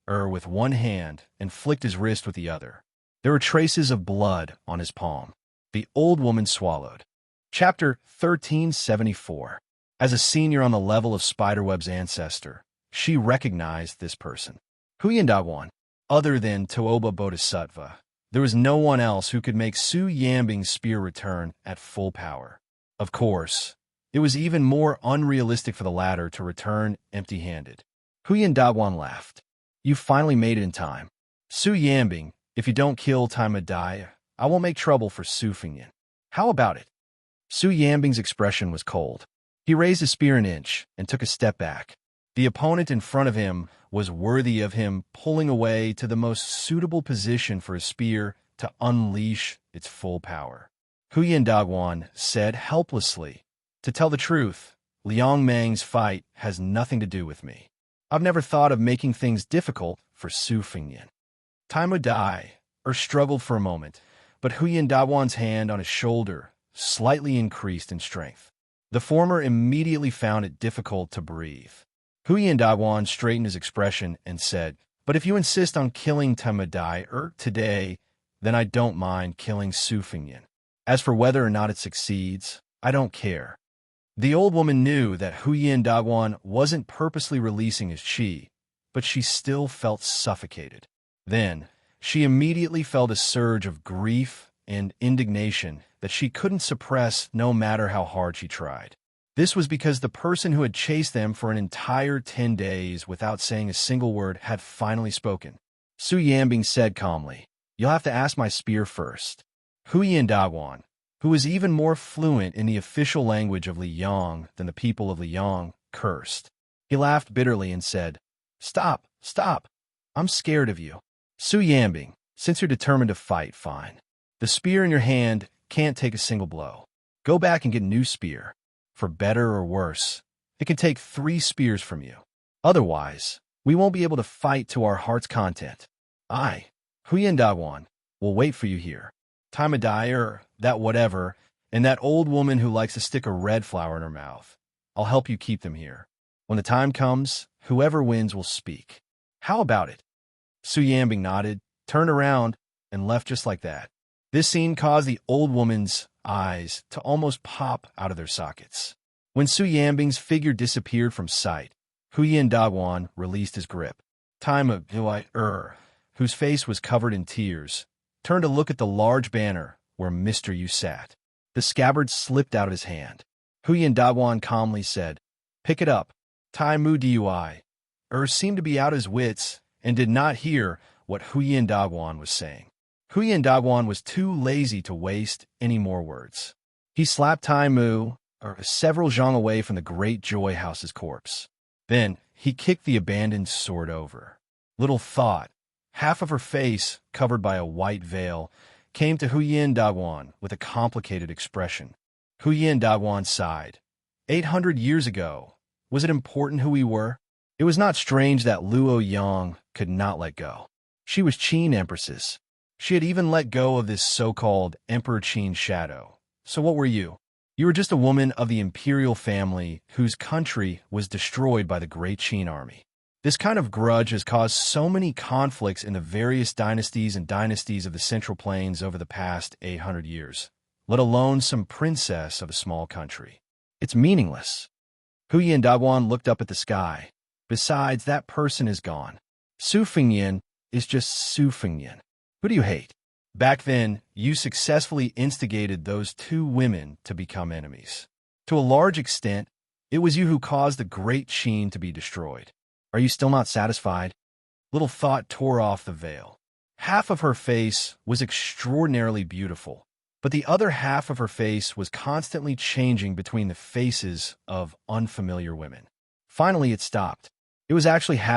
with one hand and flicked his wrist with the other. There were traces of blood on his palm. The old woman swallowed. Chapter 1374. As a senior on the level of Spiderweb's ancestor, she recognized this person. Huyan Dagwan. Other than Tooba Bodhisattva, there was no one else who could make Su Yanbing's spear return at full power. Of course, it was even more unrealistic for the latter to return empty-handed. Huyan Dagwan laughed. "You finally made it in time. Su Yanbing, if you don't kill Taimu Dai, I will make trouble for Su Fengyan. How about it?" Su Yanbing's expression was cold. He raised his spear an inch and took a step back. The opponent in front of him was worthy of him pulling away to the most suitable position for his spear to unleash its full power. Huyan Dagwan said helplessly, "To tell the truth, Liang Mang's fight has nothing to do with me. I've never thought of making things difficult for Su Fengyan." Taimu Dai struggled for a moment, but Huyan Dagwan's hand on his shoulder slightly increased in strength. The former immediately found it difficult to breathe. Huyan Dagwan straightened his expression and said, "But if you insist on killing Taimu Dai today, then I don't mind killing Su Fengyan. As for whether or not it succeeds, I don't care." The old woman knew that Huyan Dagwan wasn't purposely releasing his chi, but she still felt suffocated. Then, she immediately felt a surge of grief and indignation that she couldn't suppress no matter how hard she tried. This was because the person who had chased them for an entire 10 days without saying a single word had finally spoken. Su Yanbing said calmly, "You'll have to ask my spear first." Huyin Dagwan, who was even more fluent in the official language of Liyang than the people of Liyang, cursed. He laughed bitterly and said, "Stop, stop. I'm scared of you. Su Yanbing, since you're determined to fight, fine. The spear in your hand can't take a single blow. Go back and get a new spear. For better or worse, it can take 3 spears from you. Otherwise, we won't be able to fight to our heart's content. I, Huyin Dagwan, will wait for you here. Time of day or that whatever, and that old woman who likes to stick a red flower in her mouth. I'll help you keep them here. When the time comes, whoever wins will speak. How about it?" Su Yanbing nodded, turned around, and left just like that. This scene caused the old woman's eyes to almost pop out of their sockets. When Su Yanbing's figure disappeared from sight, Huyin Dagwan released his grip. Time of whose face was covered in tears, turned to look at the large banner where Mr. Yu sat. The scabbard slipped out of his hand. Huyin Dagwan calmly said, "Pick it up." Tai Mu Dui seemed to be out his wits and did not hear what Huyin Dagwan was saying. Huyin Dagwan was too lazy to waste any more words. He slapped Tai Mu several zhang away from the Great Joy House's corpse. Then he kicked the abandoned sword over. Little thought, half of her face, covered by a white veil, came to Huyin Dagwan with a complicated expression. Huyin Dagwan sighed. 800 years ago, was it important who we were? It was not strange that Luo Yang could not let go. She was Qin Empresses. She had even let go of this so-called Emperor Qin's shadow. So what were you? You were just a woman of the imperial family whose country was destroyed by the Great Qin army. This kind of grudge has caused so many conflicts in the various dynasties and dynasties of the Central Plains over the past 800 years, let alone some princess of a small country. It's meaningless. Huyin Dagwan looked up at the sky. Besides, that person is gone. Su Fengyan is just Su Fengyan. Who do you hate? Back then, you successfully instigated those 2 women to become enemies. To a large extent, it was you who caused the Great Qin to be destroyed. Are you still not satisfied? Little thought tore off the veil. Half of her face was extraordinarily beautiful, but the other half of her face was constantly changing between the faces of unfamiliar women. Finally, it stopped. It was actually half